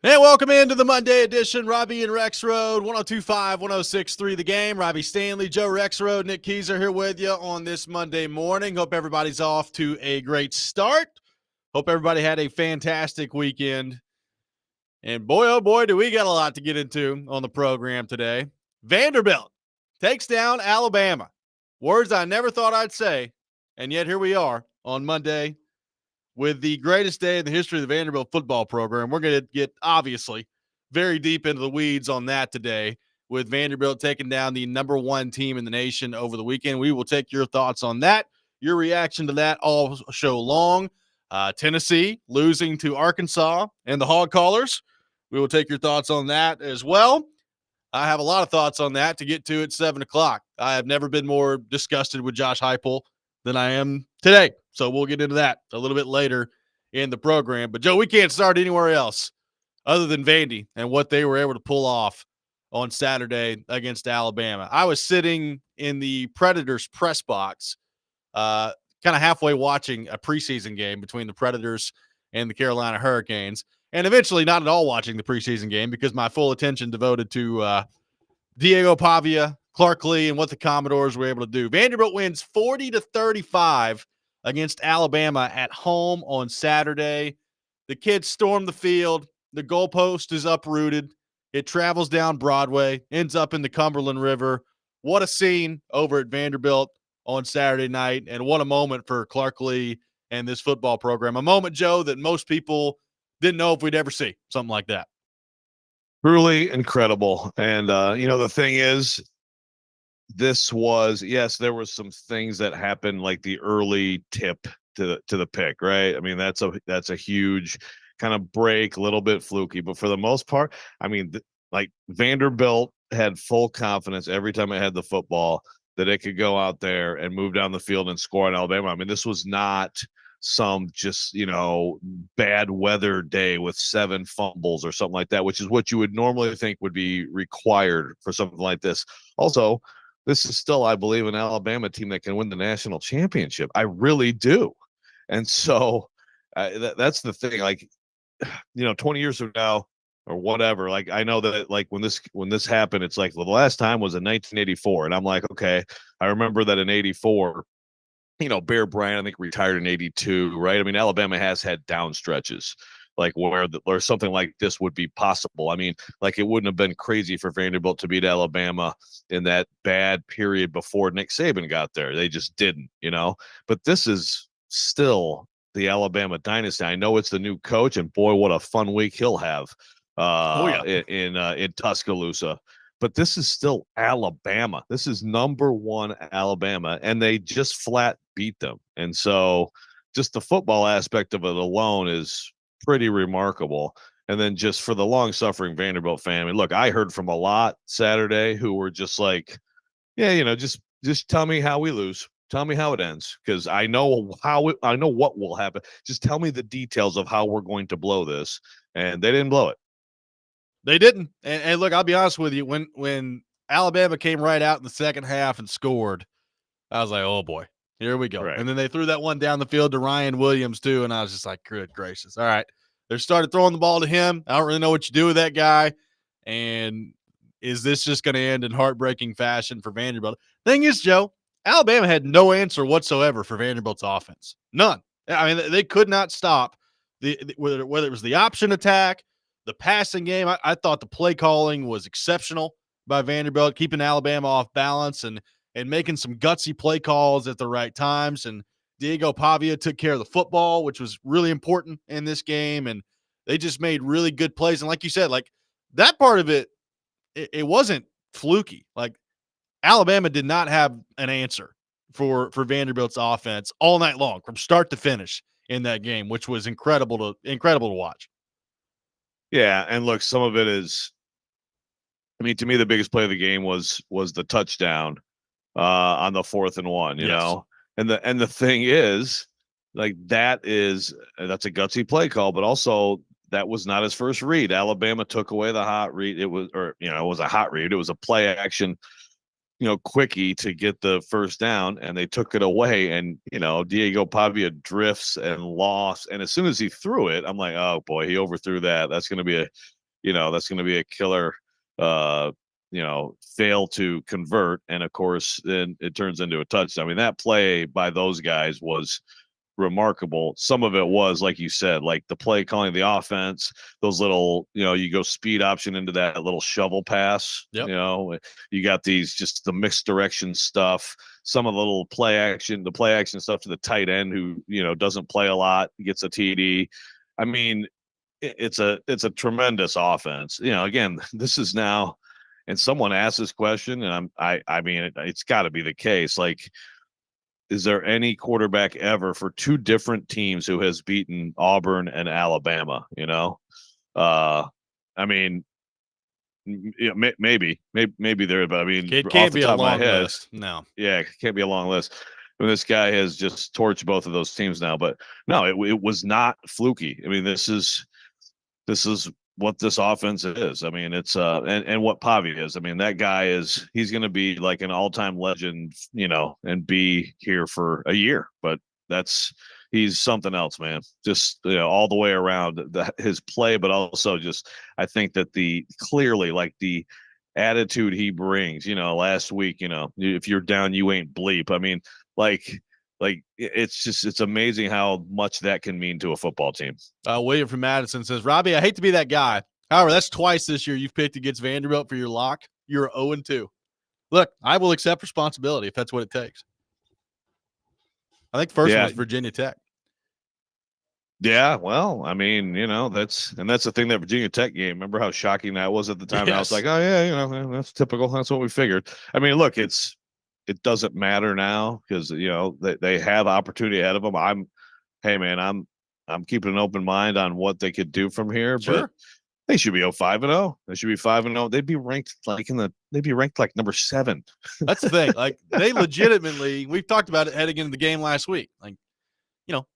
And welcome into the Monday edition. Robby and Rexrode, 102.5, 106.3 The Game. Robbie Stanley, Joe Rexrode, Nick Keyser here with you on this Monday morning. Hope everybody's off to a great start. Hope everybody had a fantastic weekend. And boy, oh boy, do we got a lot to get into on the program today. Vanderbilt takes down Alabama. Words I never thought I'd say, and yet here we are on Monday with the greatest day in the history of the Vanderbilt football program. We're going to get, obviously, very deep into the weeds on that today with Vanderbilt taking down the number one team in the nation over the weekend. We will take your thoughts on that, your reaction to that all show long. Tennessee losing to Arkansas and the Hog Callers. We will take your thoughts on that as well. I have a lot of thoughts on that to get to at 7 o'clock. I have never been more disgusted with Josh Heupel than I am today. So we'll get into that a little bit later in the program. But, Joe, we can't start anywhere else other than Vandy and what they were able to pull off on Saturday against Alabama. I was sitting in the Predators press box, kind of halfway watching a preseason game between the Predators and the Carolina Hurricanes, and eventually not at all watching the preseason game because my full attention devoted to Diego Pavia, Clark Lee, and what the Commodores were able to do. Vanderbilt wins 40-35 against Alabama at home on Saturday. The kids storm the field. The goalpost is uprooted. It travels down Broadway, ends up in the Cumberland River. What a scene over at Vanderbilt on Saturday night, and what a moment for Clark Lee and this football program. A moment, Joe, that most people didn't know if we'd ever see something like that. Truly incredible. And, the thing is, this was, yes, there was some things that happened, like the early tip to the pick, right? I mean, that's a huge kind of break, a little bit fluky, but for the most part, I mean, like Vanderbilt had full confidence every time it had the football that it could go out there and move down the field and score on Alabama. I mean, this was not some just, bad weather day with 7 fumbles or something like that, which is what you would normally think would be required for something like this. Also, this is still, I believe, an Alabama team that can win the national championship. I really do. And so that's the thing. Like, 20 years from now or whatever, like, I know that, like, when this happened, it's like, well, the last time was in 1984. And I'm like, okay, I remember that in 84, Bear Bryant, I think, retired in 82, right? I mean, Alabama has had down stretches, like where something like this would be possible. I mean, like, it wouldn't have been crazy for Vanderbilt to beat Alabama in that bad period before Nick Saban got there. They just didn't, But this is still the Alabama dynasty. I know it's the new coach, and boy, what a fun week he'll have in Tuscaloosa. But this is still Alabama. This is number 1 Alabama, and they just flat beat them. And so just the football aspect of it alone is pretty remarkable. And then just for the long-suffering Vanderbilt fan, I mean, look, I heard from a lot Saturday who were just like, yeah, just tell me how we lose. Tell me how it ends, because I know what will happen. Just tell me the details of how we're going to blow this. And they didn't blow it. They didn't. And look, I'll be honest with you. When Alabama came right out in the second half and scored, I was like, oh, boy, here we go. Right. And then they threw that one down the field to Ryan Williams, too, and I was just like, good gracious. All right. They started throwing the ball to him. I don't really know what you do with that guy. And is this just going to end in heartbreaking fashion for Vanderbilt? Thing is, Joe, Alabama had no answer whatsoever for Vanderbilt's offense. None. I mean, they could not stop whether it was the option attack, the passing game. I thought the play calling was exceptional by Vanderbilt, keeping Alabama off balance and making some gutsy play calls at the right times. And Diego Pavia took care of the football, which was really important in this game. And they just made really good plays. And like you said, like, that part of it wasn't fluky. Like, Alabama did not have an answer for Vanderbilt's offense all night long from start to finish in that game, which was incredible to watch. Yeah, and look, some of it is, I mean, to me, the biggest play of the game was the touchdown on the 4th and 1, you know. And the thing is, like, that's a gutsy play call, but also that was not his first read. Alabama took away the hot read. It was a hot read. It was a play action, quickie to get the first down, and they took it away. And, Diego Pavia drifts and lost. And as soon as he threw it, I'm like, oh boy, he overthrew that. That's going to be that's going to be a killer, fail to convert. And of course, then it turns into a touchdown. I mean, that play by those guys was remarkable. Some of it was, like you said, like the play calling, the offense, those little, you go speed option into that little shovel pass. Yep. You got these just the mixed direction stuff, some of the little the play action stuff to the tight end who, doesn't play a lot, gets a TD. I mean, it's a tremendous offense. Again, this is now, and someone asked this question, and I mean, it's got to be the case. Like, is there any quarterback ever for two different teams who has beaten Auburn and Alabama? I mean, maybe there, but I mean, It off can't the be a top of my long head, list. No. yeah, it can't be a long list. I mean, this guy has just torched both of those teams now, but no, it was not fluky. I mean, this is what this offense is. I mean, it's and what Pavi is. I mean, that guy he's going to be like an all-time legend, and be here for a year. But he's something else, man. Just all the way around his play, but also just I think that clearly like the attitude he brings. Last week, if you're down, you ain't bleep. I mean, like it's amazing how much that can mean to a football team. William from Madison says, Robby, I hate to be that guy. However, that's twice this year you've picked against Vanderbilt for your lock. You're 0-2. Look, I will accept responsibility if that's what it takes. I think the first one was Virginia Tech. Yeah, well, I mean, that's the thing, that Virginia Tech game. Remember how shocking that was at the time? Yes. I was like, oh yeah, that's typical. That's what we figured. I mean, look, it doesn't matter now because they have opportunity ahead of them. I'm keeping an open mind on what they could do from here, sure. But they should be 5-0. They should be 5-0. They'd be ranked like number 7. That's the thing. Like, they legitimately, we've talked about it heading into the game last week. Like,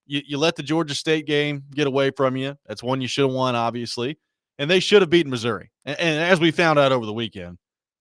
you let the Georgia State game get away from you. That's one you should have won, obviously. And they should have beaten Missouri. And as we found out over the weekend,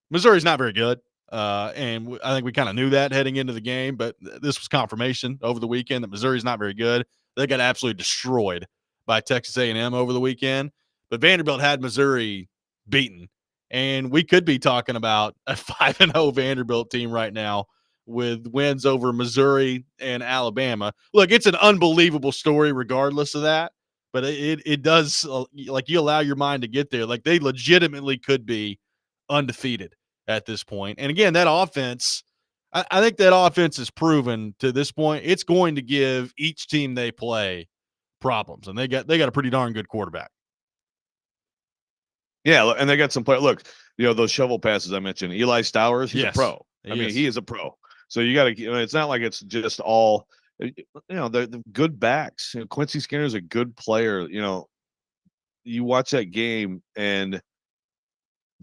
Missouri's not very good. And I think we kind of knew that heading into the game, but this was confirmation over the weekend that Missouri's not very good. They got absolutely destroyed by Texas A&M over the weekend. But Vanderbilt had Missouri beaten. And we could be talking about a 5-0 Vanderbilt team right now with wins over Missouri and Alabama. Look, it's an unbelievable story regardless of that, but it does, like, you allow your mind to get there. Like, they legitimately could be undefeated at this point. And again, that offense, I think that offense is proven to this point. It's going to give each team they play problems, and they got a pretty darn good quarterback. Yeah, and they got some play. Look, those shovel passes I mentioned. Eli Stowers, he's a pro. I mean, he is a pro. So you got to. It's not like it's just all. They're good backs. Quincy Skinner's a good player. You watch that game and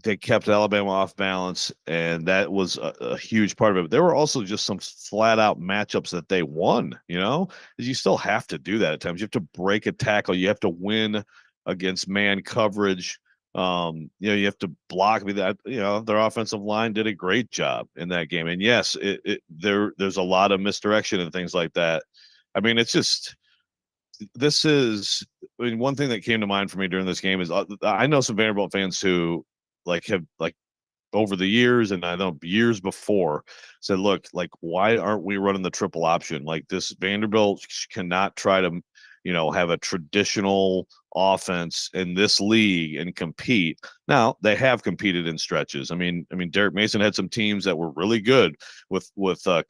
they kept Alabama off balance, and that was a huge part of it. There were also just some flat out matchups that they won, you still have to do that at times. You have to break a tackle. You have to win against man coverage. You have to block. I mean, that, their offensive line did a great job in that game. And yes, there's a lot of misdirection and things like that. I mean, it's just, one thing that came to mind for me during this game is I know some Vanderbilt fans who have over the years, and I know years before, said, look, like, why aren't we running the triple option? Like, this Vanderbilt cannot try to, have a traditional offense in this league and compete. Now, they have competed in stretches. I mean, Derek Mason had some teams that were really good with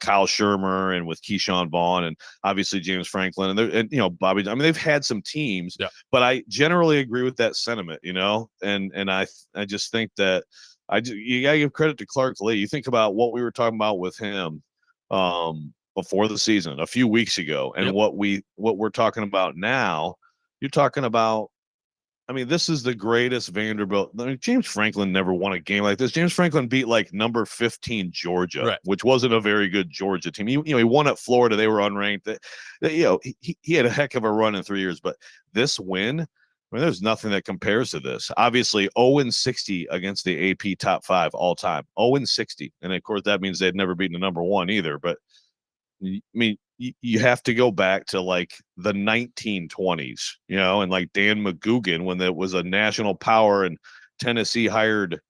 Kyle Shermer and with Keyshawn Vaughn and obviously James Franklin and Bobby. I mean, they've had some teams, yeah. But I generally agree with that sentiment, and I just think that you gotta give credit to Clark Lee. You think about what we were talking about with him before the season a few weeks ago, and what we're talking about now. You're talking about, I mean, this is the greatest Vanderbilt. I mean, James Franklin never won a game like this. James Franklin beat like number 15 Georgia, right, which wasn't a very good Georgia team. He won at Florida. They were unranked. He had a heck of a run in 3 years, but this win, I mean, there's nothing that compares to this. Obviously, 0-60 against the AP top 5 all time. 0-60. And of course, that means they'd never beaten the number 1 either. But I mean, you have to go back to like the 1920s, and like Dan McGugan when it was a national power and Tennessee hired,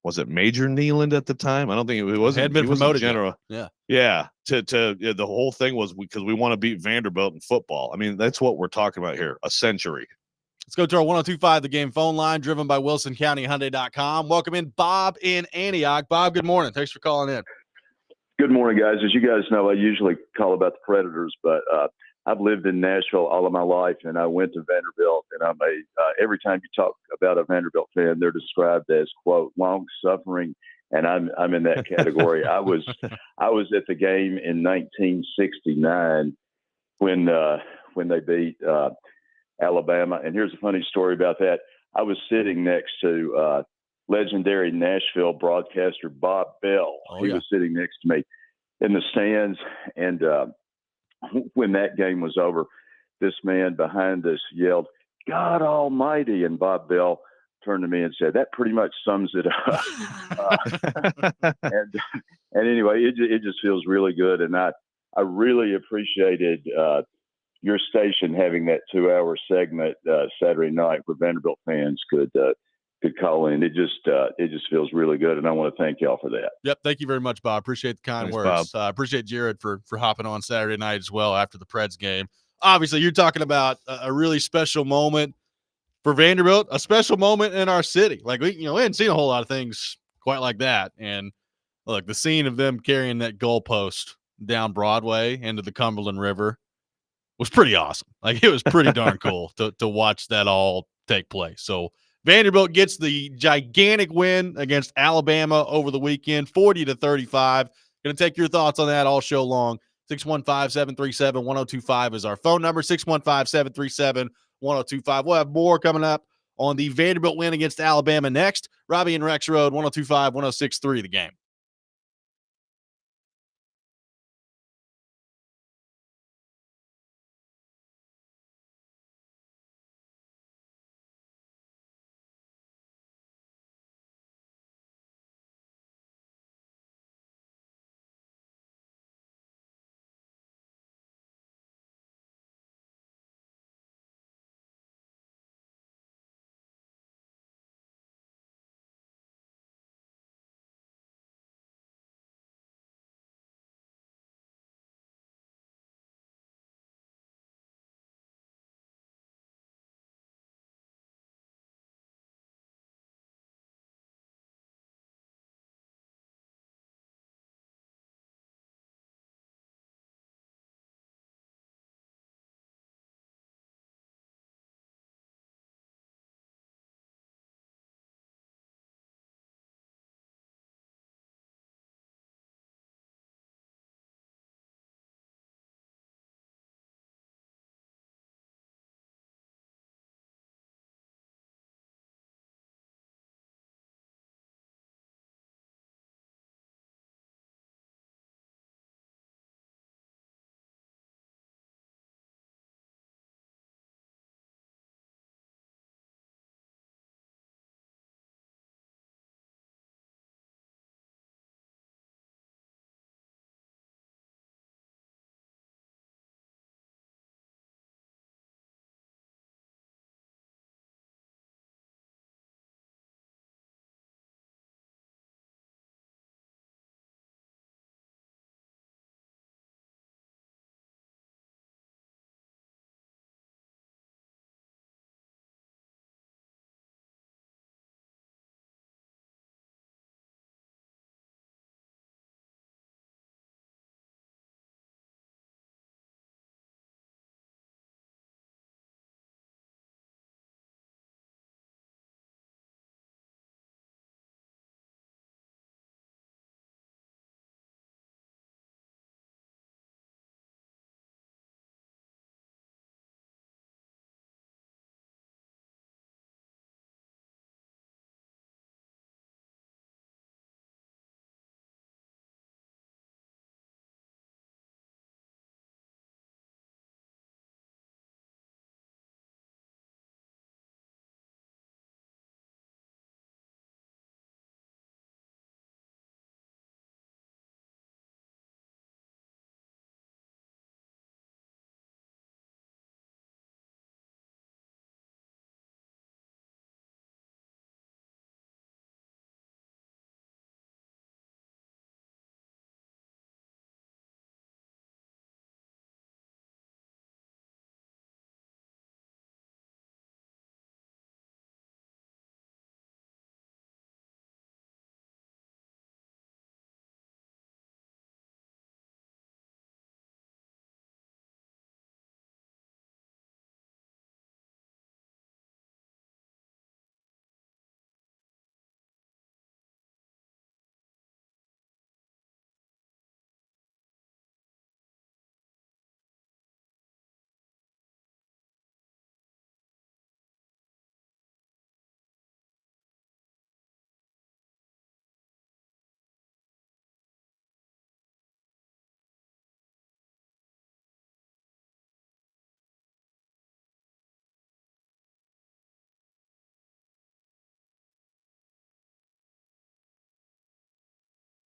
was it Major Nealand at the time? I don't think it wasn't. Hadn't been He wasn't promoted yet. general. Yeah. Yeah. The whole thing was because we want to beat Vanderbilt in football. I mean, that's what we're talking about here. A century. Let's go to our 1025 The Game phone line, driven by WilsonCountyHyundai.com. Welcome in Bob in Antioch. Bob, good morning. Thanks for calling in. Good morning, guys. As you guys know, I usually call about the Predators, but I've lived in Nashville all of my life, and I went to Vanderbilt. And every time you talk about a Vanderbilt fan, they're described as quote long suffering, and I'm in that category. I was at the game in 1969 when they beat Alabama, and here's a funny story about that. I was sitting next to legendary Nashville broadcaster Bob Bell. He was sitting next to me in the stands. And when that game was over, this man behind us yelled, "God Almighty." And Bob Bell turned to me and said, "That pretty much sums it up." And anyway, it just feels really good. And I really appreciated your station having that 2-hour segment Saturday night where Vanderbilt fans could call in. It just feels really good, and I want to thank y'all for that. Yep, thank you very much, Bob. Appreciate the kind words. Appreciate Jared for hopping on Saturday night as well after the Preds game. Obviously, you're talking about a really special moment for Vanderbilt, a special moment in our city. Like we hadn't seen a whole lot of things quite like that. And look, the scene of them carrying that goalpost down Broadway into the Cumberland River was pretty awesome. Like it was pretty darn cool to watch that all take place. So Vanderbilt gets the gigantic win against Alabama over the weekend, 40-35. Going to take your thoughts on that all show long. 615-737-1025 is our phone number, 615-737-1025. We'll have more coming up on the Vanderbilt win against Alabama next. Robby and Rexrode, 1025, 1063, The Game.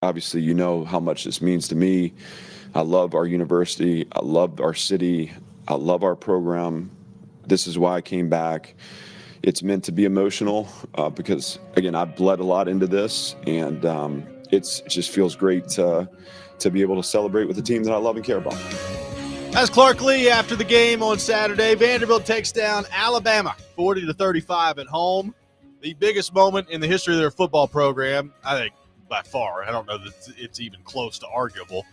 Obviously, you know how much this means to me. I love our university. I love our city. I love our program. This is why I came back. It's meant to be emotional because, again, I've bled a lot into this, and it just feels great to be able to celebrate with the team that I love and care about. As Clark Lee after the game on Saturday, Vanderbilt takes down Alabama 40-35 at home. The biggest moment in the history of their football program, I think, by far. I don't know that it's even close to arguable.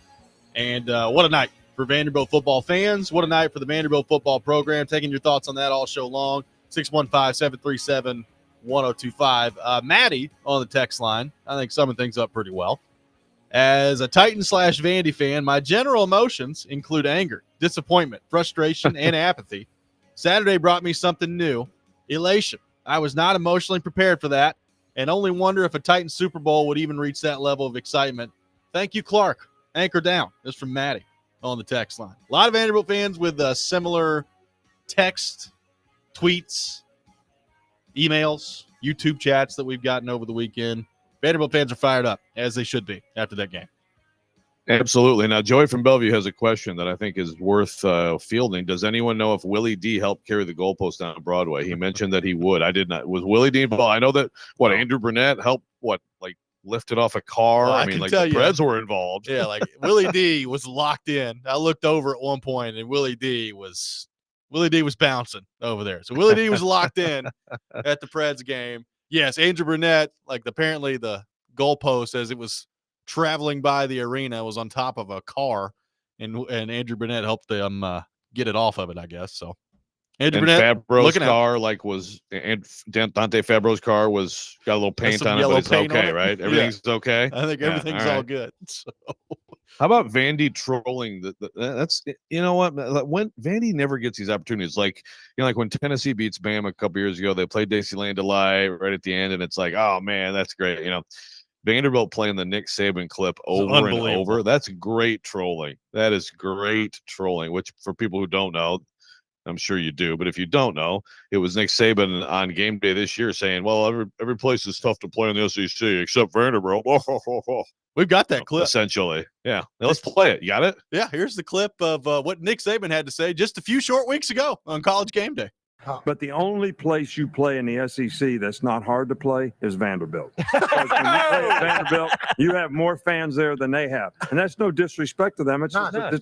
And what a night for Vanderbilt football fans. What a night for the Vanderbilt football program. Taking your thoughts on that all show long. 615-737-1025. Maddie on the text line, I think, summing things up pretty well. As a Titan/Vandy fan, my general emotions include anger, disappointment, frustration, and apathy. Saturday brought me something new, elation. I was not emotionally prepared for that, and only wonder if a Titan Super Bowl would even reach that level of excitement. Thank you, Clark. Anchor down. This is from Maddie on the text line. A lot of Vanderbilt fans with similar text, tweets, emails, YouTube chats that we've gotten over the weekend. Vanderbilt fans are fired up, as they should be after that game. Absolutely. Now, Joey from Bellevue has a question that I think is worth fielding. Does anyone know if Willie D helped carry the goalpost down Broadway? He mentioned that he would. I did not. Was Willie D involved? I know that, Andrew Burnett helped, lift it off a car? Well, I mean, the Preds were involved. Yeah, Willie D was locked in. I looked over at one point, and Willie D was bouncing over there. So Willie D was locked in at the Preds game. Yes, Andrew Burnett, apparently the goalpost as it was traveling by the arena was on top of a car, and Andrew Burnett helped them get it off of it, I guess. So Andrew Burnett Fabro's car and Dante Fabro's car got a little paint on it, but it's okay, right? Everything's okay. I think everything's all good. So. How about Vandy trolling? That's, you know what? When Vandy never gets these opportunities, like when Tennessee beats Bama a couple years ago, they played Dixieland Delight right at the end, and it's like, oh man, that's great. Vanderbilt playing the Nick Saban clip over and over. That's great trolling. That is great trolling. Which, for people who don't know, I'm sure you do, but if you don't know, it was Nick Saban on game day this year saying, "Well, every place is tough to play in the SEC except Vanderbilt." We've got that clip. Essentially. Yeah. Now let's play it. You got it? Yeah. Here's the clip of what Nick Saban had to say just a few short weeks ago on College Game Day. But the only place you play in the SEC that's not hard to play is Vanderbilt. Because when you play at Vanderbilt, you have more fans there than they have. And that's no disrespect to them. It's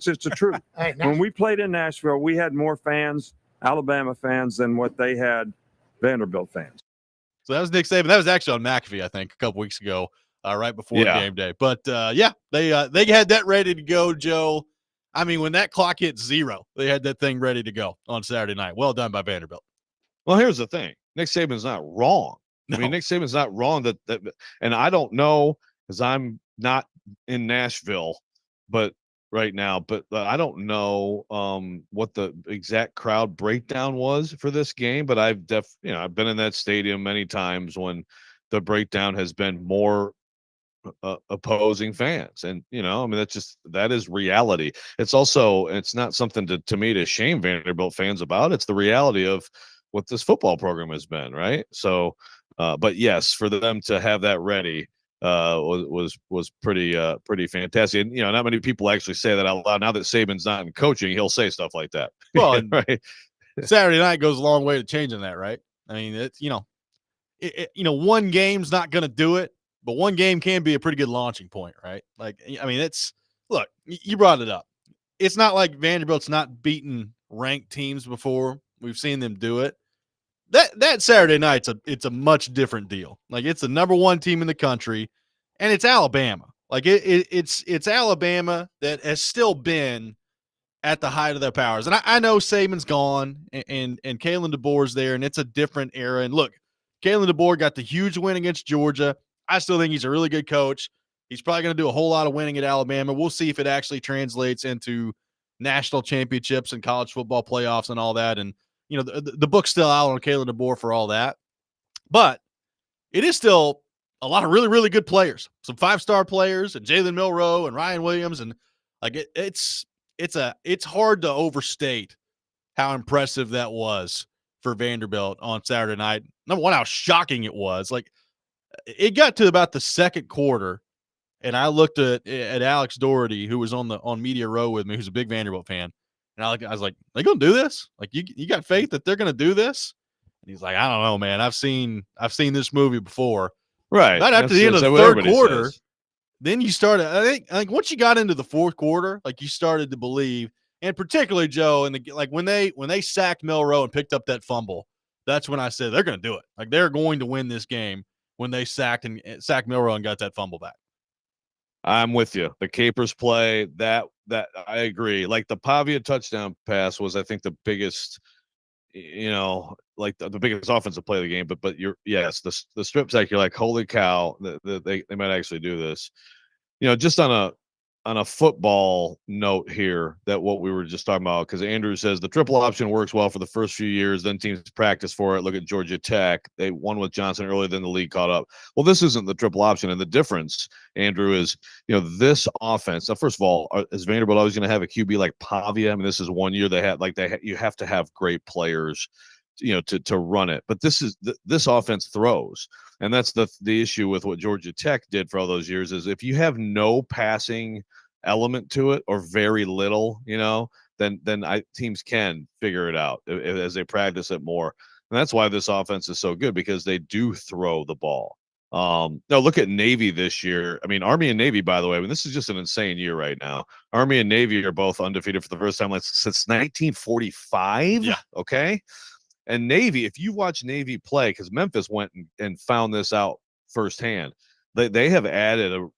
just the truth. Hey, when we played in Nashville, we had more fans, Alabama fans, than what they had Vanderbilt fans. So that was Nick Saban. That was actually on McAfee, I think, a couple weeks ago. Right before game day. But, they had that ready to go, Joe. I mean, when that clock hit 0, they had that thing ready to go on Saturday night. Well done by Vanderbilt. Well, here's the thing. Nick Saban's not wrong. No. I mean, Nick Saban's not wrong that and I don't know because I'm not in Nashville right now, but I don't know what the exact crowd breakdown was for this game, but I've been in that stadium many times when the breakdown has been more opposing fans, and that is reality. It's not something to me to shame Vanderbilt fans about. It's the reality of what this football program has been, right? So but yes, for them to have that ready was pretty fantastic. And not many people actually say that out loud. Now that Saban's not in coaching, he'll say stuff like that. Well, right. Saturday night goes a long way to changing that, right? I mean, it's one game's not going to do it. But one game can be a pretty good launching point, right? Look, you brought it up. It's not like Vanderbilt's not beaten ranked teams before. We've seen them do it. That Saturday night, it's a much different deal. It's the number 1 team in the country, and it's Alabama. It's Alabama that has still been at the height of their powers. And I know Saban's gone, and Kalen DeBoer's there, and it's a different era. And look, Kalen DeBoer got the huge win against Georgia. I still think he's a really good coach. He's probably going to do a whole lot of winning at Alabama. We'll see if it actually translates into national championships and college football playoffs and all that. And, the book's still out on Kalen DeBoer for all that. But it is still a lot of really, really good players. Some 5-star players, and Jalen Milroe and Ryan Williams. And it's hard to overstate how impressive that was for Vanderbilt on Saturday night. Number one, how shocking it was. It got to about the second quarter, and I looked at Alex Doherty, who was on Media Row with me, who's a big Vanderbilt fan, and I was like, "They gonna do this? Like, you got faith that they're gonna do this?" And he's like, "I don't know, man. I've seen this movie before." Right. Right after the end of the what third everybody quarter, says. then you started. I think once you got into the fourth quarter, like you started to believe, and particularly Joe, and like when they sacked Milroe and picked up that fumble, that's when I said they're going to do it. Like they're going to win this game when they sacked Milroe and got that fumble back. I'm with you. The Capers play that I agree. Like the Pavia touchdown pass was, I think, the biggest, like the biggest offensive play of the game. But the strip sack, you're like, holy cow, they might actually do this. Just on a football note here, that what we were just talking about, because Andrew says the triple option works well for the first few years, then teams practice for it. Look at Georgia Tech. They won with Johnson earlier than the league caught up. Well, this isn't the triple option. And the difference, Andrew, is, this offense. Now, first of all, is Vanderbilt always going to have a QB like Pavia? I mean, this is one year you have to have great players, to run it. But this offense throws. And that's the issue with what Georgia Tech did for all those years, is if you have no passing element to it, or very little, then teams can figure it out as they practice it more. And that's why this offense is so good, because they do throw the ball. Now look at Navy this year. I mean, Army and Navy, by the way, this is just an insane year right now. Army and Navy are both undefeated for the first time since 1945. Yeah. Okay. And Navy, if you watch Navy play, because Memphis went and found this out firsthand, they have added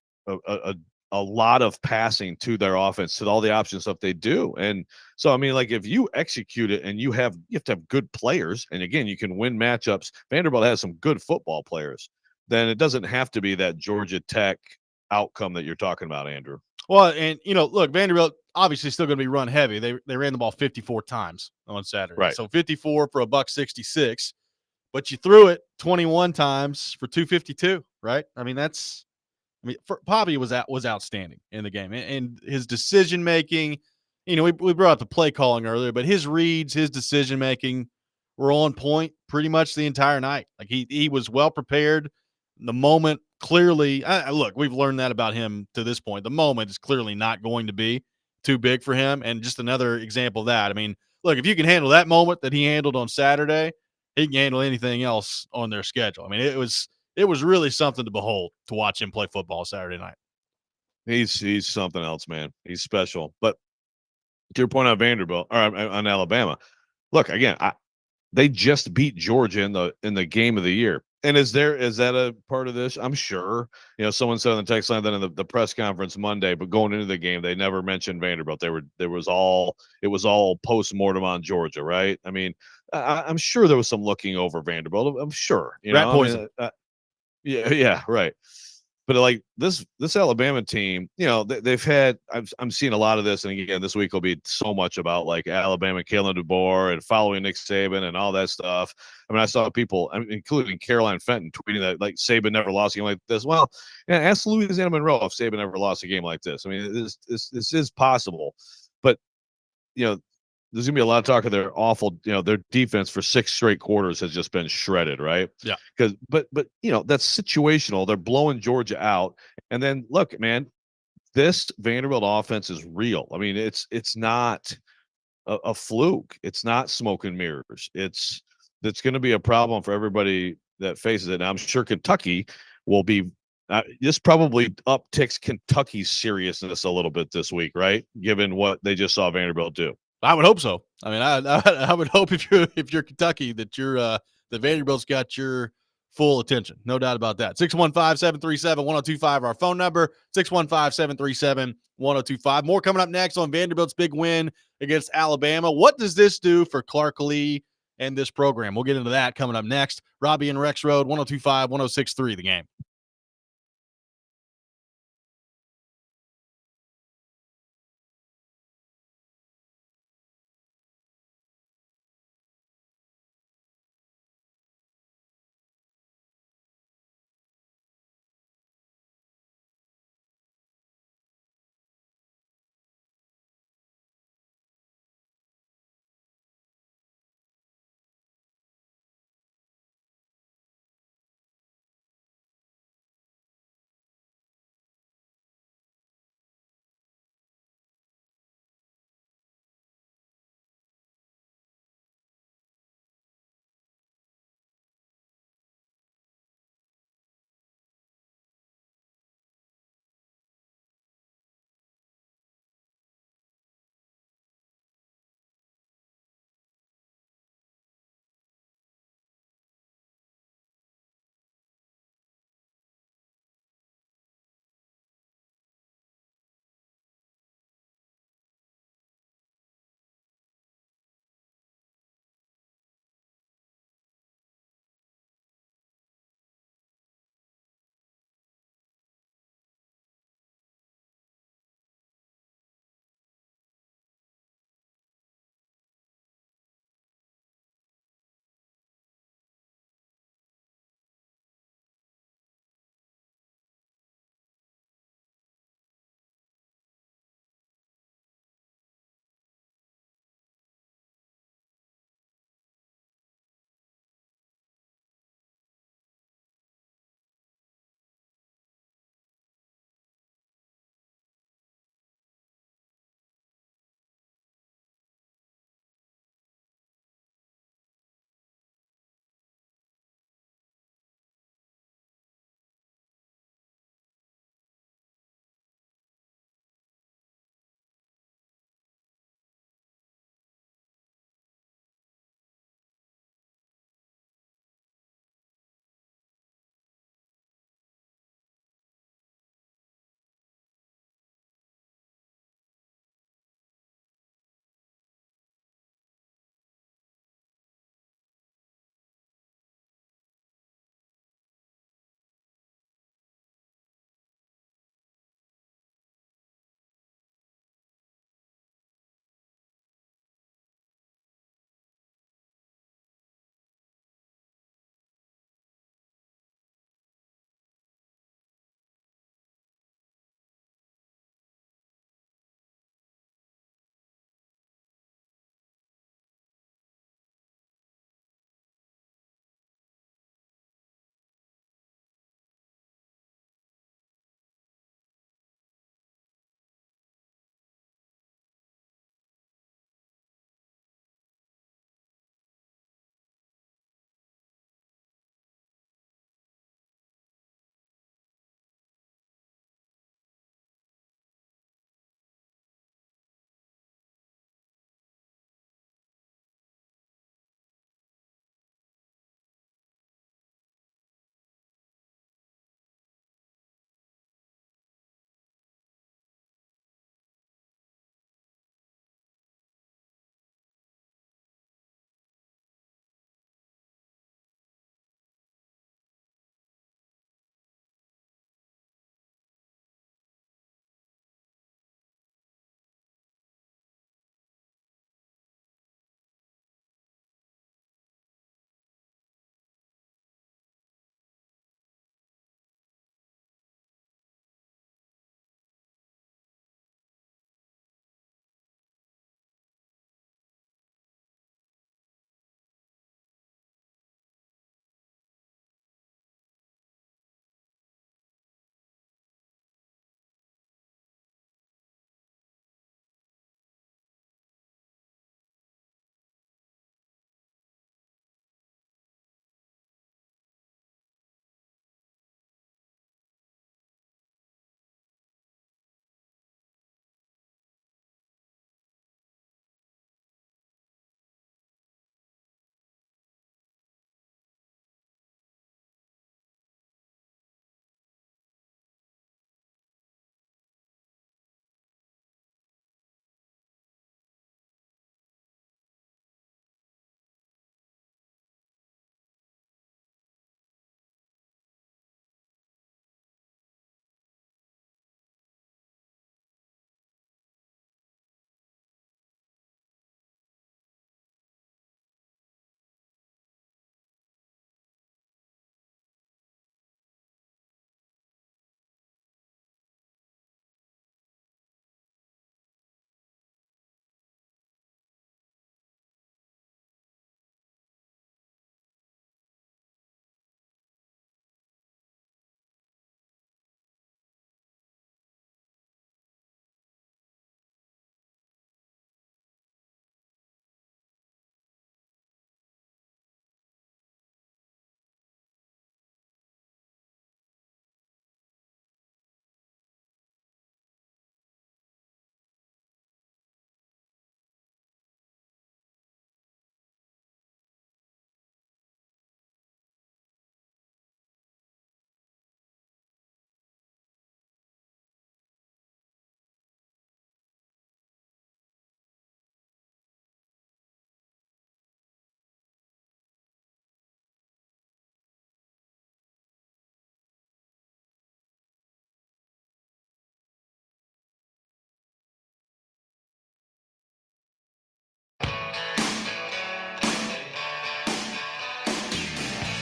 a lot of passing to their offense, to all the option stuff they do. And so, I mean, like, if you execute it and you have to have good players, and again, you can win matchups. Vanderbilt has some good football players. Then it doesn't have to be that Georgia Tech outcome that you're talking about, Andrew. Well, and look, Vanderbilt obviously still going to be run heavy. They ran the ball 54 times on Saturday, right? So 54 for $166, but you threw it 21 times for 252, right? I mean, Pavia was outstanding in the game, and his decision making. We brought up the play calling earlier, but his reads, his decision making were on point pretty much the entire night. Like he was well prepared. The moment clearly, look, we've learned that about him to this point. The moment is clearly not going to be too big for him, and just another example of that. I mean, look, if you can handle that moment that he handled on Saturday, he can handle anything else on their schedule. I mean, it was really something to behold to watch him play football Saturday night. He's something else, man. He's special. But to your point on Vanderbilt, or on Alabama, look, again, they just beat Georgia in the game of the year. And is that a part of this? I'm sure. Someone said on the text line that in the press conference Monday, but going into the game, they never mentioned Vanderbilt. It was all post-mortem on Georgia, right? I mean, I'm sure there was some looking over Vanderbilt. I'm sure. Rat poison. Yeah, right. But like this Alabama team, they've had. I'm seeing a lot of this, and again, this week will be so much about like Alabama, Kalen DeBoer, and following Nick Saban and all that stuff. I mean, I saw people, including Caroline Fenton, tweeting that like Saban never lost a game like this. Well, ask Louisiana Monroe if Saban ever lost a game like this. I mean, this is possible, but there's gonna be a lot of talk of their awful, their defense for 6 straight quarters has just been shredded, right? Yeah. But that's situational. They're blowing Georgia out, and then look, man, this Vanderbilt offense is real. I mean, it's not a fluke. It's not smoke and mirrors. It's going to be a problem for everybody that faces it. And I'm sure Kentucky will be. This probably upticks Kentucky's seriousness a little bit this week, right? Given what they just saw Vanderbilt do. I would hope so. I mean, I would hope if you're Kentucky that the Vanderbilt's got your full attention. No doubt about that. 615-737-1025, our phone number, 615-737-1025. More coming up next on Vanderbilt's big win against Alabama. What does this do for Clark Lee and this program? We'll get into that coming up next. Robby and Rexrode, 102.5, 106.3 The Game.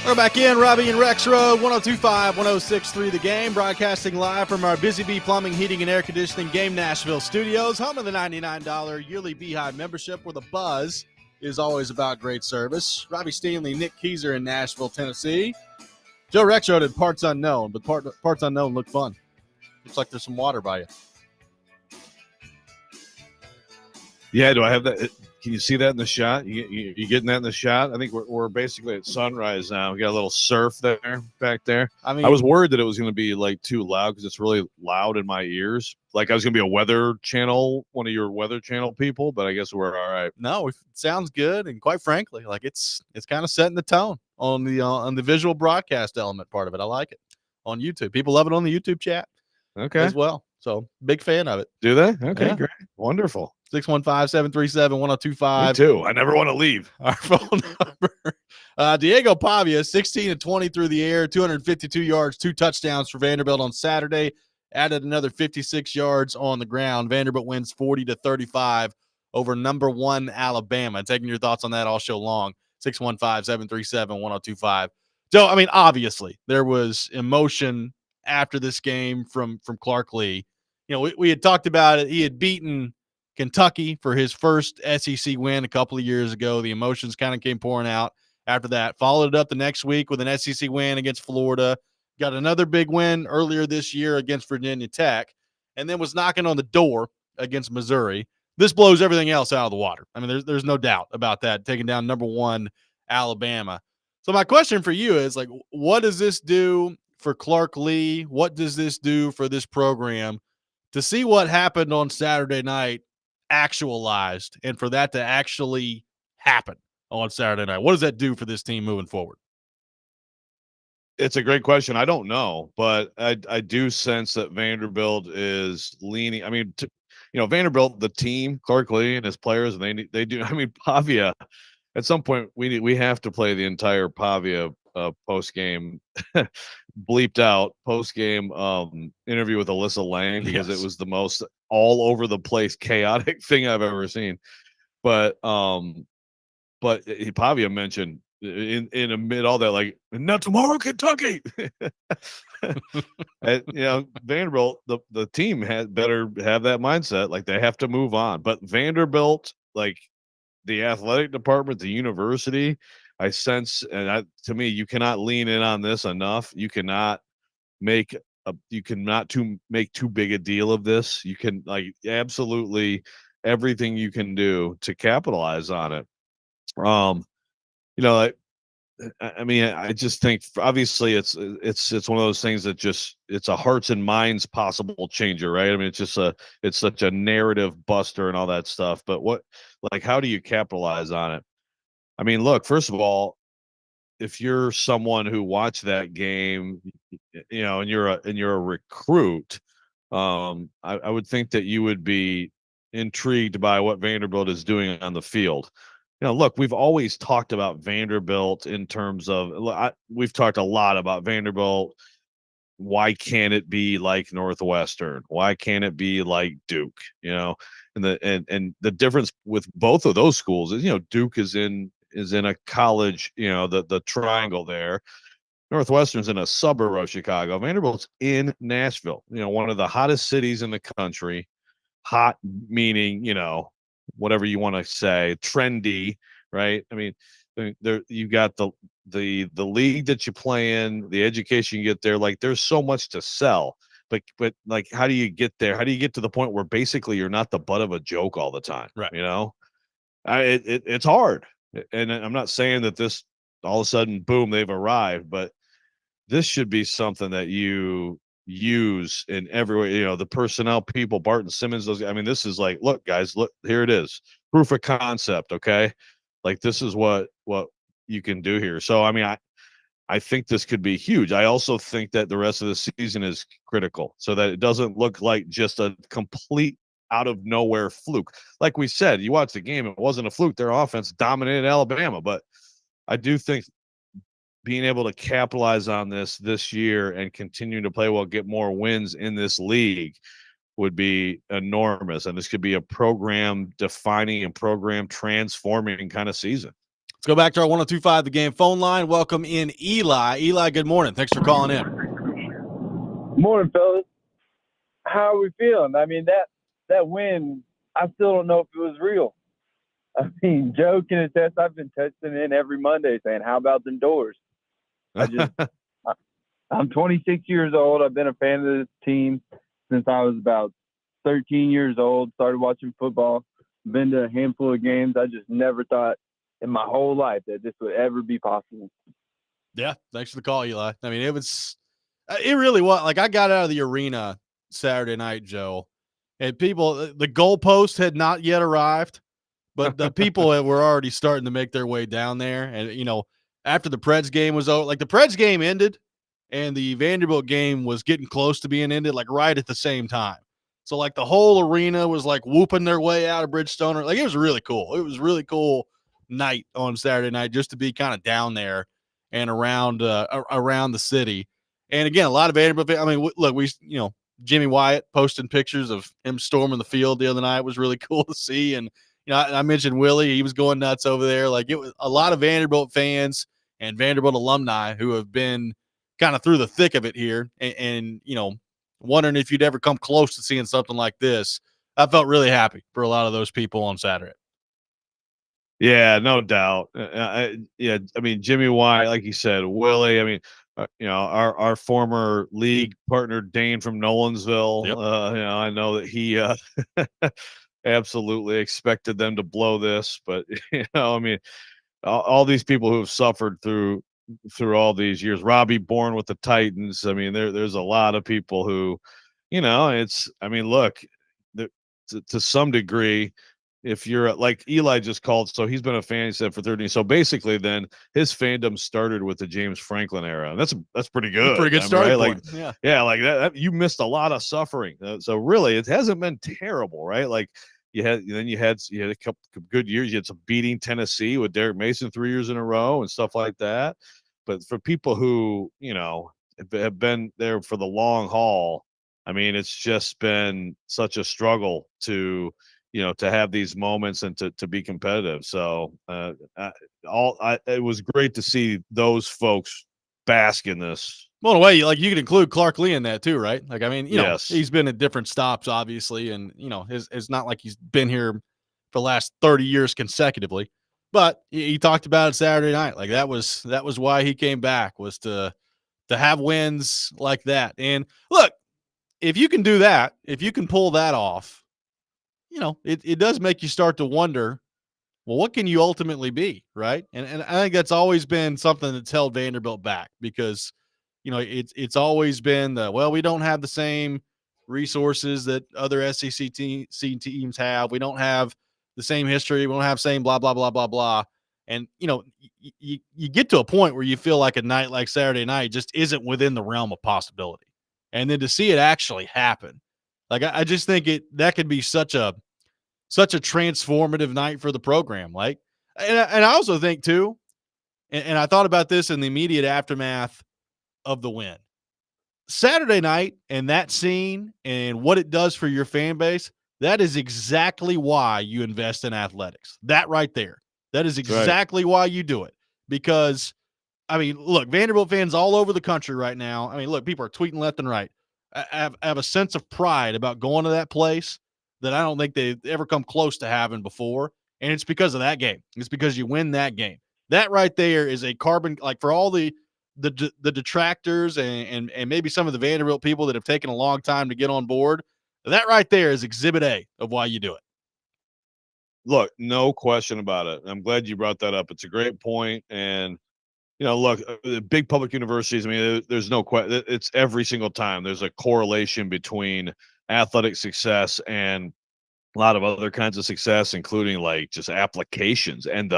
We're back in, Robby and Rexrode, 102.5, 106.3 The Game, broadcasting live from our Busy Bee Plumbing, Heating, and Air Conditioning Game Nashville studios, home of the $99 yearly Beehive membership, where the buzz is always about great service. Robbie Stanley, Nick Keyser in Nashville, Tennessee. Joe Rexrode at Parts Unknown, but Parts Unknown look fun. Looks like there's some water by you. Yeah, do I have that? Can you see that in the shot? You getting that in the shot? I think we're basically at sunrise now. We got a little surf there, back there. I mean, I was worried that it was going to be like too loud because it's really loud in my ears. Like I was going to be a weather channel, one of your weather channel people, but I guess we're all right. no, it sounds good, and quite frankly, like it's kind of setting the tone on the visual broadcast element part of it. I like it on YouTube. People love it on the YouTube chat as well. So big fan of it. Do they? Okay, Yeah. great, wonderful. 615-737-1025. Me too. I never want to leave. Our phone number. Diego Pavia, 16 and 20 through the air, 252 yards, 2 touchdowns for Vanderbilt on Saturday. Added another 56 yards on the ground. Vanderbilt wins 40-35 over number 1 Alabama. Taking your thoughts on that all show long. 615-737-1025. Joe, I mean, obviously there was emotion after this game from Clark Lee. You know, we had talked about it. He had beaten Kentucky for his first SEC win a couple of years ago. The emotions kind of came pouring out after that. Followed it up the next week with an SEC win against Florida. Got another big win earlier this year against Virginia Tech, and then was knocking on the door against Missouri. This blows everything else out of the water. I mean, there's no doubt about that, taking down number 1 Alabama. So my question for you is, like, what does this do for Clark Lee? What does this do for this program to see what happened on Saturday night actualized, and for that to actually happen on Saturday night? What does that do for this team moving forward? It's a great question. I don't know, but I do sense that Vanderbilt is leaning. I mean, Vanderbilt, the team, Clark Lee and his players, and they do. I mean, Pavia. At some point, we have to play the entire Pavia post game, bleeped out post game interview with Alyssa Lang, because it was the most all over the place chaotic thing I've ever seen. But Pavia mentioned in amid all that, like, not tomorrow, Kentucky. And, Vanderbilt, the team had better have that mindset. Like, they have to move on. But Vanderbilt, like the athletic department, the university, I sense, and to me, you cannot lean in on this enough. You cannot make too big a deal of this. You can, like, absolutely everything you can do to capitalize on it. I mean, I just think obviously it's one of those things that it's a hearts and minds possible changer, right? I mean, it's such a narrative buster and all that stuff. But how do you capitalize on it? I mean, look, first of all, if you're someone who watched that game, and you're a recruit, I would think that you would be intrigued by what Vanderbilt is doing on the field. Look, we've always talked about Vanderbilt in terms of, we've talked a lot about Vanderbilt. Why can't it be like Northwestern? Why can't it be like Duke? And the difference with both of those schools is, Duke is in a college, the triangle there. Northwestern's in a suburb of Chicago. Vanderbilt's in Nashville, one of the hottest cities in the country. Hot meaning, whatever you want to say, trendy, right? I mean, there you got the league that you play in, the education you get there. Like, there's so much to sell, but like, how do you get there? How do you get to the point where basically you're not the butt of a joke all the time? Right. It's hard, and I'm not saying that this all of a sudden, boom, they've arrived, but this should be something that you use in every way. The personnel people, Barton Simmons, this is like, look, guys, look, here it is, proof of concept. Okay, like, this is what you can do here. So I think this could be huge. I also think that the rest of the season is critical, so that it doesn't look like just a complete out of nowhere fluke. Like we said, you watch the game, it wasn't a fluke. Their offense dominated Alabama, but I do think being able to capitalize on this year and continue to play well, get more wins in this league would be enormous. And this could be a program defining and program transforming kind of season. Let's go back to our 102.5 The Game phone line. Welcome in Eli. Eli, good morning. Thanks for calling in. Morning, fellas. How are we feeling? I mean, that win, I still don't know if it was real. I mean, Joe can attest. I've been texting in every Monday saying, "How about them doors?" I'm 26 years old. I've been a fan of this team since I was about 13 years old. Started watching football. Been to a handful of games. I just never thought in my whole life that this would ever be possible. Yeah, thanks for the call, Eli. I mean, it really was. Like, I got out of the arena Saturday night, Joe, and the goalpost had not yet arrived, but the people were already starting to make their way down there. And, after the Preds game was over, like the Preds game ended and the Vanderbilt game was getting close to being ended, like right at the same time. So, like, the whole arena was like whooping their way out of Bridgestone. Like, it was really cool. It was really cool night on Saturday night just to be kind of down there and around the city. And again, a lot of Vanderbilt. I mean, look, Jimmy Wyatt posting pictures of him storming the field the other night was really cool to see. And I mentioned Willie; he was going nuts over there. Like, it was a lot of Vanderbilt fans and Vanderbilt alumni who have been kind of through the thick of it here, and wondering if you'd ever come close to seeing something like this. I felt really happy for a lot of those people on Saturday. Yeah, no doubt. I mean, Jimmy White, like you said, Willie. I mean, our former league partner Dane from Nolensville. Yep. I know that he absolutely expected them to blow this, but I mean, all these people who have suffered through all these years. Robby, born with the Titans. I mean, there's a lot of people who, it's. I mean, look, to some degree, if you're like Eli just called, so he's been a fan, he said, for 30. So basically, then his fandom started with the James Franklin era, and that's pretty good. Pretty good start, right? Like, yeah, like that. You missed a lot of suffering. So really, it hasn't been terrible, right? Like you had a couple good years. You had some beating Tennessee with Derek Mason 3 years in a row and stuff like that. But for people who have been there for the long haul, I mean, it's just been such a struggle to have these moments and to be competitive. So it was great to see those folks bask in this. Well, in a way, like, you could include Clark Lee in that too, right? Like, I mean, Yes. he's been at different stops, obviously, and it's not like he's been here for the last 30 years consecutively. But he talked about it Saturday night. Like, that was why he came back, was to have wins like that. And look, if you can do that, if you can pull that off, it does make you start to wonder, well, what can you ultimately be, right? And I think that's always been something that's held Vanderbilt back, because it's always been we don't have the same resources that other SEC teams have. We don't have the same history. We don't have same blah blah blah blah blah. And you get to a point where you feel like a night like Saturday night just isn't within the realm of possibility. And then to see it actually happen, like, I just think that could be such a transformative night for the program. Like, and I also think too, and I thought about this in the immediate aftermath of the win. Saturday night and that scene and what it does for your fan base, that is exactly why you invest in athletics. That right there. That is exactly why you do it. Because, I mean, look, Vanderbilt fans all over the country right now, I mean, look, people are tweeting left and right. I have a sense of pride about going to that place that I don't think they've ever come close to having before. And it's because of that game. It's because you win that game. That right there is a carbon, like, for all the detractors and maybe some of the Vanderbilt people that have taken a long time to get on board, that right there is exhibit A of why you do it. Look, no question about it. I'm glad you brought that up. It's a great point. And, look, the big public universities, I mean, there's no question. It's every single time there's a correlation between athletic success and a lot of other kinds of success, including like just applications and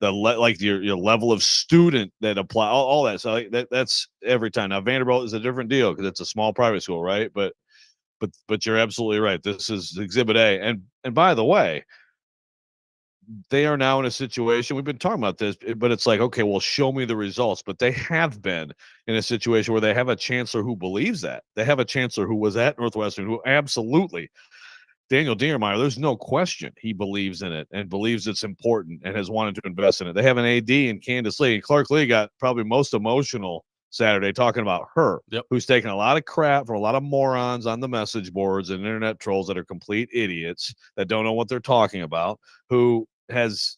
your level of student that apply, all that. So that's every time. Now Vanderbilt is a different deal because it's a small private school, right? But you're absolutely right. This is exhibit A. And by the way, they are now in a situation, we've been talking about this, but it's like, okay, well, show me the results. But they have been in a situation where they have a chancellor who believes that. They have a chancellor who was at Northwestern who absolutely Daniel Diermeyer, there's no question he believes in it and believes it's important and has wanted to invest in it. They have an AD in Candace Lee, and Clark Lee got probably most emotional Saturday talking about her, who's taking a lot of crap from a lot of morons on the message boards and internet trolls that are complete idiots that don't know what they're talking about, who has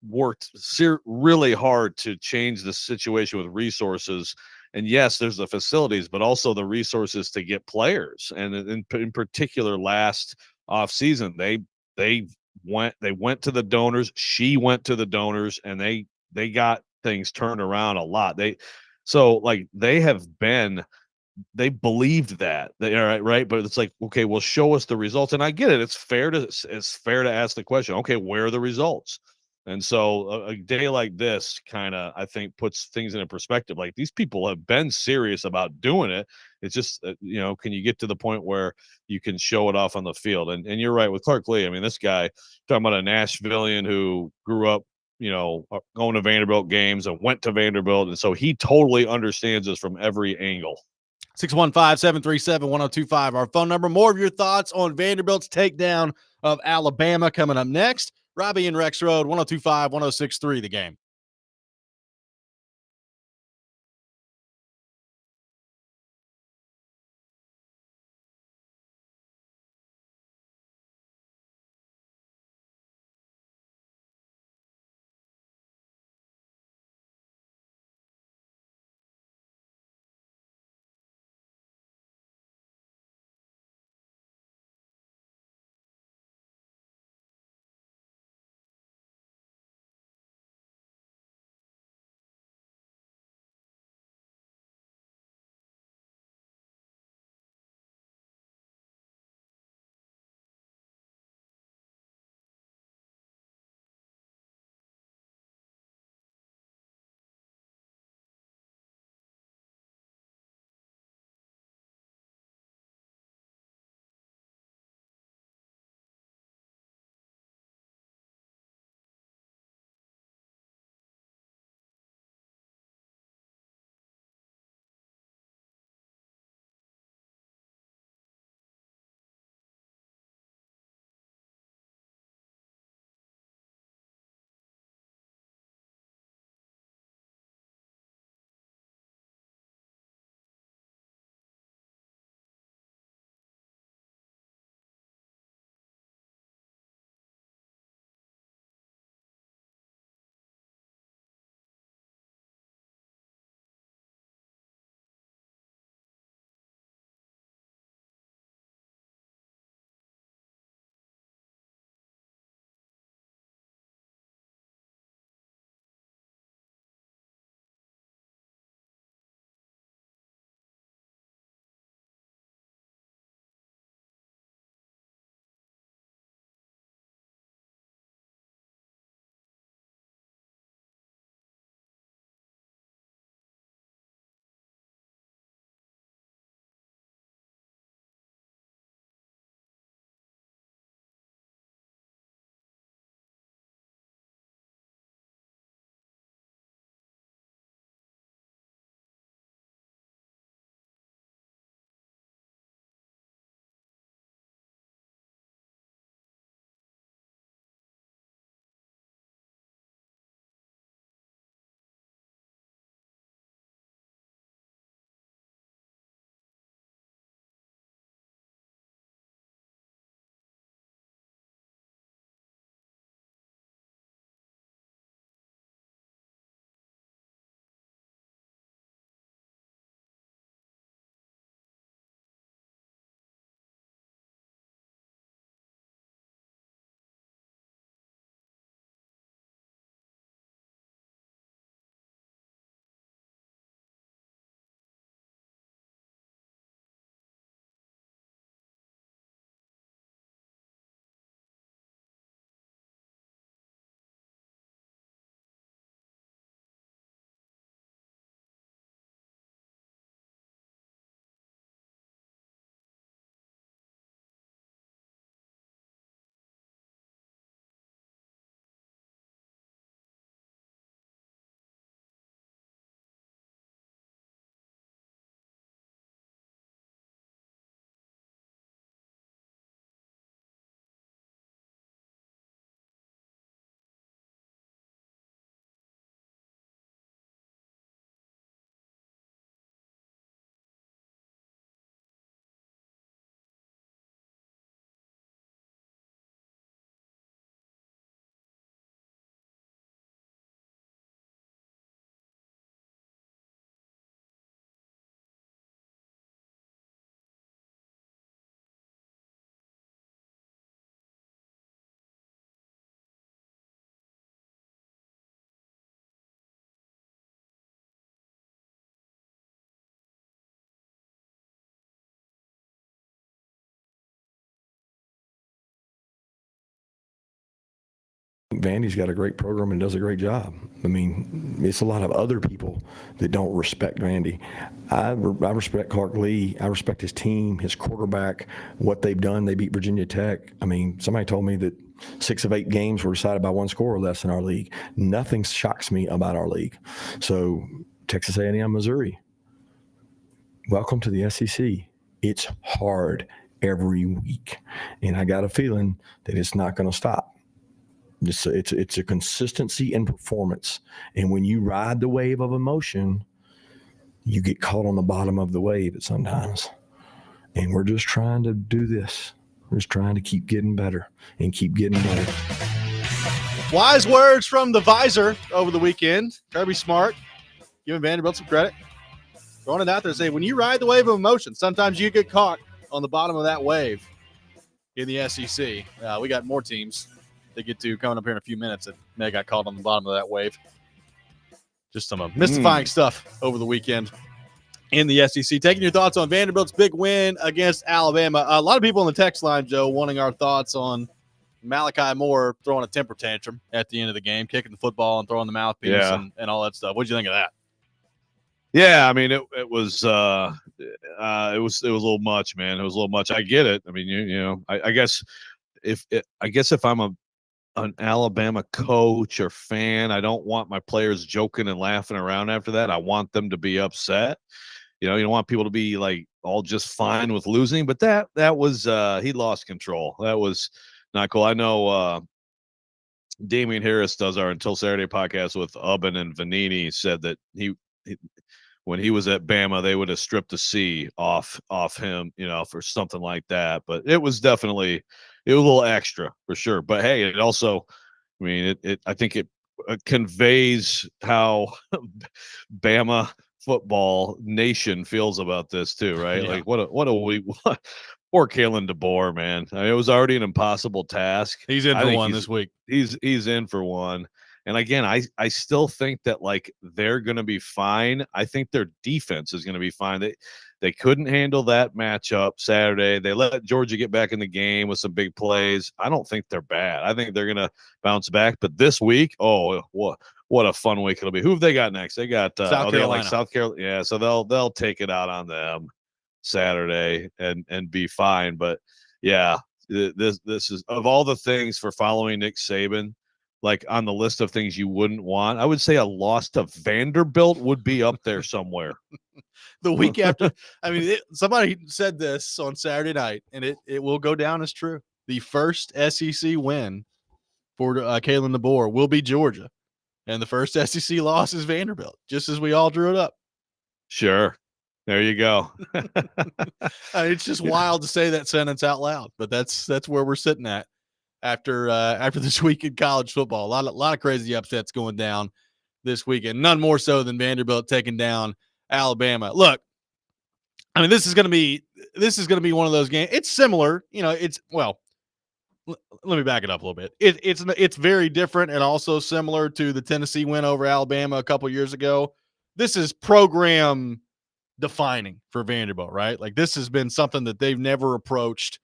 worked really hard to change the situation with resources. And yes, there's the facilities, but also the resources to get players. And in particular, last off season, they went to the donors. She went to the donors, and they got things turned around a lot. They believed that they are right, but it's like, okay, well, show us the results. And I get it. It's fair to ask the question. Okay, where are the results? And so a day like this kind of, I think, puts things in perspective. Like, these people have been serious about doing it. It's just, can you get to the point where you can show it off on the field? And you're right with Clark Lee. I mean, this guy, talking about a Nashvilleian who grew up, going to Vanderbilt games and went to Vanderbilt. And so he totally understands this from every angle. 615-737-1025, our phone number. More of your thoughts on Vanderbilt's takedown of Alabama coming up next. Robby and Rexrode, 102.5-106.3 The Game. Vandy's got a great program and does a great job. I mean, it's a lot of other people that don't respect Vandy. I respect Clark Lee. I respect his team, his quarterback, what they've done. They beat Virginia Tech. I mean, somebody told me that 6 of 8 games were decided by 1 score or less in our league. Nothing shocks me about our league. So Texas A&M, Missouri, welcome to the SEC. It's hard every week, and I got a feeling that it's not going to stop. It's a consistency in performance, and when you ride the wave of emotion, you get caught on the bottom of the wave at sometimes. And we're just trying to do this. We're just trying to keep getting better and keep getting better. Wise words from the visor over the weekend. Kirby Smart, giving Vanderbilt some credit. Throwing it out there, saying when you ride the wave of emotion, sometimes you get caught on the bottom of that wave in the SEC. We got more teams to get to coming up here in a few minutes that may have got caught on the bottom of that wave. Just some mystifying stuff over the weekend in the SEC. Taking your thoughts on Vanderbilt's big win against Alabama. A lot of people on the text line, Joe, wanting our thoughts on Malachi Moore throwing a temper tantrum at the end of the game, kicking the football and throwing the mouthpiece and all that stuff. What'd you think of that? Yeah, I mean, it was a little much, man. It was a little much. I get it. I mean, you know, I guess if I'm an Alabama coach or fan, I don't want my players joking and laughing around after that. I want them to be upset. You know, you don't want people to be like all just fine with losing. But that was he lost control. That was not cool. I know Damian Harris does our Until Saturday podcast with Ubben and Vanini, said that he when he was at Bama, they would have stripped the C off him, you know, for something like that. But it was definitely a little extra for sure. But hey, it also, I mean, I think it conveys how Bama football nation feels about this too, right? Yeah. Like what poor Kalen DeBoer, man. I mean, it was already an impossible task. He's in for one this week. He's in for one. And again, I still think that like they're going to be fine. I think their defense is going to be fine. They couldn't handle that matchup Saturday. They let Georgia get back in the game with some big plays. I don't think they're bad. I think they're going to bounce back. But this week, oh, what a fun week it'll be. Who have they got next? They got South Carolina. South Carolina. Yeah, so they'll take it out on them Saturday and be fine. But yeah, this is of all the things for following Nick Saban. Like on the list of things you wouldn't want, I would say a loss to Vanderbilt would be up there somewhere. The week after, I mean, somebody said this on Saturday night, and it will go down as true. The first SEC win for Kalen DeBoer will be Georgia, and the first SEC loss is Vanderbilt, just as we all drew it up. Sure. There you go. It's just wild to say that sentence out loud, but that's where we're sitting at. After this week in college football, a lot of crazy upsets going down this weekend. None more so than Vanderbilt taking down Alabama. Look, I mean, this is going to be one of those games. It's similar, you know. Let me back it up a little bit. It's very different and also similar to the Tennessee win over Alabama a couple years ago. This is program defining for Vanderbilt, right? Like this has been something that they've never approached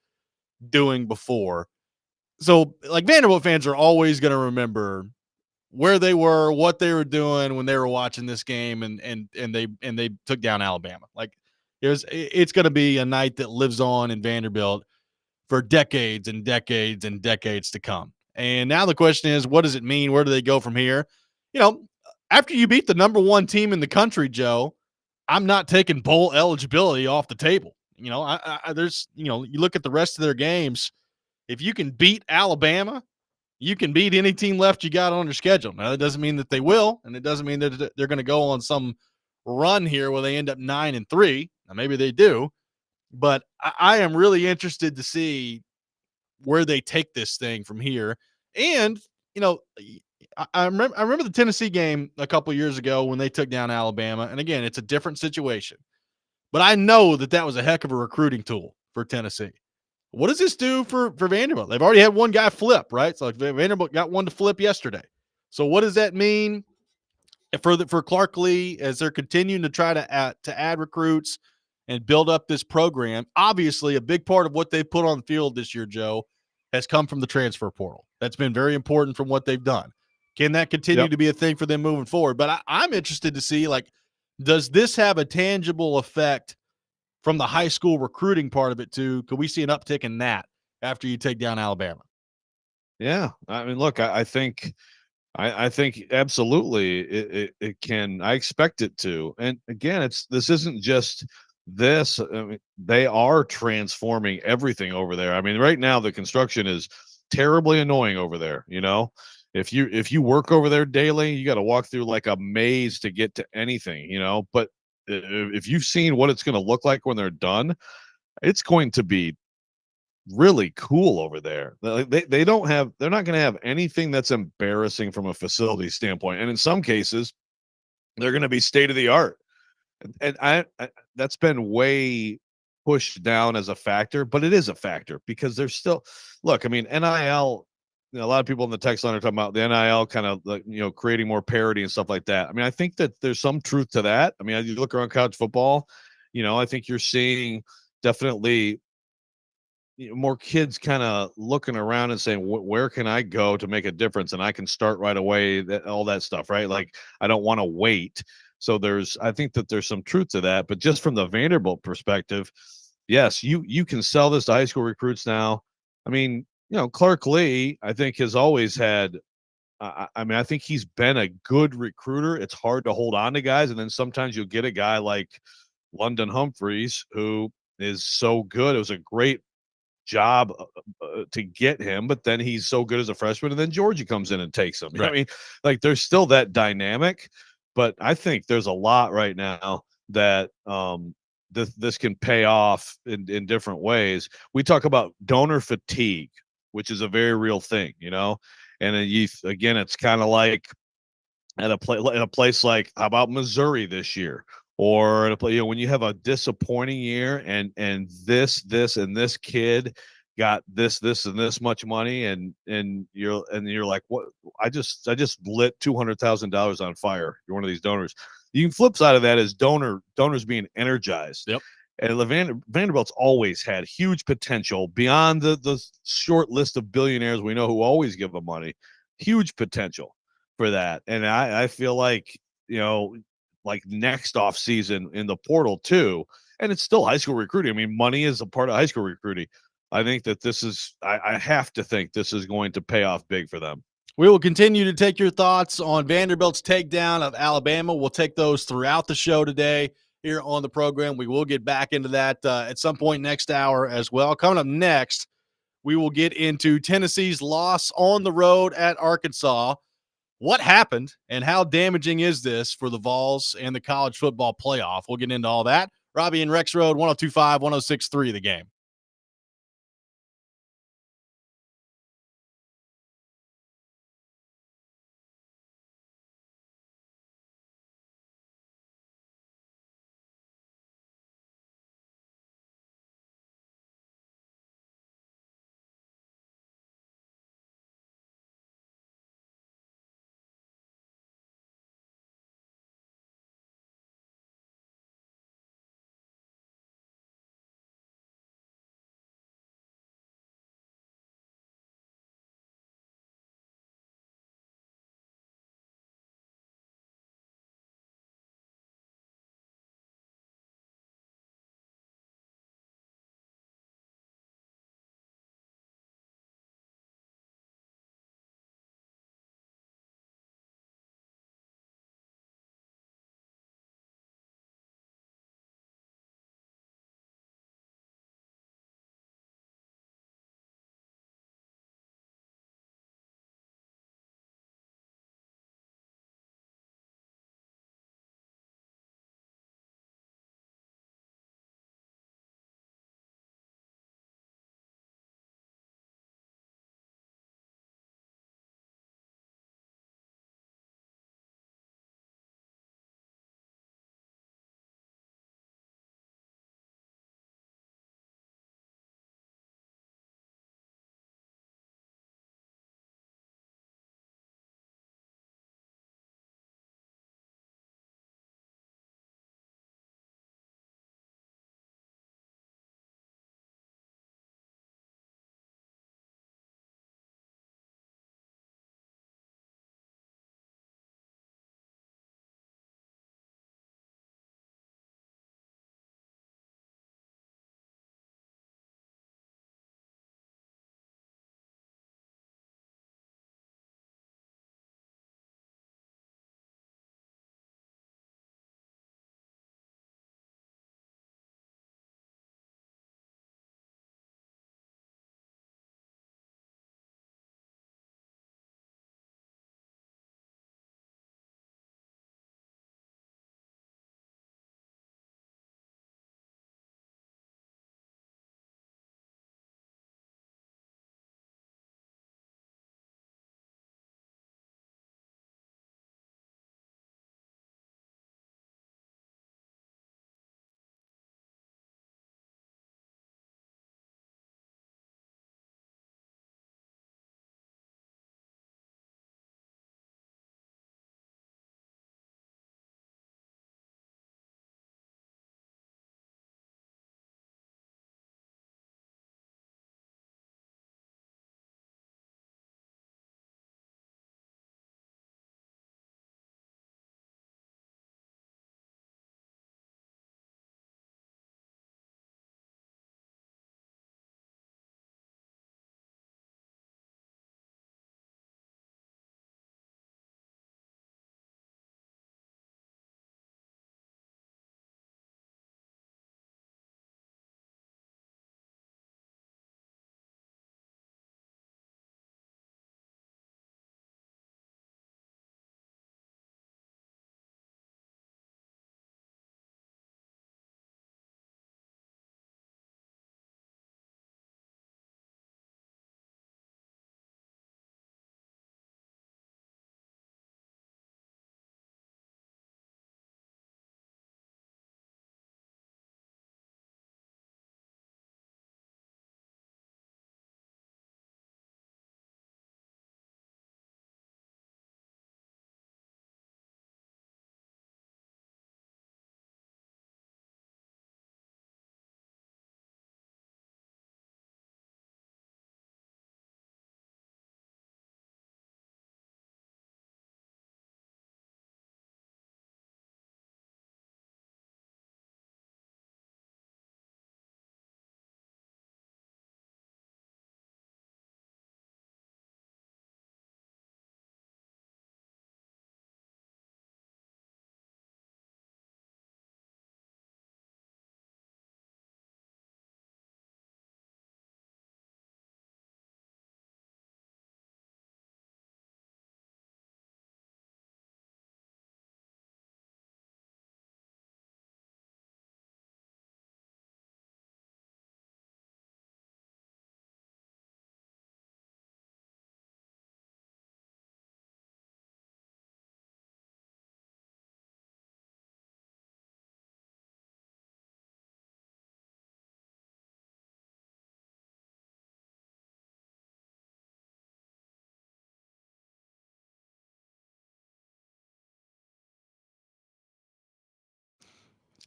doing before. So, like, Vanderbilt fans are always going to remember where they were, what they were doing when they were watching this game, and they took down Alabama. Like, it's going to be a night that lives on in Vanderbilt for decades and decades and decades to come. And now the question is, what does it mean? Where do they go from here? You know, after you beat the number 1 team in the country, Joe, I'm not taking bowl eligibility off the table. You know, there's, you know, you look at the rest of their games. If you can beat Alabama, you can beat any team left you got on your schedule. Now, that doesn't mean that they will, and it doesn't mean that they're going to go on some run here where they end up 9-3. Now, maybe they do, but I am really interested to see where they take this thing from here. And, you know, I remember the Tennessee game a couple years ago when they took down Alabama. And again, it's a different situation, but I know that was a heck of a recruiting tool for Tennessee. What does this do for Vanderbilt? They've already had one guy flip, right? So Vanderbilt got one to flip yesterday. So what does that mean for Clark Lee as they're continuing to try to add recruits and build up this program? Obviously, a big part of what they put on the field this year, Joe, has come from the transfer portal. That's been very important from what they've done. Can that continue to be a thing for them moving forward? But I'm interested to see, like, does this have a tangible effect from the high school recruiting part of it too? Could we see an uptick in that after you take down Alabama? Yeah. I mean, look, I think I think absolutely it can. I expect it to. And again, this isn't just this. I mean, they are transforming everything over there. I mean, right now the construction is terribly annoying over there. If you work over there daily, you got to walk through like a maze to get to anything. But if you've seen what it's going to look like when they're done, it's going to be really cool over there. They're not going to have anything that's embarrassing from a facility standpoint, and in some cases, they're going to be state of the art. And I that's been way pushed down as a factor, but it is a factor because there's still look. I mean, NIL. A lot of people in the text line are talking about the NIL kind of like, creating more parity and stuff like that. I mean, I think that there's some truth to that. I mean, as you look around college football, I think you're seeing definitely more kids kind of looking around and saying, where can I go to make a difference? And I can start right away, all that stuff, right? Like, I don't want to wait. So I think that there's some truth to that, but just from the Vanderbilt perspective, yes, you can sell this to high school recruits now. I mean, Clark Lee, I think has always had, I mean, I think he's been a good recruiter. It's hard to hold on to guys. And then sometimes you'll get a guy like London Humphreys, who is so good. It was a great job to get him, but then he's so good as a freshman, and then Georgia comes in and takes him. Right. I mean, like, there's still that dynamic, but I think there's a lot right now that this can pay off in different ways. We talk about donor fatigue, which is a very real thing, and again, it's kind of like in a place like, how about Missouri this year? Or in a place, when you have a disappointing year and this and this kid got this and this much money, and you're like, what? I just lit $200,000 on fire. You're one of these donors. The flip side of that is donors being energized. Yep. And Vanderbilt's always had huge potential beyond the short list of billionaires we know who always give them money. Huge potential for that. And I feel like, like next off season in the portal too, and it's still high school recruiting. I mean, money is a part of high school recruiting. I think that I have to think this is going to pay off big for them. We will continue to take your thoughts on Vanderbilt's takedown of Alabama. We'll take those throughout the show today here on the program. We will get back into that at some point next hour as well. Coming up next, we will get into Tennessee's loss on the road at Arkansas. What happened and how damaging is this for the Vols and the college football playoff? We'll get into all that. Robby and Rexrode, 102.5, 106.3 The Game.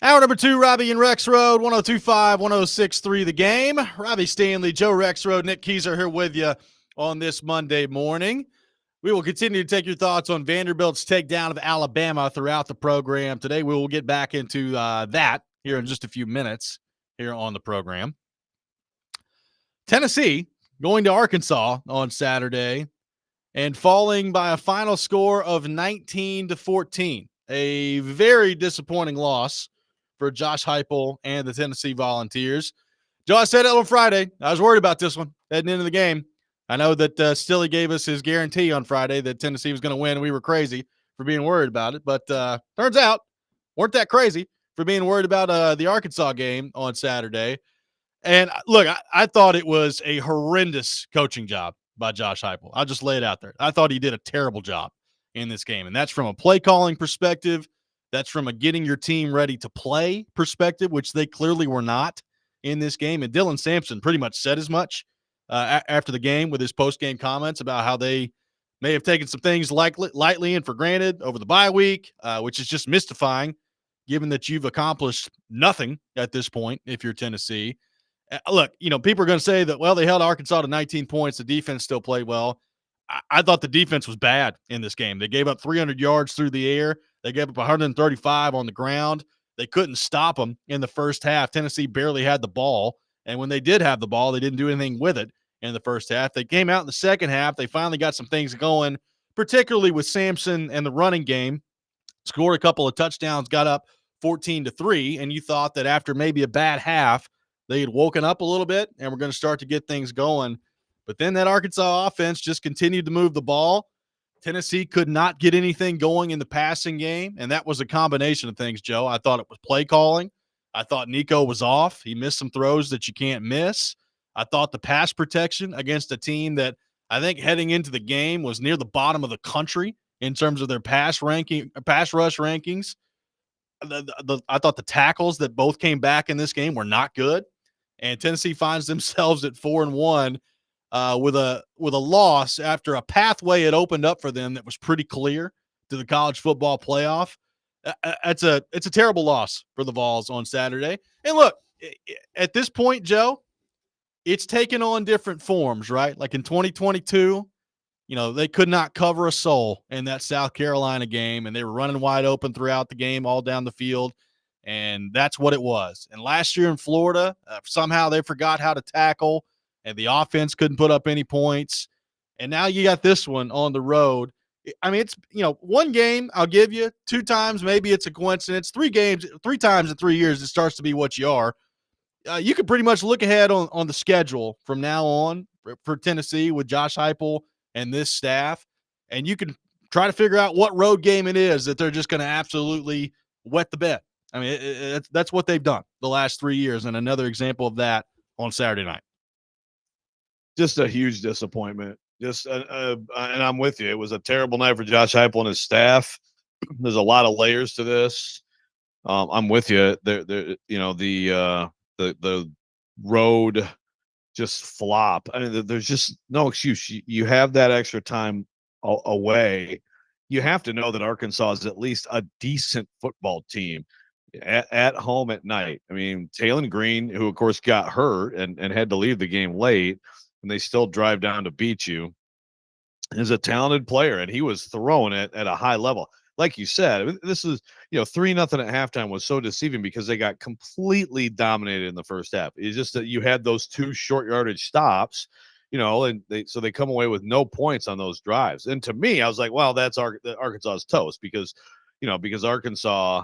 Hour number 2, Robby and Rexrode, 102.5, 106.3 The Game. Robby Stanley, Joe Rexrode, Nick Keyser here with you on this Monday morning. We will continue to take your thoughts on Vanderbilt's takedown of Alabama throughout the program. Today we will get back into that here in just a few minutes here on the program. Tennessee going to Arkansas on Saturday and falling by a final score of 19-14. A very disappointing loss for Josh Heupel and the Tennessee Volunteers. Joe, I said it on Friday. I was worried about this one heading into the game. I know that Stilly gave us his guarantee on Friday that Tennessee was going to win. We were crazy for being worried about it, but turns out weren't that crazy for being worried about the Arkansas game on Saturday. And look, I thought it was a horrendous coaching job by Josh Heupel. I'll just lay it out there. I thought he did a terrible job in this game, and that's from a play calling perspective. That's from a getting your team ready to play perspective, which they clearly were not in this game. And Dylan Sampson pretty much said as much after the game with his post-game comments about how they may have taken some things lightly and for granted over the bye week, which is just mystifying given that you've accomplished nothing at this point if you're Tennessee. Look, people are going to say that, well, they held Arkansas to 19 points. The defense still played well. I thought the defense was bad in this game. They gave up 300 yards through the air. They gave up 135 on the ground. They couldn't stop them in the first half. Tennessee barely had the ball. And when they did have the ball, they didn't do anything with it in the first half. They came out in the second half. They finally got some things going, particularly with Sampson and the running game. Scored a couple of touchdowns, got up 14-3. And you thought that after maybe a bad half, they had woken up a little bit and were going to start to get things going. But then that Arkansas offense just continued to move the ball. Tennessee could not get anything going in the passing game, and that was a combination of things, Joe. I thought it was play calling. I thought Nico was off. He missed some throws that you can't miss. I thought the pass protection against a team that I think heading into the game was near the bottom of the country in terms of their pass rush rankings. I thought the tackles that both came back in this game were not good. And Tennessee finds themselves at 4-1 with a loss after a pathway had opened up for them that was pretty clear to the college football playoff. It's a terrible loss for the Vols on Saturday. And look, at this point, Joe, it's taken on different forms, right? Like in 2022, they could not cover a soul in that South Carolina game, and they were running wide open throughout the game all down the field. And that's what it was. And last year in Florida, somehow they forgot how to tackle, and the offense couldn't put up any points. And now you got this one on the road. I mean, it's, one game I'll give you, 2 times maybe it's a coincidence. 3 times in 3 years it starts to be what you are. You could pretty much look ahead on the schedule from now on for Tennessee with Josh Heupel and this staff, and you can try to figure out what road game it is that they're just going to absolutely wet the bed. I mean, that's what they've done the last 3 years, and another example of that on Saturday night. Just a huge disappointment. And I'm with you. It was a terrible night for Josh Heupel and his staff. There's a lot of layers to this. I'm with you. The road just flop. I mean, there's just no excuse. You have that extra time away. You have to know that Arkansas is at least a decent football team at home at night. I mean, Taylon Green, who of course got hurt and had to leave the game late, and they still drive down to beat you, is a talented player, and he was throwing it at a high level. Like you said, this is 3-0 at halftime was so deceiving because they got completely dominated in the first half. It's just that you had those 2 short yardage stops, and they come away with no points on those drives. And to me, I was like, well, that's Arkansas's toast because Arkansas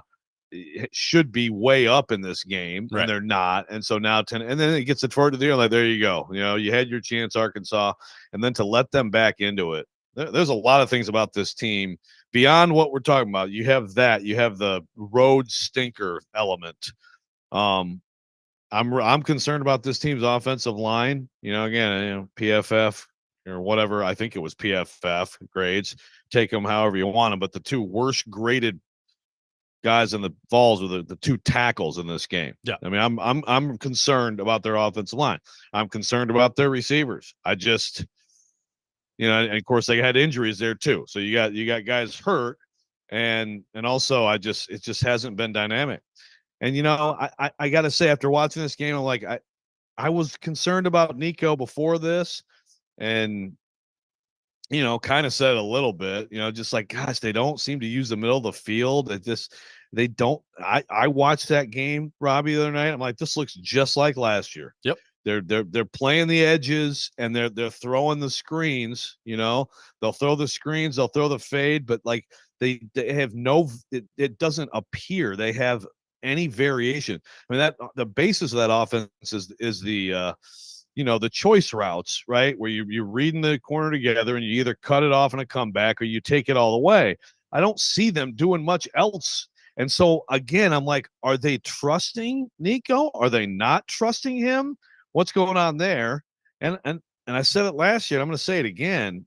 should be way up in this game, right, and they're not. And so now and then it gets it forward to the end, like, there you go. You had your chance, Arkansas, and then to let them back into it. There's a lot of things about this team beyond what we're talking about. You have the road stinker element. I'm concerned about this team's offensive line. PFF or whatever. I think it was PFF grades. Take them however you want them. But the 2 worst graded guys in the Vols were the 2 tackles in this game. Yeah. I mean, I'm concerned about their offensive line. I'm concerned about their receivers. I just, and of course they had injuries there too. So you got guys hurt, and also it just hasn't been dynamic. And I got to say, after watching this game, I'm like, I was concerned about Nico before this, and kind of said a little bit, just like, gosh, they don't seem to use the middle of the field. They don't. I watched that game, Robbie, the other night. I'm like, this looks just like last year. Yep. They're playing the edges, and they're throwing the screens. They'll throw the screens, they'll throw the fade, but like they have it doesn't appear they have any variation. I mean, that the basis of that offense is the the choice routes, right? Where you're reading the corner together and you either cut it off in a comeback or you take it all the way. I don't see them doing much else. And so again, I'm like, are they trusting Nico? Are they not trusting him? What's going on there? And I said it last year, I'm going to say it again.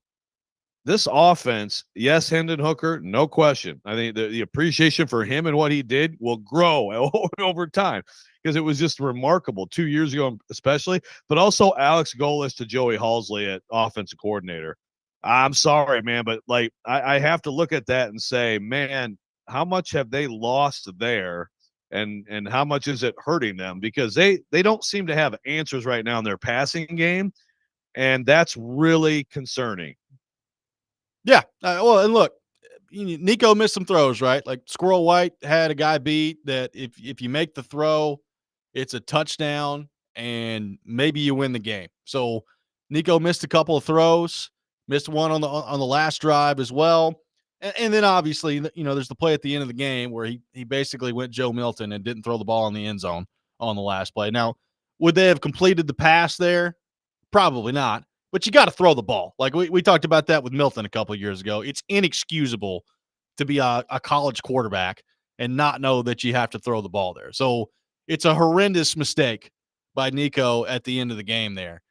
This offense, yes, Hendon Hooker, no question. I think the appreciation for him and what he did will grow over time, because it was just remarkable 2 years ago, especially, but also Alex Golis to Joey Halsley at offensive coordinator. I'm sorry, man, but like I have to look at that and say, man, how much have they lost there, and how much is it hurting them? Because they don't seem to have answers right now in their passing game, and that's really concerning. Yeah. Well, and look, Nico missed some throws, right? Like Squirrel White had a guy beat that if you make the throw, it's a touchdown and maybe you win the game. So Nico missed a couple of throws, missed one on the last drive as well. And then obviously, there's the play at the end of the game where he basically went Joe Milton and didn't throw the ball in the end zone on the last play. Now, would they have completed the pass there? Probably not. But you got to throw the ball. Like we talked about that with Milton a couple of years ago. It's inexcusable to be a college quarterback and not know that you have to throw the ball there. So it's a horrendous mistake by Nico at the end of the game there.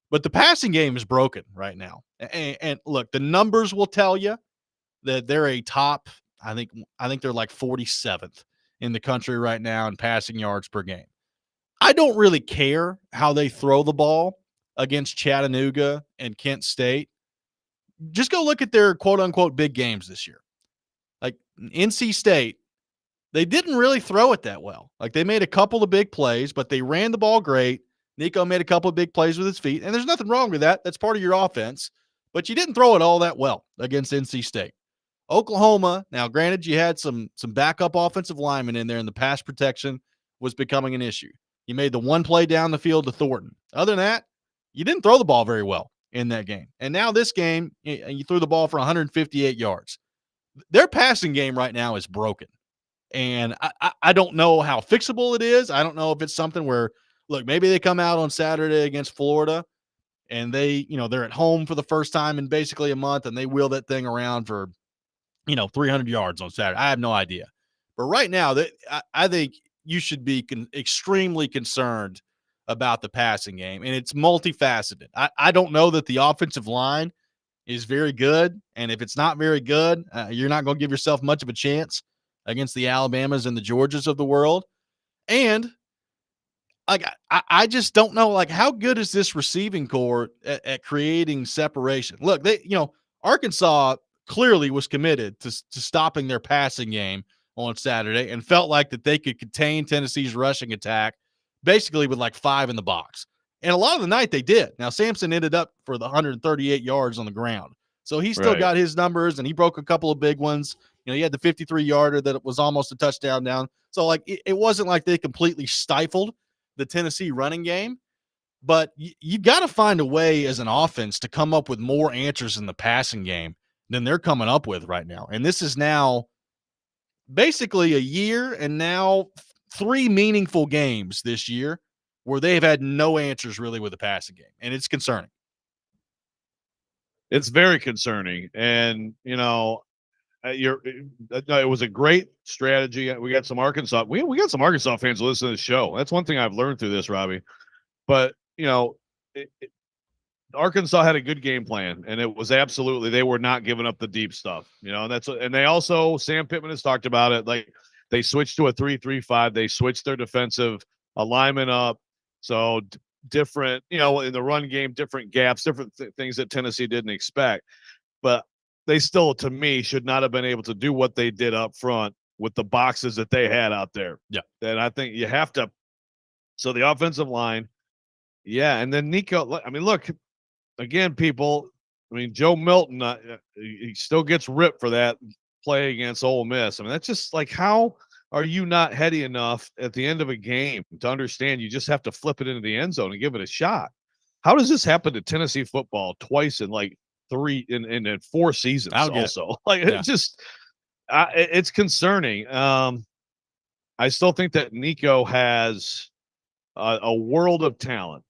But the passing game is broken right now. And look, the numbers will tell you that they're a top, I think they're like 47th in the country right now in passing yards per game. I don't really care how they throw the ball against Chattanooga and Kent State. Just go look at their quote unquote big games this year. Like NC State, they didn't really throw it that well. Like they made a couple of big plays, but they ran the ball great. Nico made a couple of big plays with his feet, and there's nothing wrong with that. That's part of your offense, but you didn't throw it all that well against NC State. Oklahoma, now granted, you had some backup offensive linemen in there, and the pass protection was becoming an issue. You made the one play down the field to Thornton. Other than that, you didn't throw the ball very well in that game. And now this game, you threw the ball for 158 yards. Their passing game right now is broken. And I don't know how fixable it is. I don't know if it's something where, look, maybe they come out on Saturday against Florida and they're at home for the first time in basically a month and they wheel that thing around for, 300 yards on Saturday. I have no idea. But right now, I think you should be extremely concerned about the passing game, and it's multifaceted. I don't know that the offensive line is very good, and if it's not very good, you're not going to give yourself much of a chance against the Alabamas and the Georgias of the world. And like I just don't know, like, how good is this receiving core at creating separation? Look, Arkansas clearly was committed to stopping their passing game on Saturday and felt like that they could contain Tennessee's rushing attack basically with like 5 in the box. And a lot of the night they did. Now, Sampson ended up for the 138 yards on the ground. So he still got his numbers, and he broke a couple of big ones. He had the 53-yarder that was almost a touchdown down. So, like, it wasn't like they completely stifled the Tennessee running game. But you've got to find a way as an offense to come up with more answers in the passing game than they're coming up with right now. And this is now basically a year and now 3 meaningful games this year where they've had no answers really with the passing game. And it's concerning. It's very concerning. And, it was a great strategy. We got some Arkansas. We got some Arkansas fans listening to the show. That's one thing I've learned through this, Robbie. But, Arkansas had a good game plan, and it was absolutely, they were not giving up the deep stuff, and they also, Sam Pittman has talked about it. Like they switched to a 3-3-5. They switched their defensive alignment up. So different, in the run game, different gaps, different things that Tennessee didn't expect, but they still, to me, should not have been able to do what they did up front with the boxes that they had out there. Yeah. And I think you have to. So the offensive line, yeah, and then Nico. I mean, look again, people. I mean, Joe Milton, he still gets ripped for that play against Ole Miss. I mean, that's just like, how are you not heady enough at the end of a game to understand you just have to flip it into the end zone and give it a shot? How does this happen to Tennessee football twice in like 4 seasons? Also, like Yeah. it's concerning. I still think that Nico has a world of talent,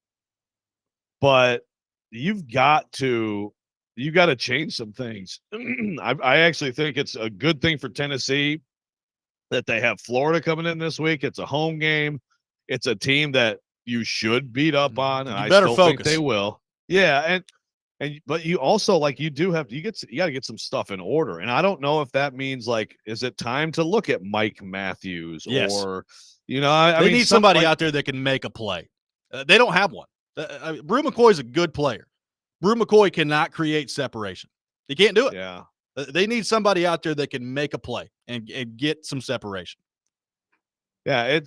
but you've got to change some things. I actually think it's a good thing for Tennessee that they have Florida coming in this week. It's a home game. It's a team that you should beat up on, and You I better still think focus. they will. Yeah, but you also, like, you got to get some stuff in order. And I don't know if that means, like, is it time to look at Mike Matthews? Yes. Or, I They mean, need somebody out there that can make a play. They don't have one. Brew McCoy's a good player. Brew McCoy cannot create separation. He can't do it. Yeah. They need somebody out there that can make a play and get some separation. Yeah,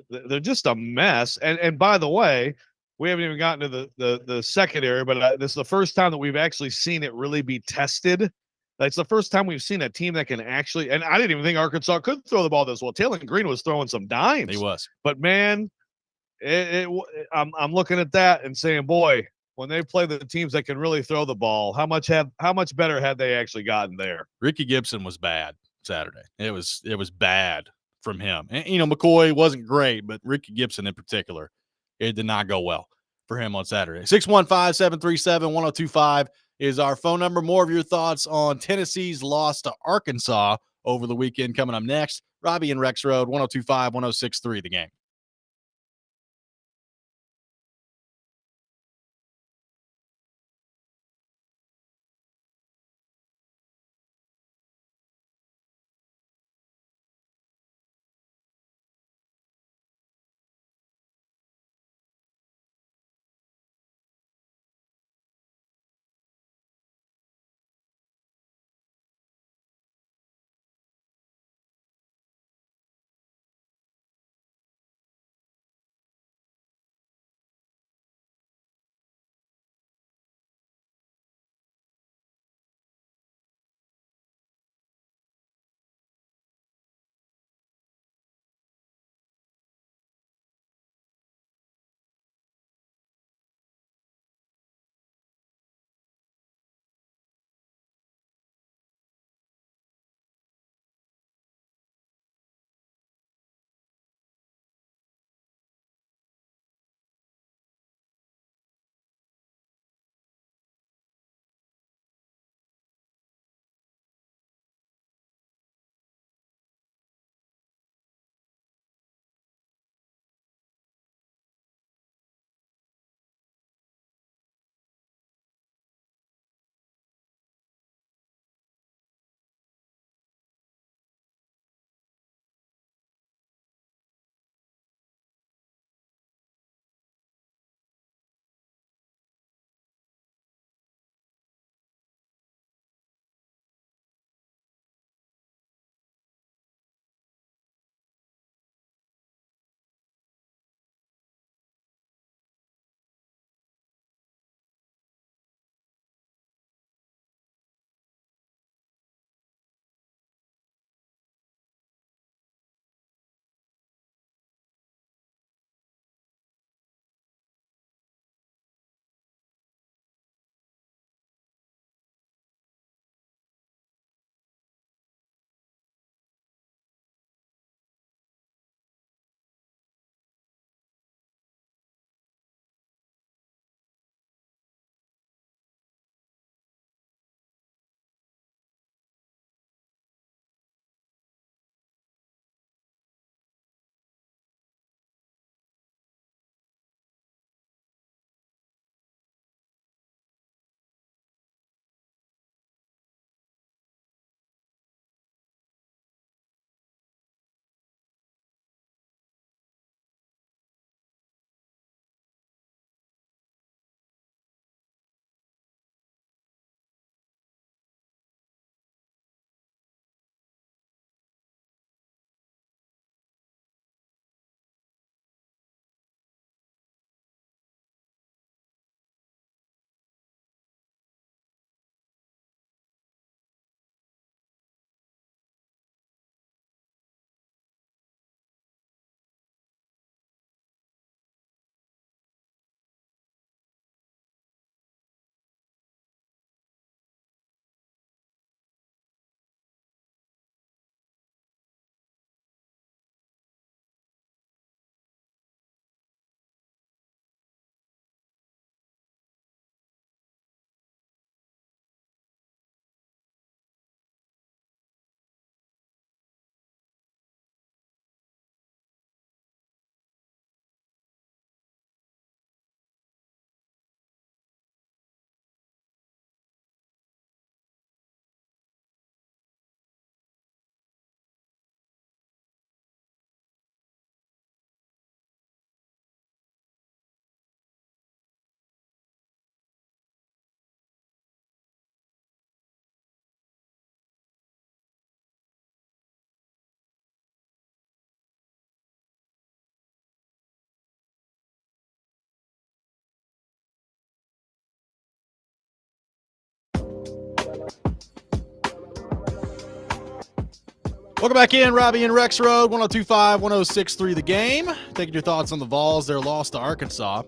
they're just a mess. And by the way, we haven't even gotten to the secondary, but this is the first time that we've actually seen it really be tested. It's the first time we've seen a team that can actually, and I didn't even think Arkansas could throw the ball this well. Taylor Green was throwing some dimes. He was. But man, I'm looking at that and saying, boy, when they play the teams that can really throw the ball, how much better had they actually gotten there? Ricky Gibson was bad Saturday. It was bad from him. And, McCoy wasn't great, but Ricky Gibson in particular, it did not go well for him on Saturday. 615-737-1025 is our phone number. More of your thoughts on Tennessee's loss to Arkansas over the weekend coming up next. Robby and Rexrode, 102.5, 106.3 The Game. Welcome back in, Robby and Rexrode, 102.5, 106.3 The Game. Taking your thoughts on the Vols, their loss to Arkansas.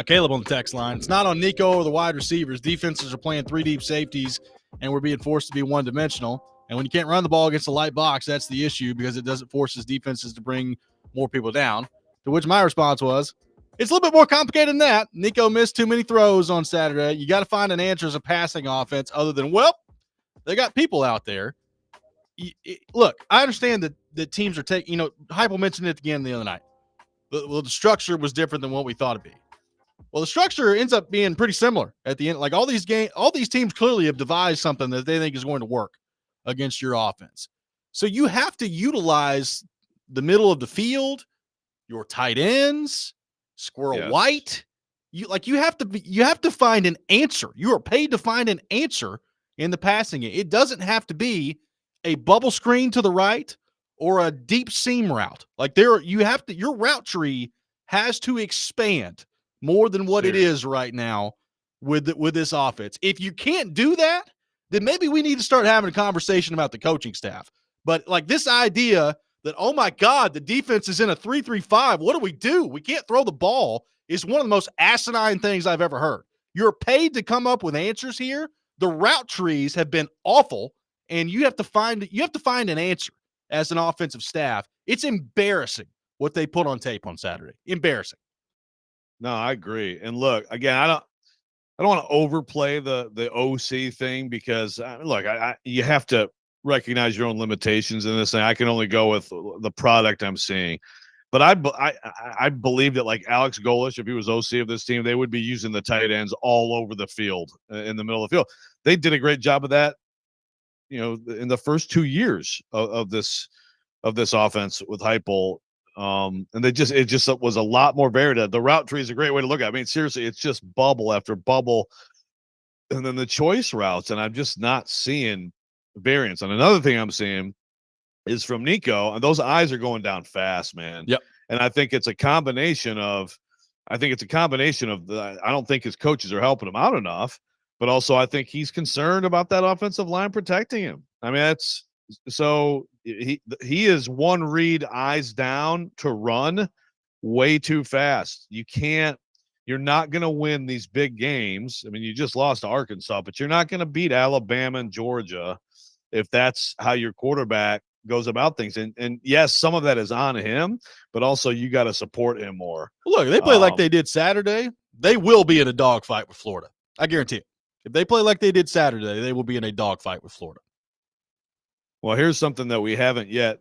Caleb on the text line. It's not on Nico or the wide receivers. Defenses are playing three deep safeties, and we're being forced to be one-dimensional. And when you can't run the ball against a light box, that's the issue because it doesn't force his defenses to bring more people down. To which my response was, it's a little bit more complicated than that. Nico missed too many throws on Saturday. You got to find an answer as a passing offense other than, well, they got people out there. Look, I understand that teams are taking, Heupel mentioned it again the other night. The structure was different than what we thought it'd be. Well, the structure ends up being pretty similar at the end. Like all these teams clearly have devised something that they think is going to work against your offense. So you have to utilize the middle of the field, your tight ends, Squirrel White. You have to find an answer. You are paid to find an answer in the passing game. It doesn't have to be a bubble screen to the right or a deep seam route. Your route tree has to expand more than what it is right now with this offense. If you can't do that, then maybe we need to start having a conversation about the coaching staff. But like this idea that, oh my God, the defense is in a 3-3-5. What do we do? We can't throw the ball is one of the most asinine things I've ever heard. You're paid to come up with answers here. The route trees have been awful, and you have to find an answer as an offensive staff. It's embarrassing what they put on tape on Saturday. Embarrassing. No, I agree. And look, again, I don't want to overplay the OC thing because look, you have to recognize your own limitations in this thing. I can only go with the product I'm seeing. But I believe that like Alex Golish, if he was OC of this team, they would be using the tight ends all over the field, in the middle of the field. They did a great job of that, in the first 2 years of this offense with Heupel. And it just was a lot more varied. The route tree is a great way to look at it. I mean, seriously, it's just bubble after bubble. And then the choice routes, and I'm just not seeing variance. And another thing I'm seeing is from Nico, and those eyes are going down fast, man. Yep. And I think it's a combination of I don't think his coaches are helping him out enough, but also I think he's concerned about that offensive line protecting him. I mean, he is one read eyes down to run way too fast. You're not going to win these big games. I mean, you just lost to Arkansas, but you're not going to beat Alabama and Georgia if that's how your quarterback goes about things. And yes, some of that is on him, but also you got to support him more. Look, if they play like they did Saturday, they will be in a dogfight with Florida. I guarantee it. If they play like they did Saturday, they will be in a dogfight with Florida. Well, here's something that we haven't yet,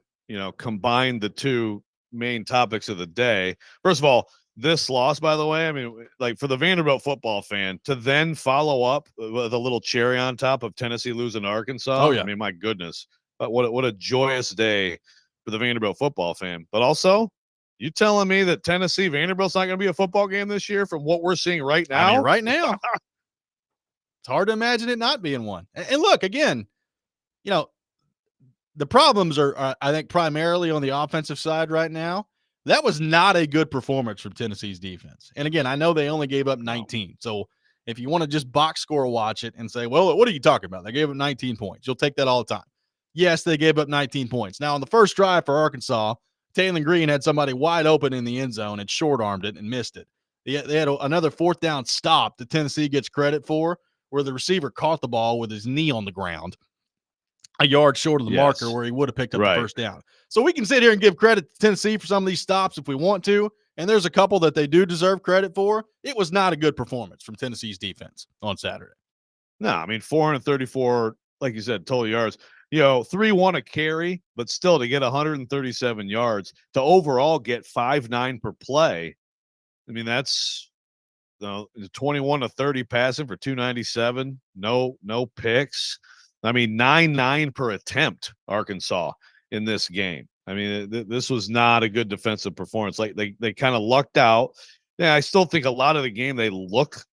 combined the two main topics of the day. First of all, this loss, by the way, I mean, like for the Vanderbilt football fan to then follow up with a little cherry on top of Tennessee losing to Arkansas. Oh, yeah. I mean, my goodness, but what a joyous day for the Vanderbilt football fan. But also, you telling me that Tennessee Vanderbilt's not going to be a football game this year from what we're seeing right now? I mean, right now, it's hard to imagine it not being one. And look, again, the problems are, I think, primarily on the offensive side right now. That was not a good performance from Tennessee's defense. And again, I know they only gave up 19. So if you want to just box score watch it and say, well, what are you talking about? They gave up 19 points. You'll take that all the time. Yes, they gave up 19 points. Now, on the first drive for Arkansas, Taylor Green had somebody wide open in the end zone and short-armed it and missed it. They had another fourth down stop that Tennessee gets credit for where the receiver caught the ball with his knee on the ground, a yard short of the marker where he would have picked up the first down. So we can sit here and give credit to Tennessee for some of these stops if we want to, and there's a couple that they do deserve credit for. It was not a good performance from Tennessee's defense on Saturday. No, I mean, 434, like you said, total yards. 3-1 a carry, but still to get 137 yards, to overall get 5.9 per play. I mean, that's 21-30 passing for 297, no picks. I mean, 9.9 per attempt, Arkansas in this game. I mean, this was not a good defensive performance. Like they kind of lucked out. Yeah, I still think a lot of the game they look,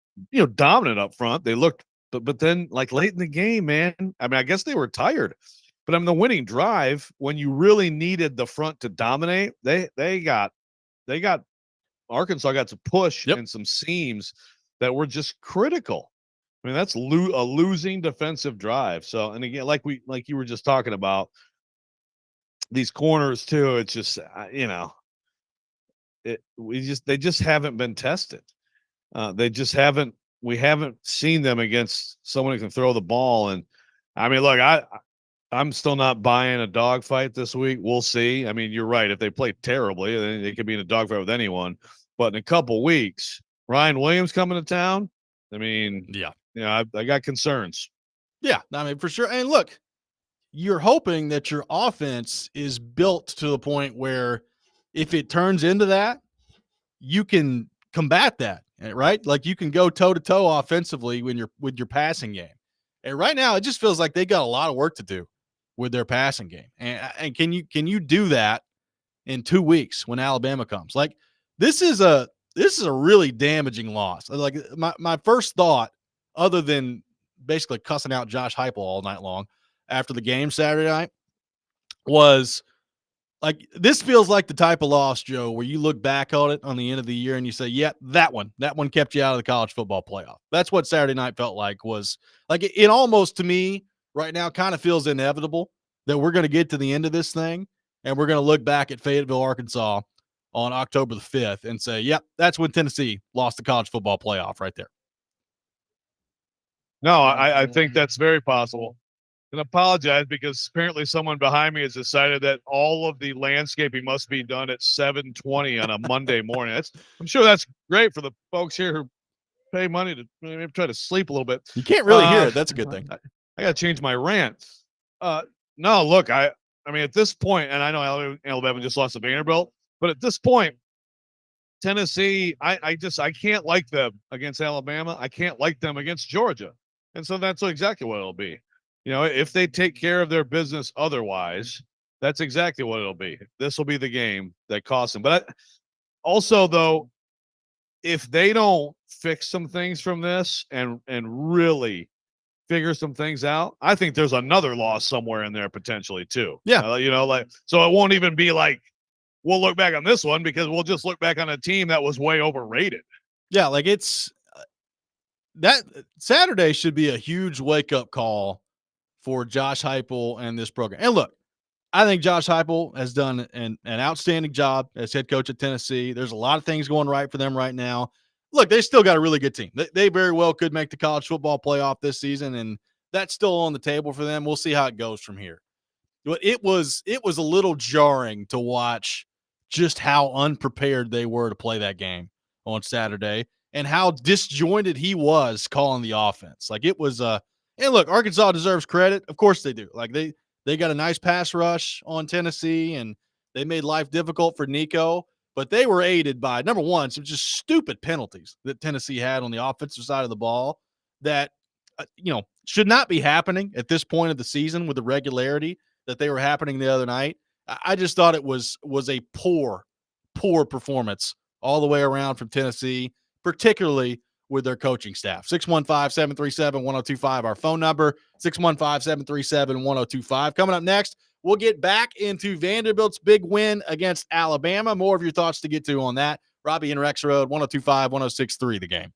dominant up front. They looked, but then like late in the game, man. I mean, I guess they were tired. But the winning drive when you really needed the front to dominate, they got Arkansas got to push in some seams that were just critical. I mean, that's a losing defensive drive. So, and again, like you were just talking about, these corners too. It's just they just haven't been tested. They just haven't. We haven't seen them against someone who can throw the ball. And I mean, look, I'm still not buying a dogfight this week. We'll see. I mean, you're right. If they play terribly, then they could be in a dogfight with anyone. But in a couple weeks, Ryan Williams coming to town. I mean, I got concerns. Yeah, I mean, for sure. And look, you're hoping that your offense is built to the point where if it turns into that, you can combat that, right? Like you can go toe to toe offensively when you're with your passing game. And right now, it just feels like they got a lot of work to do with their passing game. And can you do that in 2 weeks when Alabama comes? Like this is a really damaging loss. Like my first thought, other than basically cussing out Josh Heupel all night long after the game Saturday night, was like, this feels like the type of loss, Joe, where you look back on it on the end of the year and you say, yeah, that one kept you out of the college football playoff. That's what Saturday night felt like. Was like, it almost, to me right now, kind of feels inevitable that we're going to get to the end of this thing and we're going to look back at Fayetteville, Arkansas on October the 5th and say, yep, that's when Tennessee lost the college football playoff right there. No, I think that's very possible. And apologize because apparently someone behind me has decided that all of the landscaping must be done at 7:20 on a Monday morning. I'm sure that's great for the folks here who pay money to maybe try to sleep a little bit. You can't really hear it. That's a good thing. I got to change my rant. No, look, I mean, at this point, and I know Alabama just lost to Vanderbilt, but at this point, Tennessee, I can't like them against Alabama. I can't like them against Georgia. And so that's exactly what it'll be. If they take care of their business otherwise, that's exactly what it'll be. This will be the game that costs them. But also, though, if they don't fix some things from this and really figure some things out, I think there's another loss somewhere in there potentially too. Yeah. So it won't even be like we'll look back on this one because we'll just look back on a team that was way overrated. Yeah, like it's that Saturday should be a huge wake-up call for Josh Heupel and this program. And look, I think Josh Heupel has done an outstanding job as head coach at Tennessee. There's a lot of things going right for them right now. Look, they still got a really good team. They very well could make the college football playoff this season, and that's still on the table for them. We'll see how it goes from here. But it was a little jarring to watch just how unprepared they were to play that game on Saturday and how disjointed he was calling the offense. Like it was and look, Arkansas deserves credit. Of course they do. Like they got a nice pass rush on Tennessee and they made life difficult for Nico, but they were aided by, number one, some just stupid penalties that Tennessee had on the offensive side of the ball that should not be happening at this point of the season with the regularity that they were happening the other night. I just thought it was a poor performance all the way around from Tennessee, particularly with their coaching staff. 615-737-1025, our phone number, 615-737-1025. Coming up next, we'll get back into Vanderbilt's big win against Alabama. More of your thoughts to get to on that. Robby and Rexrode, 1025, 1063, The Game.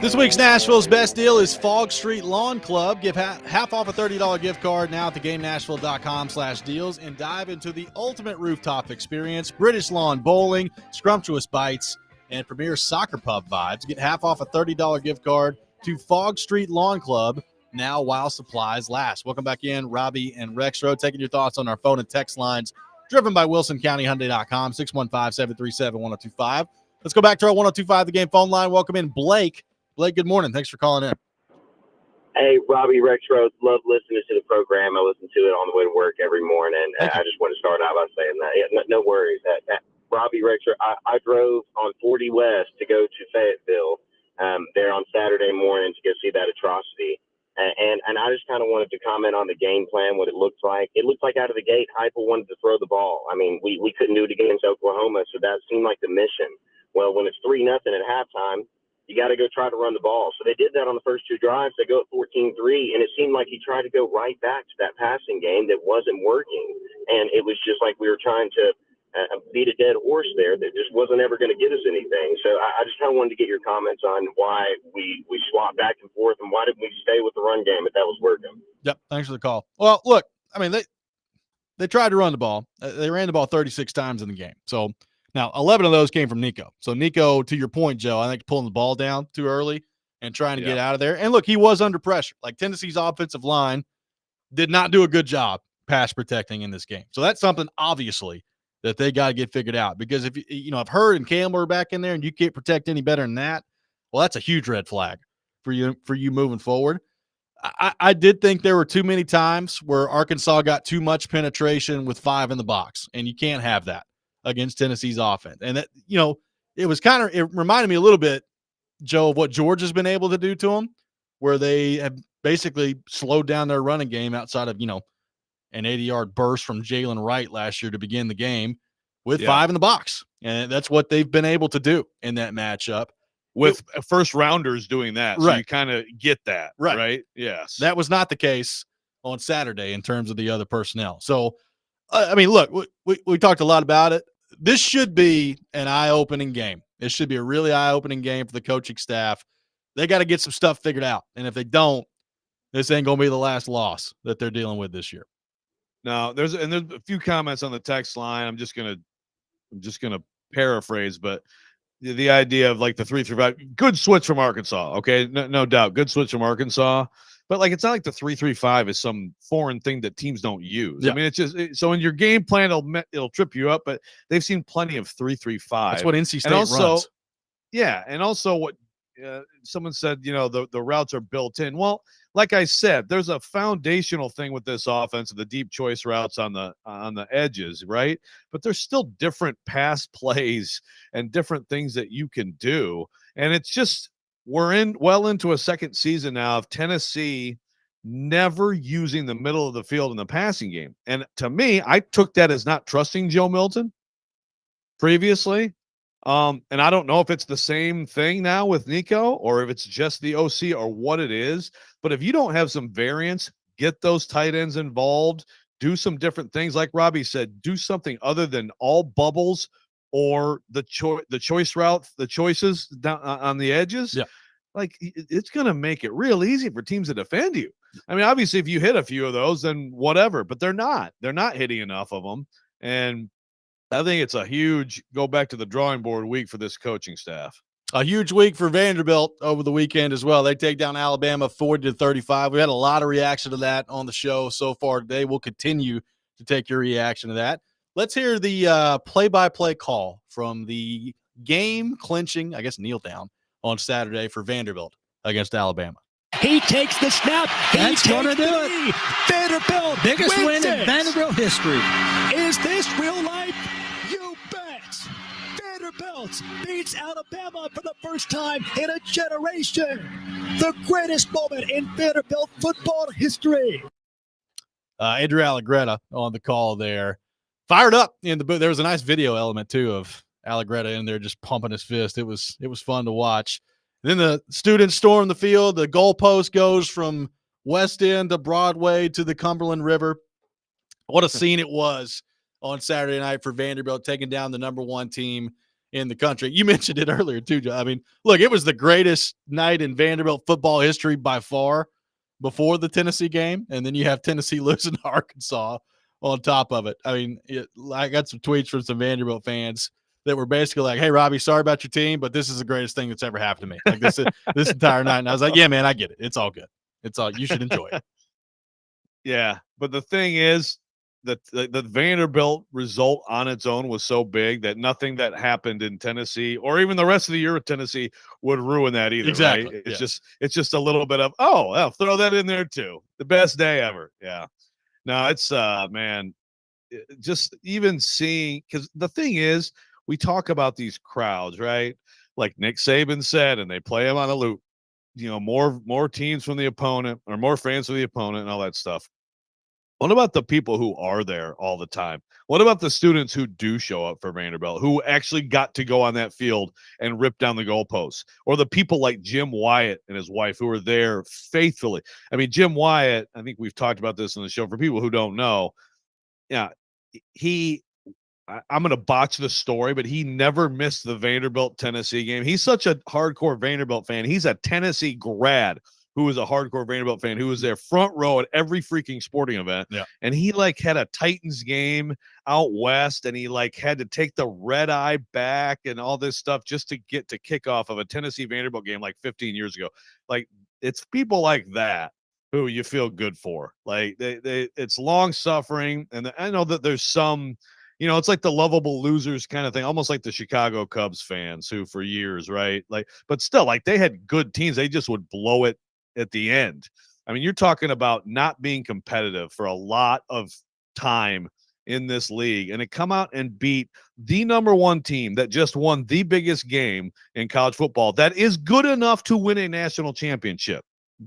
This week's Nashville's best deal is Fog Street Lawn Club. Give half off a $30 gift card now at theGameNashville.com/deals and dive into the ultimate rooftop experience, British lawn bowling, scrumptious bites, and premier soccer pub vibes. Get half off a $30 gift card to Fog Street Lawn Club now while supplies last. Welcome back in, Robby and Rexrode, taking your thoughts on our phone and text lines, driven by WilsonCountyHyundai.com, 615-737-1025. Let's go back to our 1025 The Game phone line. Welcome in Blake. Blake, good morning. Thanks for calling in. Hey, Robby, Rexrode, love listening to the program. I listen to it on the way to work every morning. I just want to start out by saying that. Yeah, no worries. Robby, Rexrode, I drove on 40 West to go to Fayetteville there on Saturday morning to go see that atrocity. And I just kind of wanted to comment on the game plan, what it looked like. It looked like out of the gate, Heupel wanted to throw the ball. I mean, we couldn't do it against Oklahoma, so that seemed like the mission. Well, when it's 3-0 at halftime, you got to go try to run the ball. So they did that on the first two drives. They go at 14-3, and it seemed like he tried to go right back to that passing game that wasn't working. And it was just like we were trying to beat a dead horse there that just wasn't ever going to get us anything. So I just kind of wanted to get your comments on why we swapped back and forth, and why didn't we stay with the run game if that was working? Yep, thanks for the call. Well, look, I mean, they tried to run the ball. They ran the ball 36 times in the game. So now 11 of those came from Nico. So Nico, to your point, Joe, I think pulling the ball down too early and trying to get out of there. And look, he was under pressure. Like, Tennessee's offensive line did not do a good job pass protecting in this game. So that's something obviously that they got to get figured out, because if if Hurd and Campbell are back in there and you can't protect any better than that, well, that's a huge red flag for you moving forward. I did think there were too many times where Arkansas got too much penetration with 5 in the box, and you can't have that against Tennessee's offense. And that, it reminded me a little bit, Joe, of what Georgia's been able to do to them, where they have basically slowed down their running game outside of, an 80-yard burst from Jalen Wright last year to begin the game with 5 in the box. And that's what they've been able to do in that matchup. With first rounders doing that. So right. you kind of get that, right? Yes. That was not the case on Saturday in terms of the other personnel. So, I mean, look, we talked a lot about it. This should be an eye-opening game. It should be a really eye-opening game for the coaching staff. They got to get some stuff figured out. And if they don't, this ain't going to be the last loss that they're dealing with this year. Now, there's a few comments on the text line. I'm just gonna paraphrase, but the idea of like the 3-3-5, good switch from Arkansas. Okay, no doubt, good switch from Arkansas. But like, it's not like the 3-3-5 is some foreign thing that teams don't use. Yeah. I mean, it's just so in your game plan it'll trip you up. But they've seen plenty of 3-3-5. That's what NC State runs. Yeah, and also what someone said, the routes are built in. Well, like I said, there's a foundational thing with this offense of the deep choice routes on the edges, right? But there's still different pass plays and different things that you can do. And it's just, we're well into a second season now of Tennessee never using the middle of the field in the passing game. And to me, I took that as not trusting Joe Milton previously. And I don't know if it's the same thing now with Nico or if it's just the OC or what it is. But if you don't have some variance, get those tight ends involved, do some different things. Like Robby said, do something other than all bubbles or the choice route, the choices down on the edges. Yeah. Like, it's going to make it real easy for teams to defend you. I mean, obviously, if you hit a few of those, then whatever. But they're not hitting enough of them. And I think it's a huge go back to the drawing board week for this coaching staff. A huge week for Vanderbilt over the weekend as well. They take down Alabama 40-35. We had a lot of reaction to that on the show so far today. We'll continue to take your reaction to that. Let's hear the play-by-play call from the game-clinching, I guess, kneel down on Saturday for Vanderbilt against Alabama. He takes the snap. That's going to do it. Vanderbilt biggest win in Vanderbilt history. Is this real life? You bet. Vanderbilt beats Alabama for the first time in a generation. The greatest moment in Vanderbilt football history. Andrew Allegretta on the call there. Fired up in the booth. There was a nice video element, too, of Allegretta in there just pumping his fist. It was fun to watch. Then the students storm the field. The goalpost goes from West End to Broadway to the Cumberland River. What a scene it was on Saturday night for Vanderbilt, taking down the number 1 team in the country. You mentioned it earlier too, Joe. I mean, look, it was the greatest night in Vanderbilt football history by far before the Tennessee game, and then you have Tennessee losing to Arkansas on top of it. I mean, I got some tweets from some Vanderbilt fans that were basically like, "Hey, Robbie, sorry about your team, but this is the greatest thing that's ever happened to me." Like this entire night, and I was like, "Yeah, man, I get it. It's all good. It's all you should enjoy it." Yeah, but the thing is that the Vanderbilt result on its own was so big that nothing that happened in Tennessee or even the rest of the year with Tennessee would ruin that either. Exactly. Right? It's just a little bit of I'll throw that in there too. The best day ever. Yeah. No, it's man, just even seeing, because the thing is, we talk about these crowds, right? Like Nick Saban said, and they play them on a loop. More teams from the opponent or more fans from the opponent and all that stuff. What about the people who are there all the time? What about the students who do show up for Vanderbilt, who actually got to go on that field and rip down the goalposts? Or the people like Jim Wyatt and his wife who are there faithfully? I mean, Jim Wyatt, I think we've talked about this on the show. For people who don't know, yeah, I'm going to botch the story, but he never missed the Vanderbilt Tennessee game. He's such a hardcore Vanderbilt fan. He's a Tennessee grad who is a hardcore Vanderbilt fan, who was there front row at every freaking sporting event. Yeah. And he had a Titans game out west, and he had to take the red eye back and all this stuff just to get to kickoff of a Tennessee Vanderbilt game 15 years ago. It's people like that who you feel good for. It's long suffering. And I know that there's some, it's like the lovable losers kind of thing, almost like the Chicago Cubs fans who for years, right? But still, they had good teams. They just would blow it at the end. I mean, you're talking about not being competitive for a lot of time in this league, and to come out and beat the number one team that just won the biggest game in college football that is good enough to win a national championship.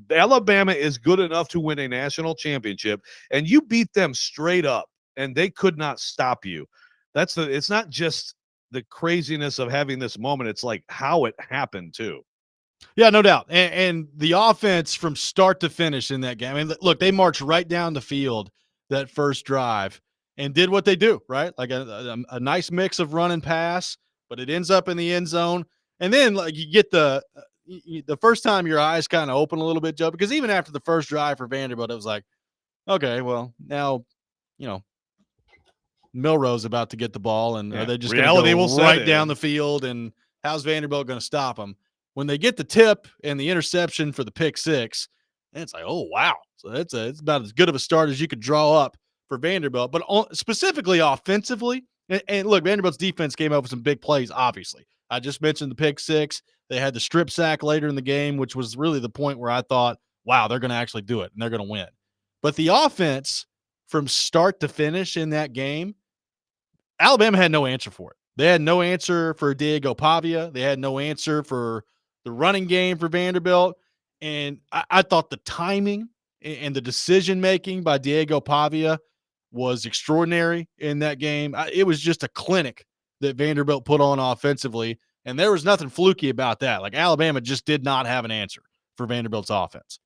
Alabama is good enough to win a national championship, and you beat them straight up, and they could not stop you. It's not just the craziness of having this moment. It's how it happened too. Yeah, no doubt. And the offense from start to finish in that game. I mean, look, they marched right down the field that first drive and did what they do, right? Like a nice mix of run and pass, but it ends up in the end zone. And then you get the first time your eyes kind of open a little bit, Joe, because even after the first drive for Vanderbilt, it was like, okay, well, now, Milrose about to get the ball, and are they just going to go right down the field, and how's Vanderbilt going to stop them? When they get the tip and the interception for the pick six, and it's like, oh, wow. So it's about as good of a start as you could draw up for Vanderbilt. But specifically offensively, and look, Vanderbilt's defense came up with some big plays, obviously. I just mentioned the pick six. They had the strip sack later in the game, which was really the point where I thought, wow, they're going to actually do it, and they're going to win. But the offense from start to finish in that game, Alabama had no answer for it. They had no answer for Diego Pavia. They had no answer for the running game for Vanderbilt. And I thought the timing and the decision-making by Diego Pavia was extraordinary in that game. It was just a clinic that Vanderbilt put on offensively, and there was nothing fluky about that. Alabama just did not have an answer for Vanderbilt's offense.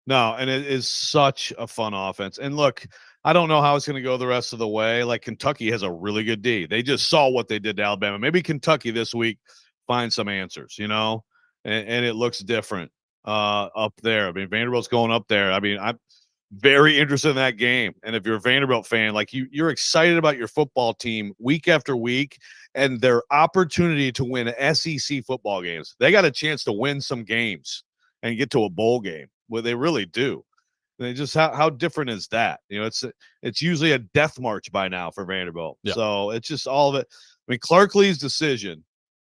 No, and it is such a fun offense. And look, I don't know how it's going to go the rest of the way. Kentucky has a really good D. They just saw what they did to Alabama. Maybe Kentucky this week finds some answers, and it looks different up there. I mean, Vanderbilt's going up there. I mean, I'm very interested in that game. And if you're a Vanderbilt fan, you're excited about your football team week after week and their opportunity to win SEC football games. They got a chance to win some games and get to a bowl game. Well, they really do. They just how different is that? It's usually a death march by now for Vanderbilt. Yeah. So it's just all of it. I mean, Clark Lee's decision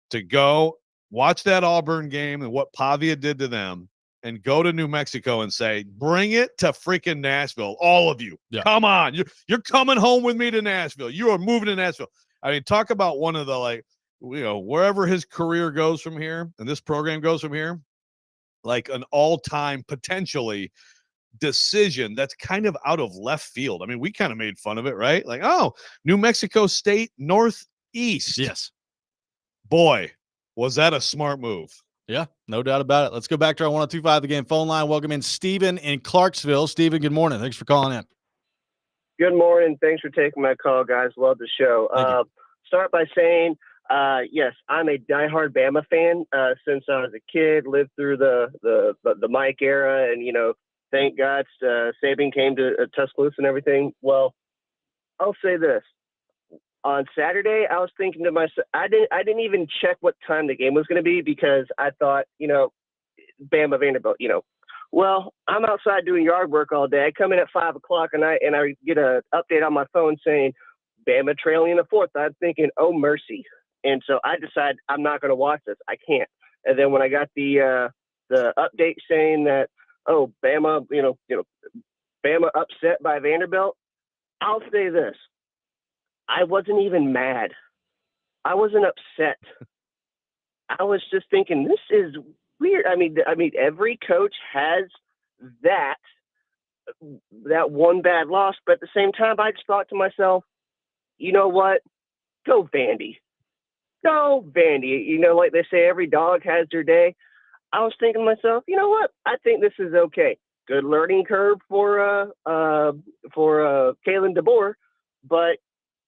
to go watch that Auburn game and what Pavia did to them and go to New Mexico and say, bring it to freaking Nashville, all of you. Yeah. Come on. You're coming home with me to Nashville. You are moving to Nashville. I mean, talk about one of the wherever his career goes from here and this program goes from here, an all-time potentially decision that's kind of out of left field. I mean, we kind of made fun of it, right? New Mexico State Northeast. Yes. Boy, was that a smart move. Yeah, no doubt about it. Let's go back to our 102.5 The Game phone line. Welcome in Stephen in Clarksville. Stephen, good morning. Thanks for calling in. Good morning. Thanks for taking my call, guys. Love the show. Start by saying Yes, I'm a diehard Bama fan since I was a kid. Lived through the Mike era, and thank God Saban came to Tuscaloosa and everything. Well, I'll say this: on Saturday, I was thinking to myself, I didn't even check what time the game was going to be because I thought, Bama Vanderbilt. Well, I'm outside doing yard work all day. I come in at 5:00 and I get an update on my phone saying Bama trailing in the fourth. I'm thinking, oh mercy. And so I decided I'm not going to watch this. I can't. And then when I got the update saying that, oh, Bama, Bama upset by Vanderbilt, I'll say this: I wasn't even mad. I wasn't upset. I was just thinking, this is weird. I mean, every coach has that one bad loss, but at the same time, I just thought to myself, you know what? Go Vandy. Go Vandy. Like they say, every dog has their day. I was thinking to myself, you know what? I think this is okay. Good learning curve for Kalen DeBoer, but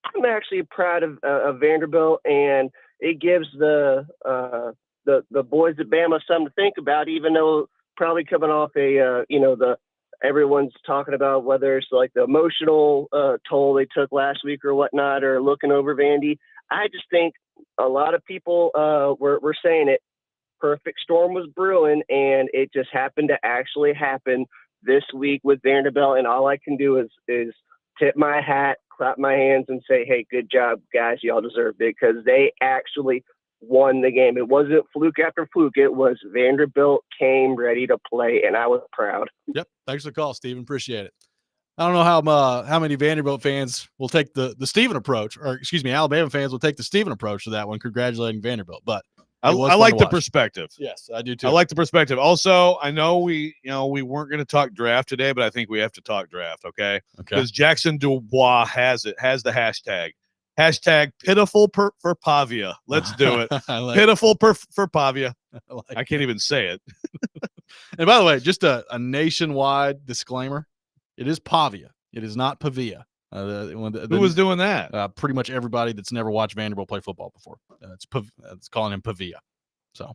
I'm actually proud of Vanderbilt, and it gives the boys at Bama something to think about. Even though probably coming off everyone's talking about whether it's like the emotional toll they took last week or whatnot, or looking over Vandy. I just think a lot of people were saying it. Perfect storm was brewing, and it just happened to actually happen this week with Vanderbilt. And all I can do is tip my hat, clap my hands, and say, hey, good job, guys. Y'all deserved it, because they actually won the game. It wasn't fluke after fluke. It was Vanderbilt came ready to play, and I was proud. Yep. Thanks for the call, Steven. Appreciate it. I don't know how many Vanderbilt fans will take the Steven approach, or excuse me, Alabama fans will take the Steven approach to that one, congratulating Vanderbilt. But I like the perspective. Yes, I do too. I like the perspective. Also, I know we weren't going to talk draft today, but I think we have to talk draft. Okay. Because Jackson Dubois has the hashtag. Hashtag pitiful for Pavia. Let's do it. Pitiful for Pavia. I can't even say it. And by the way, just a nationwide disclaimer: it is Pavia. It is not Pavia. Who was doing that? Pretty much everybody that's never watched Vanderbilt play football before. It's calling him Pavia. So,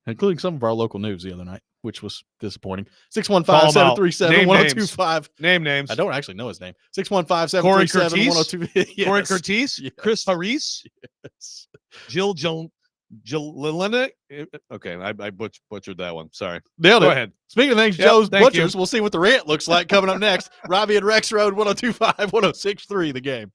including some of our local news the other night, which was disappointing. 615-737-1025. Name names. I don't actually know his name. 615-737-1025. Yes. Corey Curtis? Yes. Chris Harris? Yes. Jill Lilena? Okay, I butchered that one. Sorry. Nailed it. Go ahead. Speaking of things, Joe's Butchers, we'll see what the rant looks like coming up next. Robby and Rexrode, 102.5, 106.3, The Game.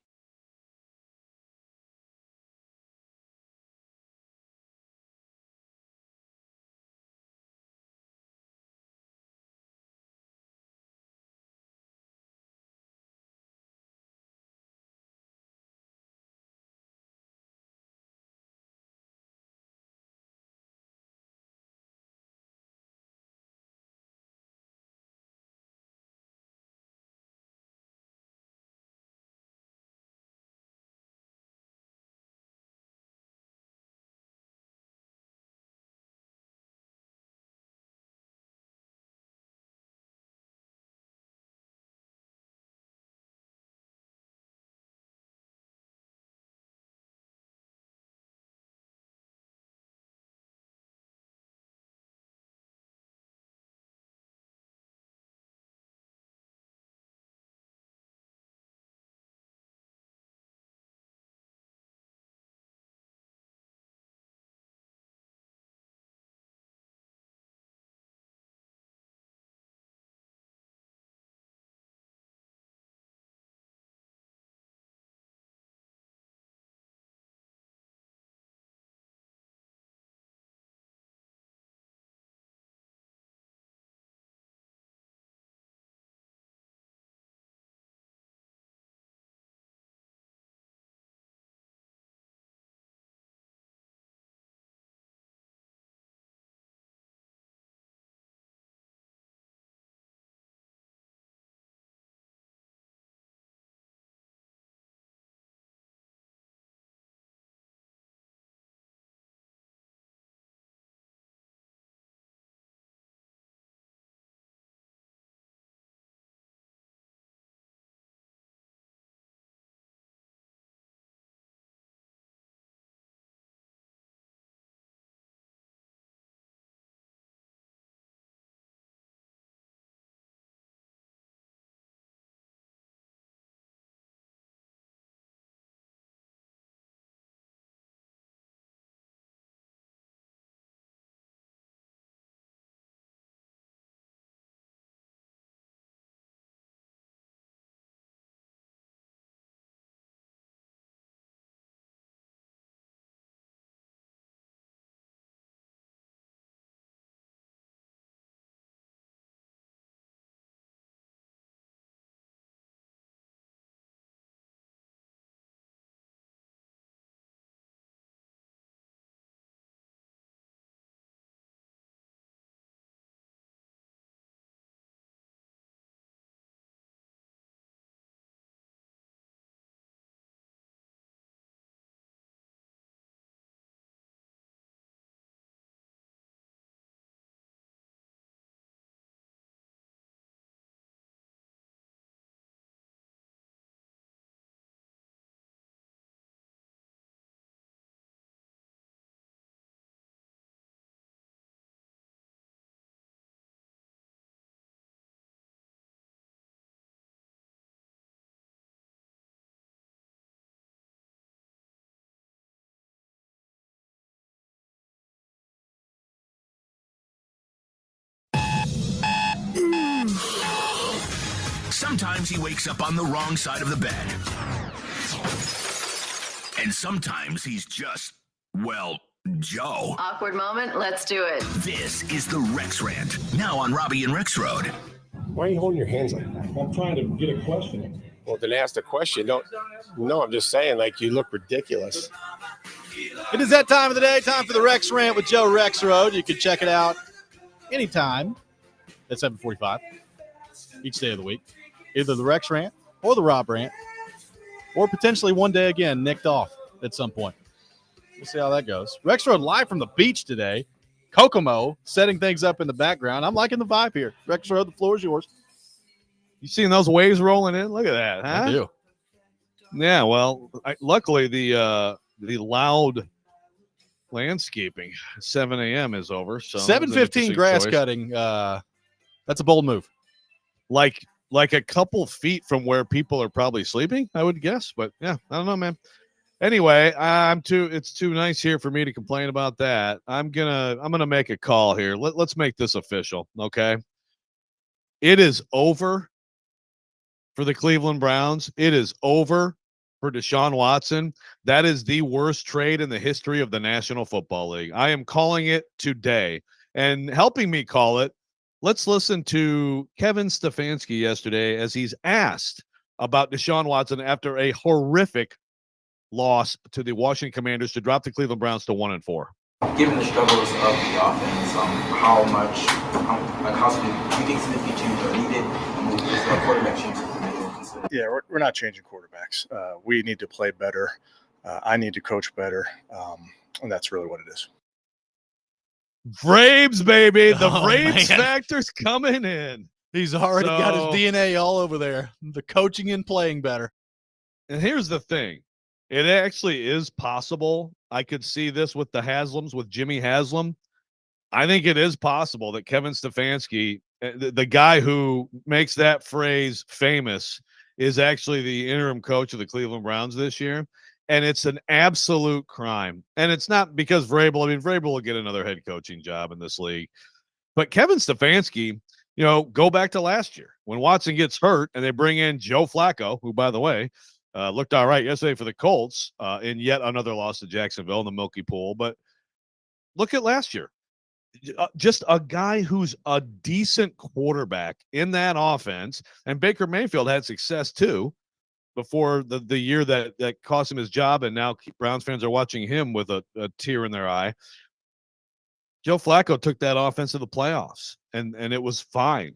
Sometimes he wakes up on the wrong side of the bed. And sometimes he's just, well, Joe. Awkward moment. Let's do it. This is the Rex Rant, now on Robby and Rexrode. Why are you holding your hands like that? I'm trying to get a question in. Well, then ask the question. No, I'm just saying, like, you look ridiculous. It is that time of the day, time for the Rex Rant with Joe Rexrode. You can check it out anytime at 7:45 each day of the week. Either the Rex Rant or the Rob Rant, or potentially one day again nicked off at some point. We'll see how that goes. Rexrode live from the beach today. Kokomo setting things up in the background. I'm liking the vibe here. Rexrode, the floor is yours. You seen those waves rolling in? Look at that, huh? I do. Yeah, well, luckily the loud landscaping 7 a.m. is over. So 7:15 grass cutting. That's a bold move. Like a couple feet from where people are probably sleeping, I would guess. But yeah, I don't know, man. Anyway, it's too nice here for me to complain about that. I'm gonna make a call here. Let's make this official, okay? It is over for the Cleveland Browns. It is over for Deshaun Watson. That is the worst trade in the history of the National Football League. I am calling it today. And helping me call it, let's listen to Kevin Stefanski yesterday as he's asked about Deshaun Watson after a horrific loss to the Washington Commanders to drop the Cleveland Browns to 1-4. Given the struggles of the offense, how do you think significant changes are needed? And is the quarterback change? Yeah, we're not changing quarterbacks. We need to play better. I need to coach better. And that's really what it is. Braves, baby. The Braves factor's coming in. He's already got his DNA all over there. The coaching and playing better. And here's the thing. It actually is possible. I could see this with the Haslams, with Jimmy Haslam. I think it is possible that Kevin Stefanski, the guy who makes that phrase famous, is actually the interim coach of the Cleveland Browns this year. And it's an absolute crime. And it's not because Vrabel. I mean, Vrabel will get another head coaching job in this league. But Kevin Stefanski, go back to last year when Watson gets hurt and they bring in Joe Flacco, who, by the way, looked all right yesterday for the Colts in yet another loss to Jacksonville in the Milky Pool. But look at last year. Just a guy who's a decent quarterback in that offense. And Baker Mayfield had success too before the year that cost him his job. And now Browns fans are watching him with a tear in their eye. Joe Flacco took that offense to the playoffs, and it was fine.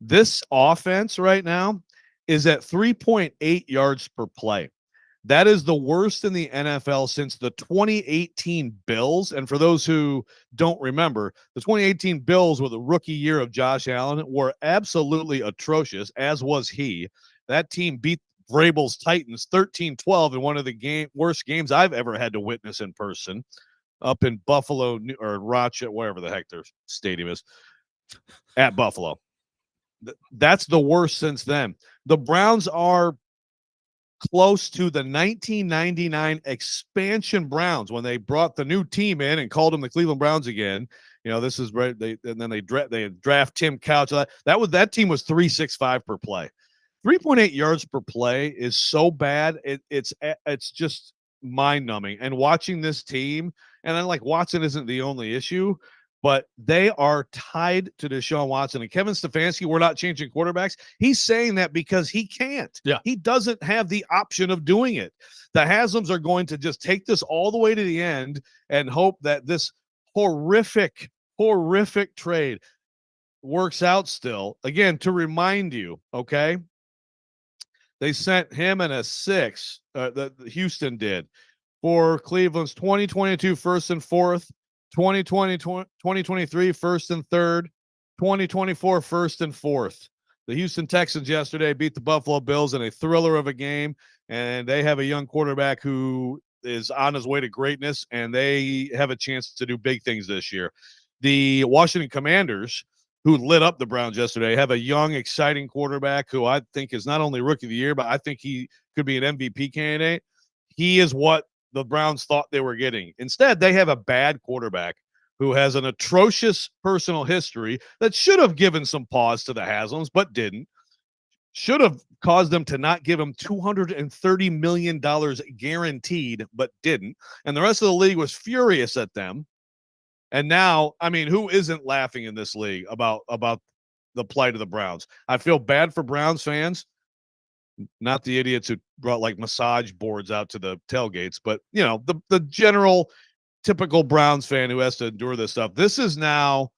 This offense right now is at 3.8 yards per play. That is the worst in the NFL since the 2018 Bills. And for those who don't remember, the 2018 Bills were the rookie year of Josh Allen, were absolutely atrocious, as was he. That team beat Vrabel's Titans 13-12 in one of the worst games I've ever had to witness in person up in Buffalo or Rochester, wherever the heck their stadium is, at Buffalo. That's the worst since then. The Browns are close to the 1999 expansion Browns when they brought the new team in and called them the Cleveland Browns again. This is right. And then they draft Tim Couch. That team was 3.65 per play. 3.8 yards per play is so bad. It's just mind numbing. And watching this team, and then Watson isn't the only issue, but they are tied to Deshaun Watson and Kevin Stefanski. We're not changing quarterbacks. He's saying that because he can't. Yeah. He doesn't have the option of doing it. The Haslams are going to just take this all the way to the end and hope that this horrific trade works out still. Again, to remind you, okay, they sent him and a 6, Houston did, for Cleveland's 2022 first and fourth, 2023 first and third, 2024 first and fourth. The Houston Texans yesterday beat the Buffalo Bills in a thriller of a game, and they have a young quarterback who is on his way to greatness, and they have a chance to do big things this year. The Washington Commanders, who lit up the Browns yesterday, have a young, exciting quarterback who I think is not only rookie of the year, but I think he could be an MVP candidate. He is what the Browns thought they were getting. Instead, they have a bad quarterback who has an atrocious personal history that should have given some pause to the Haslams, but didn't. should have caused them to not give him $230 million guaranteed, but didn't. And the rest of the league was furious at them. And now, I mean, who isn't laughing in this league about the plight of the Browns? I feel bad for Browns fans, not the idiots who brought like massage boards out to the tailgates, but you know, the general typical Browns fan who has to endure this stuff. This is now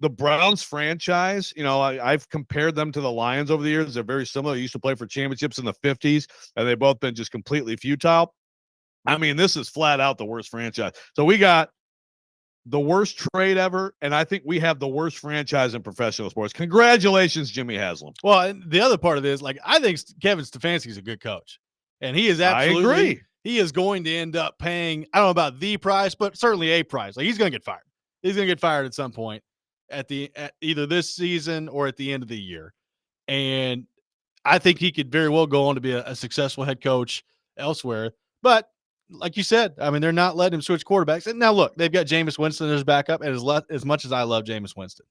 the Browns franchise. You know, I've compared them to the Lions over the years. They're very similar. They used to play for championships in the 50s, and they've both been just completely futile. I mean, this is flat out the worst franchise. So we got the worst trade ever, and I think we have the worst franchise in professional sports. Congratulations, Jimmy Haslam. Well, and the other part of this, like, I think Kevin Stefanski is a good coach, and he is absolutely. I agree. He is going to end up paying, I don't know about the price, but certainly a price. Like, he's going to get fired. He's going to get fired at some point at either this season or at the end of the year. And I think he could very well go on to be a successful head coach elsewhere. But like you said, I mean, they're not letting him switch quarterbacks. And now look, they've got Jameis Winston as backup, and as much as I love Jameis Winston,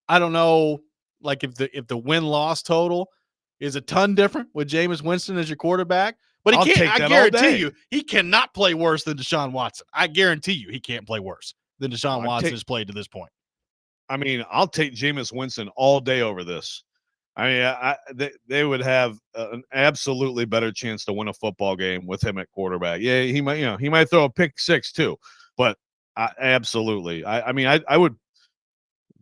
I don't know, like if the win-loss total is a ton different with Jameis Winston as your quarterback. But I guarantee you, he cannot play worse than Deshaun Watson. I guarantee you he can't play worse than Deshaun Watson has played to this point. I mean, I'll take Jameis Winston all day over this. I mean, they would have an absolutely better chance to win a football game with him at quarterback. Yeah, he might throw a pick six too, but absolutely. I mean, I would.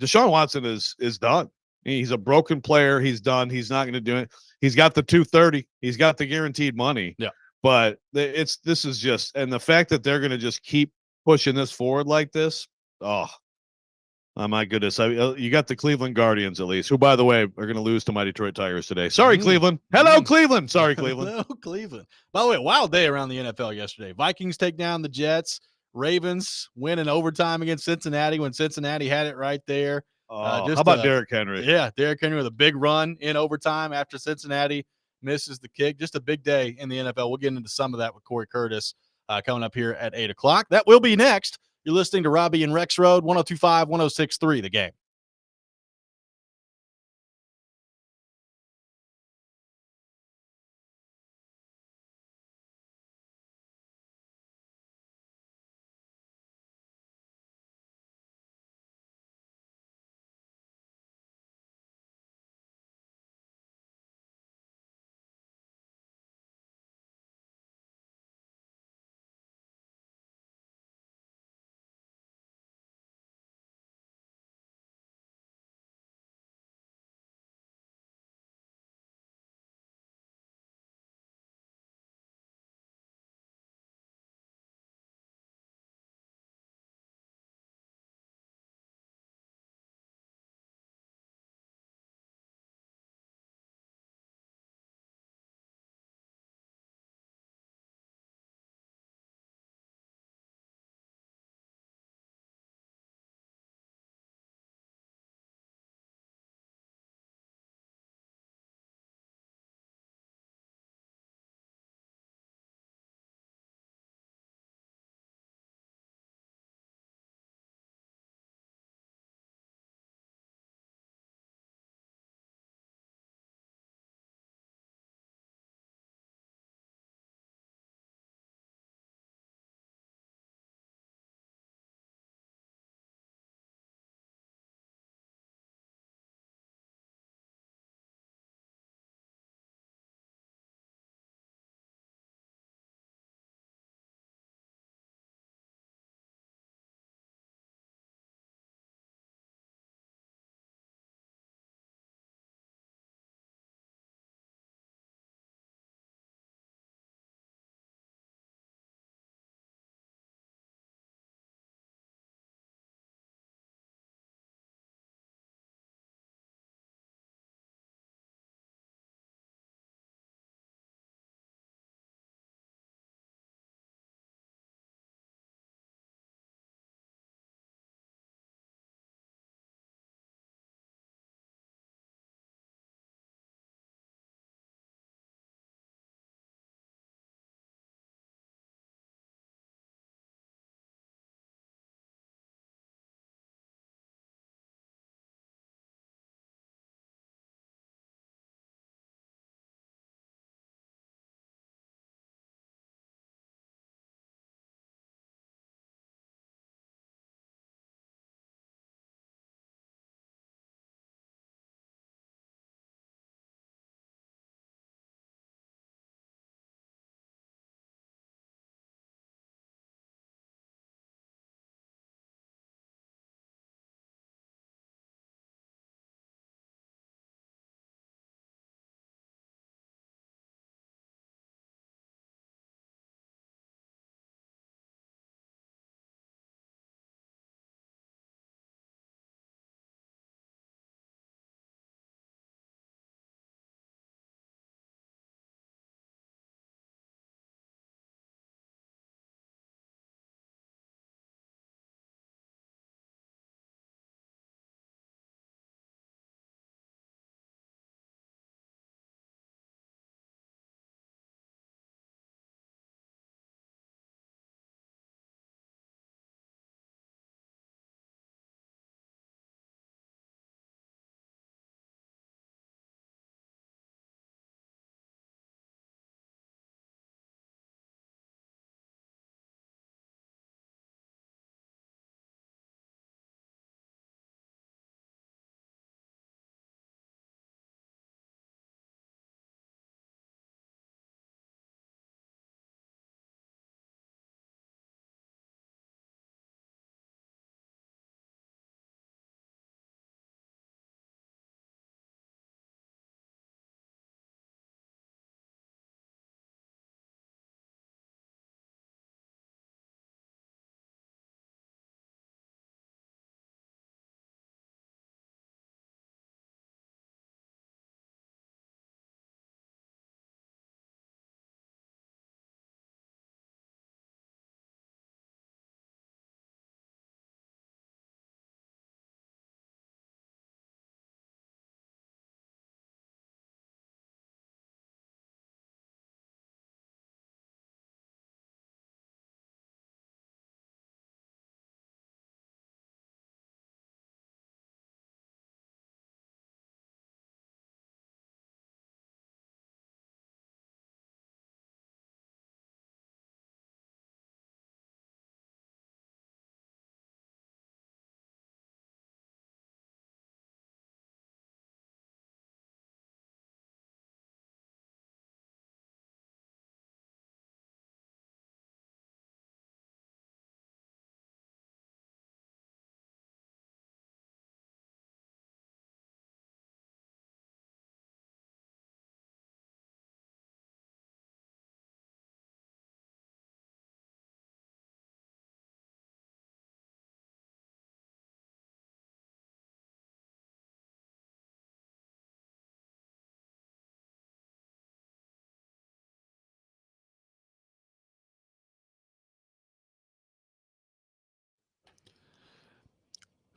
Deshaun Watson is done. He's a broken player. He's done. He's not going to do it. He's got the 230. He's got the guaranteed money. Yeah. But this is just, and the fact that they're going to just keep pushing this forward like this. Oh my goodness. You got the Cleveland Guardians, at least, who, by the way, are going to lose to my Detroit Tigers today. Sorry, Cleveland. Hello, Cleveland. Sorry, Cleveland. Hello, Cleveland. By the way, wild day around the NFL yesterday. Vikings take down the Jets. Ravens win in overtime against Cincinnati when Cincinnati had it right there. How about Derrick Henry? Yeah, Derrick Henry with a big run in overtime after Cincinnati misses the kick. Just a big day in the NFL. We'll get into some of that with Corey Curtis coming up here at 8 o'clock. That will be next. You're listening to Robby and Rexrode, 102.5, 106.3, The Game.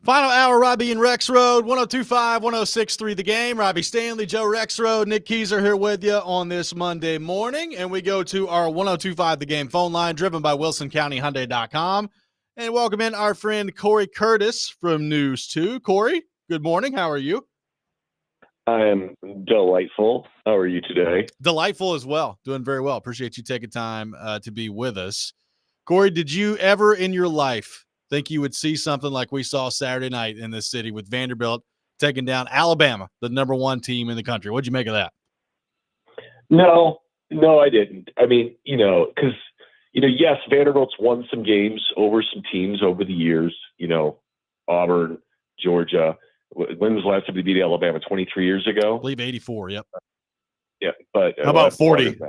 Final hour, Robby and Rexrode, 102.5, 106.3 The Game. Robby Stanley, Joe Rexrode, Nick Keyser here with you on this Monday morning. And we go to our 102.5 The Game phone line, driven by WilsonCountyHyundai.com. And welcome in our friend Corey Curtis from News 2. Corey, good morning. How are you? I am delightful. How are you today? Delightful as well. Doing very well. Appreciate you taking time to be with us. Corey, did you ever in your life think you would see something like we saw Saturday night in this city with Vanderbilt taking down Alabama, the #1 team in the country? What'd you make of that? No, I didn't. I mean, because, yes, Vanderbilt's won some games over some teams over the years, Auburn, Georgia. When was the last time they beat Alabama? 23 years ago? I believe 84, yep. Yeah, but how about 40?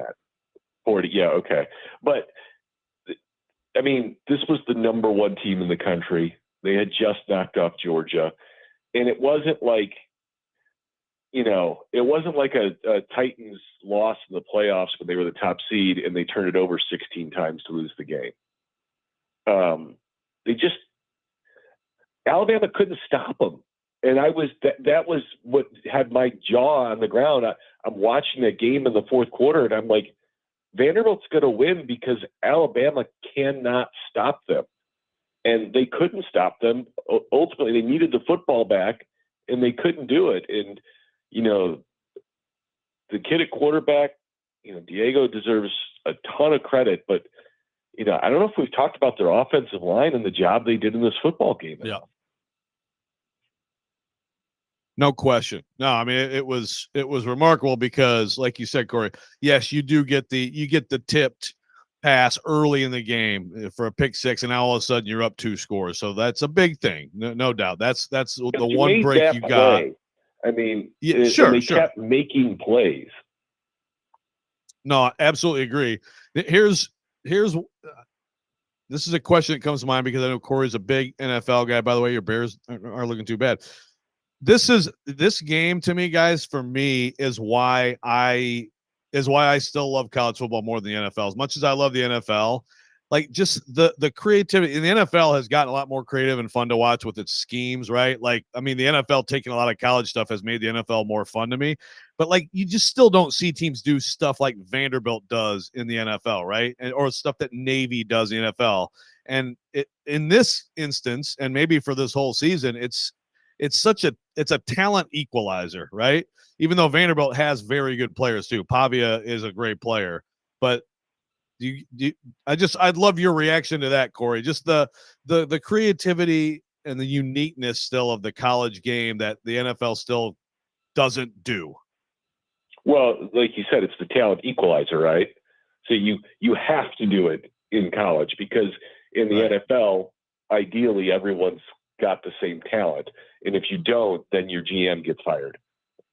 40, yeah, okay. But I mean, this was the #1 team in the country. They had just knocked off Georgia. And it wasn't like, a Titans loss in the playoffs when they were the top seed and they turned it over 16 times to lose the game. Alabama couldn't stop them. And that was what had my jaw on the ground. I'm watching that game in the fourth quarter and I'm like, Vanderbilt's going to win because Alabama cannot stop them. And they couldn't stop them. Ultimately, they needed the football back, and they couldn't do it. And, the kid at quarterback, Diego deserves a ton of credit. But, I don't know if we've talked about their offensive line and the job they did in this football game. Yeah. No question. No, I mean it was remarkable because, like you said, Corey, yes, you get the tipped pass early in the game for a pick six, and now all of a sudden you're up 2 scores. So that's a big thing, no doubt. That's the one break you got. I mean, sure. Kept making plays. No, I absolutely agree. Here's this is a question that comes to mind because I know Corey's a big NFL guy. By the way, your Bears aren't looking too bad. This game to me, guys, for me is why I still love college football more than the NFL. As much as I love the NFL, like just the creativity in the NFL has gotten a lot more creative and fun to watch with its schemes, right? Like, I mean, the NFL taking a lot of college stuff has made the NFL more fun to me, but like you just still don't see teams do stuff like Vanderbilt does in the NFL, right? Or stuff that Navy does in the NFL. And in this instance, and maybe for this whole season, it's a talent equalizer, right? Even though Vanderbilt has very good players too. Pavia is a great player, but I'd love your reaction to that, Corey. Just the creativity and the uniqueness still of the college game that the NFL still doesn't do. Well, like you said, it's the talent equalizer, right? So you have to do it in college because in the NFL, ideally everyone's got the same talent. And if you don't, then your GM gets fired.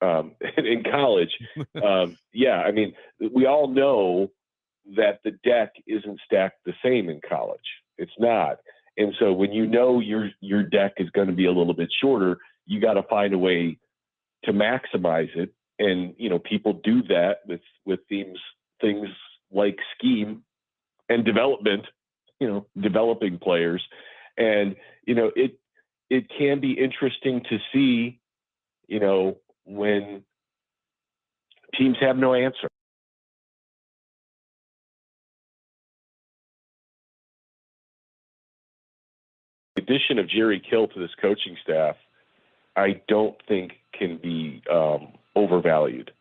In college, I mean, we all know that the deck isn't stacked the same in college. It's not. And so when your deck is going to be a little bit shorter, you got to find a way to maximize it. And, people do that with things like scheme and development, developing players. And, it can be interesting to see, when teams have no answer. The addition of Jerry Kill to this coaching staff, I don't think can be overvalued.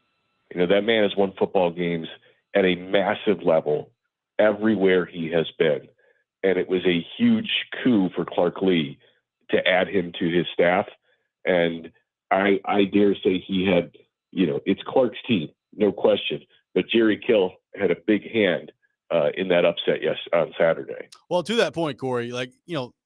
That man has won football games at a massive level everywhere he has been. And it was a huge coup for Clark Lee to add him to his staff. And I dare say he had, it's Clark's team, no question. But Jerry Kill had a big hand in that upset on Saturday. Well, to that point, Corey,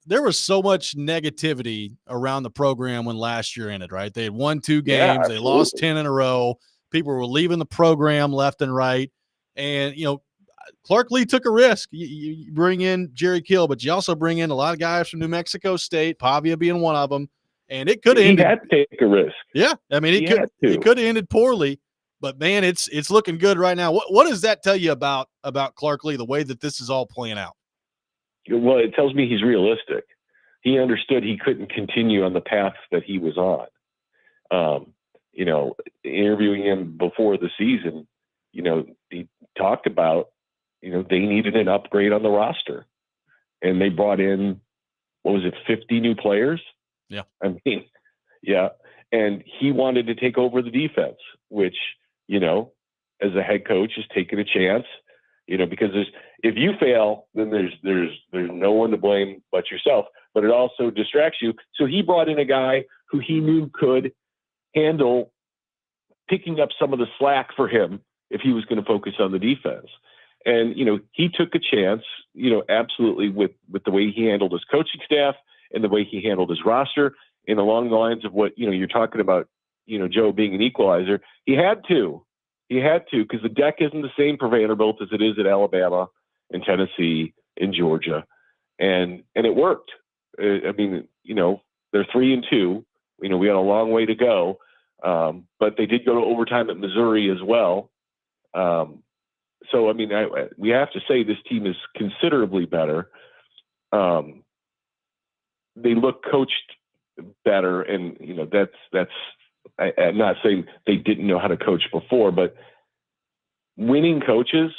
there was so much negativity around the program when last year ended, right? They had won 2 games. They lost 10 in a row. People were leaving the program left and right. And, Clark Lee took a risk. You bring in Jerry Kill, but you also bring in a lot of guys from New Mexico State, Pavia being one of them. And it could have ended. He had to take a risk. Yeah. I mean, it could have ended poorly, but man, it's looking good right now. What does that tell you about Clark Lee, the way that this is all playing out? Well, it tells me he's realistic. he understood he couldn't continue on the path that he was on. Interviewing him before the season, he talked about, they needed an upgrade on the roster, and they brought in, 50 new players? Yeah. Yeah. And he wanted to take over the defense, which, as a head coach is taking a chance, because if you fail, then there's no one to blame but yourself, but it also distracts you. So he brought in a guy who he knew could handle picking up some of the slack for him if he was going to focus on the defense. And, he took a chance, absolutely with the way he handled his coaching staff and the way he handled his roster, and along the lines of what, you're talking about, Joe being an equalizer. He had to, because the deck isn't the same for Vanderbilt as it is at Alabama and Tennessee and Georgia. And it worked. They're 3-2. We got a long way to go. But they did go to overtime at Missouri as well. We have to say this team is considerably better. They look coached better, and I'm not saying they didn't know how to coach before, but winning coaches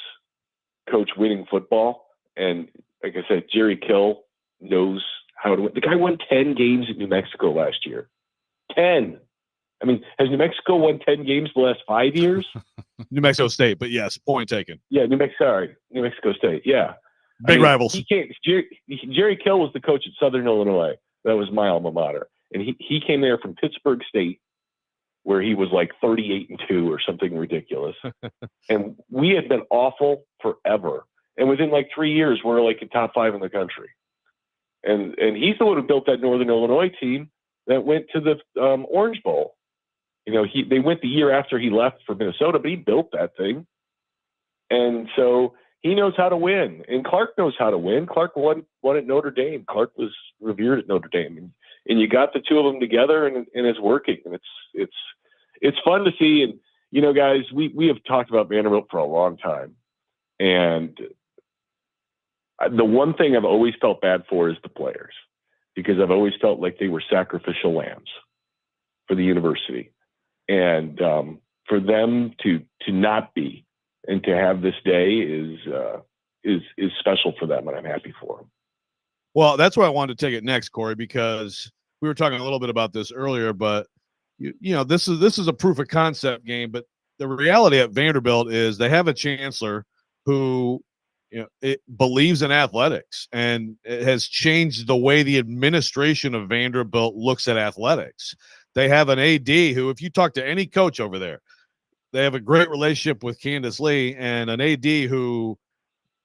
coach winning football. And like I said, Jerry Kill knows how to win. The guy won 10 games in New Mexico last year. 10. Has New Mexico won 10 games the last 5 years? New Mexico State, but yes, point taken. Yeah, New Mexico State. Yeah. Big rivals. Jerry Kill was the coach at Southern Illinois. That was my alma mater. And he came there from Pittsburgh State, where he was like 38-2 or something ridiculous. And we had been awful forever. And within like 3 years, we're like in top 5 in the country. And he's the one who built that Northern Illinois team that went to the Orange Bowl. They went the year after he left for Minnesota, but he built that thing. And so he knows how to win. And Clark knows how to win. Clark won at Notre Dame. Clark was revered at Notre Dame. And you got the two of them together, and it's working. And it's fun to see. And, guys, we have talked about Vanderbilt for a long time. And the one thing I've always felt bad for is the players, because I've always felt like they were sacrificial lambs for the university. And for them to not be, and to have this day is special for them, and I'm happy for them. Well, that's where I wanted to take it next, Corey, because we were talking a little bit about this earlier, but this is a proof of concept game. But the reality at Vanderbilt is they have a chancellor who it believes in athletics, and it has changed the way the administration of Vanderbilt looks at athletics. They have an AD who, if you talk to any coach over there, they have a great relationship with Candace Lee, and an AD who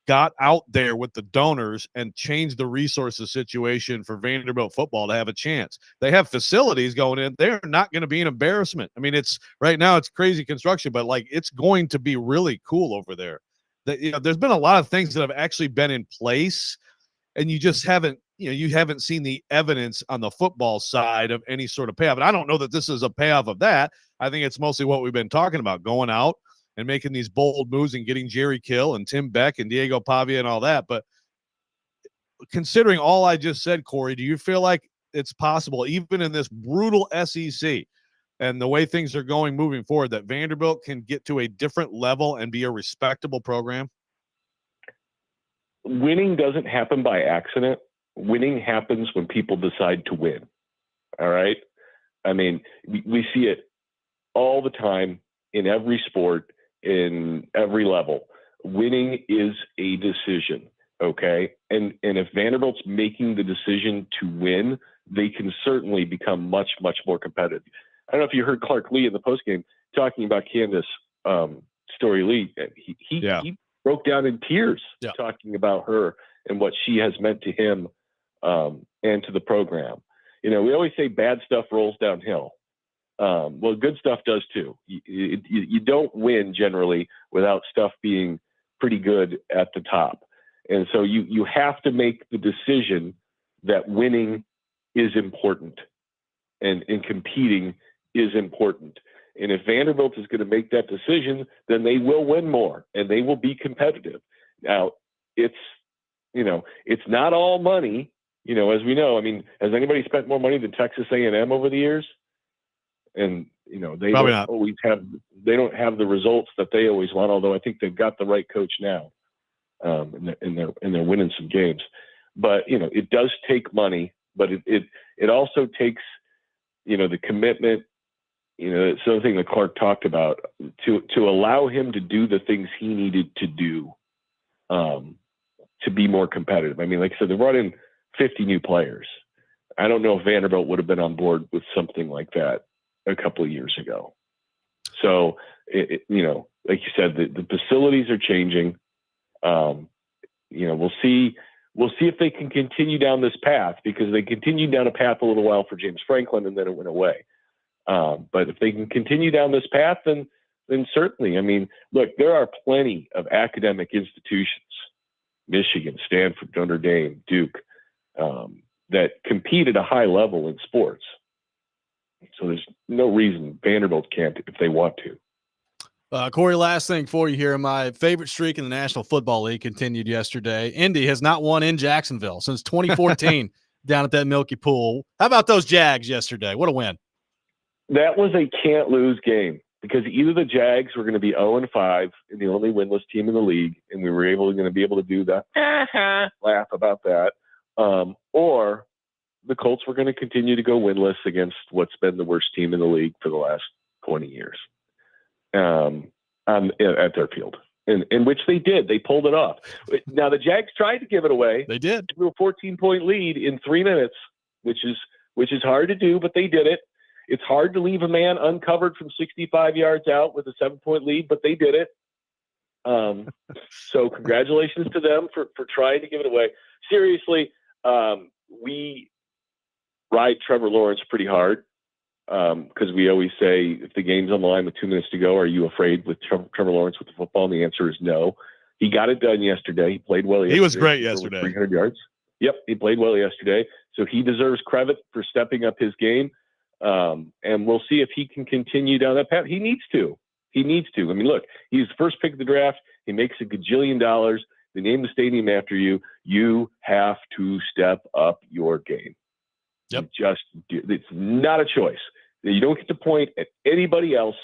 got out there with the donors and changed the resources situation for Vanderbilt football to have a chance. They have facilities going in. They're not going to be an embarrassment. It's right now it's crazy construction, but it's going to be really cool over there. There's been a lot of things that have actually been in place, and you just haven't seen the evidence on the football side of any sort of payoff. And I don't know that this is a payoff of that. I think it's mostly what we've been talking about, going out and making these bold moves and getting Jerry Kill and Tim Beck and Diego Pavia and all that. But considering all I just said, Corey, do you feel like it's possible, even in this brutal SEC and the way things are going moving forward, that Vanderbilt can get to a different level and be a respectable program? Winning doesn't happen by accident. Winning happens when people decide to win. All right. We see it all the time in every sport, in every level. Winning is a decision. Okay. And if Vanderbilt's making the decision to win, they can certainly become much, much more competitive. I don't know if you heard Clark Lee in the postgame talking about Candace Story Lee. He broke down in tears talking about her and what she has meant to him and to the program. We always say bad stuff rolls downhill. Well, good stuff does too. You don't win generally without stuff being pretty good at the top. And so you have to make the decision that winning is important and competing is important. And if Vanderbilt is going to make that decision, then they will win more and they will be competitive. Now, it's not all money. as we know, I mean, has anybody spent more money than Texas A&M over the years? And they Probably don't not. they don't have the results that they always want. Although I think they've got the right coach now, and they're winning some games. But it does take money, but it also takes the commitment. It's something that Clark talked about to allow him to do the things he needed to do to be more competitive. I mean, like I said, they brought in 50 new players. I don't know if Vanderbilt would have been on board with something like that a couple of years ago. So, like you said, the facilities are changing. We'll see if they can continue down this path, because they continued down a path a little while for James Franklin and then it went away. But if they can continue down this path, then certainly, I mean, look, there are plenty of academic institutions, Michigan, Stanford, Notre Dame, Duke, that compete at a high level in sports. So there's no reason Vanderbilt can't if they want to. Corey, last thing for you here. My favorite streak in the National Football League continued yesterday. Indy has not won in Jacksonville since 2014 down at that Milky Pool. How about those Jags yesterday? What a win. That was a can't lose game, because either the Jags were going to be 0-5 and the only winless team in the league, and we were going to be able to do that laugh about that, or the Colts were going to continue to go winless against what's been the worst team in the league for the last 20 years at their field, in which they did. They pulled it off. Now, the Jags tried to give it away. They did. To a 14-point lead in 3 minutes, which is hard to do, but they did it. It's hard to leave a man uncovered from 65 yards out with a 7-point lead, but they did it. So congratulations to them for trying to give it away. Seriously, we ride Trevor Lawrence pretty hard, because we always say, if the game's on the line with 2 minutes to go, are you afraid with Trevor Lawrence with the football? And the answer is no. He got it done yesterday. He played well yesterday. He was great yesterday. 300 yards. Yep, he played well yesterday. So he deserves credit for stepping up his game. And we'll see if he can continue down that path. He needs to. I mean, look, he's the first pick of the draft. He makes $1 gajillion. They named the stadium after you. You have to step up your game. Yep. It's not a choice. You don't get to point at anybody else.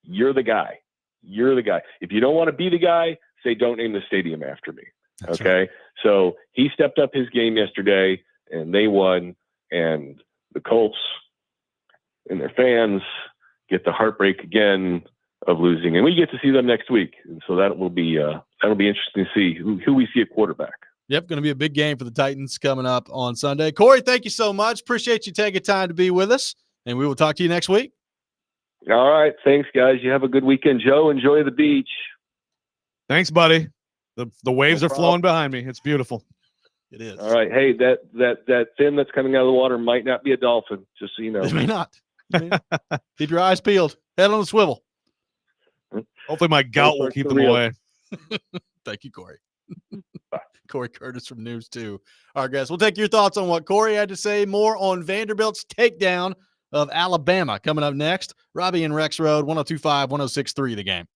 You're the guy. If you don't want to be the guy, say, don't name the stadium after me. That's okay. Right. So he stepped up his game yesterday, and they won. And the Colts and their fans get the heartbreak again of losing, and we get to see them next week. And so that'll be interesting to see who we see at quarterback. Yep, going to be a big game for the Titans coming up on Sunday. Corey, thank you so much. Appreciate you taking time to be with us, and we will talk to you next week. All right. Thanks, guys. You have a good weekend. Joe, enjoy the beach. Thanks, buddy. The waves No are flowing behind me. It's beautiful. It is. All right. Hey, that fin that's coming out of the water might not be a dolphin, just so you know. It may not. Keep your eyes peeled. Head on the swivel. Hopefully my gout will keep them away. Thank you, Corey. Corey Curtis from News 2. All right, guys, we'll take your thoughts on what Corey had to say. More on Vanderbilt's takedown of Alabama coming up next. Robby and Rexrode, 102.5, 106.3 The Game.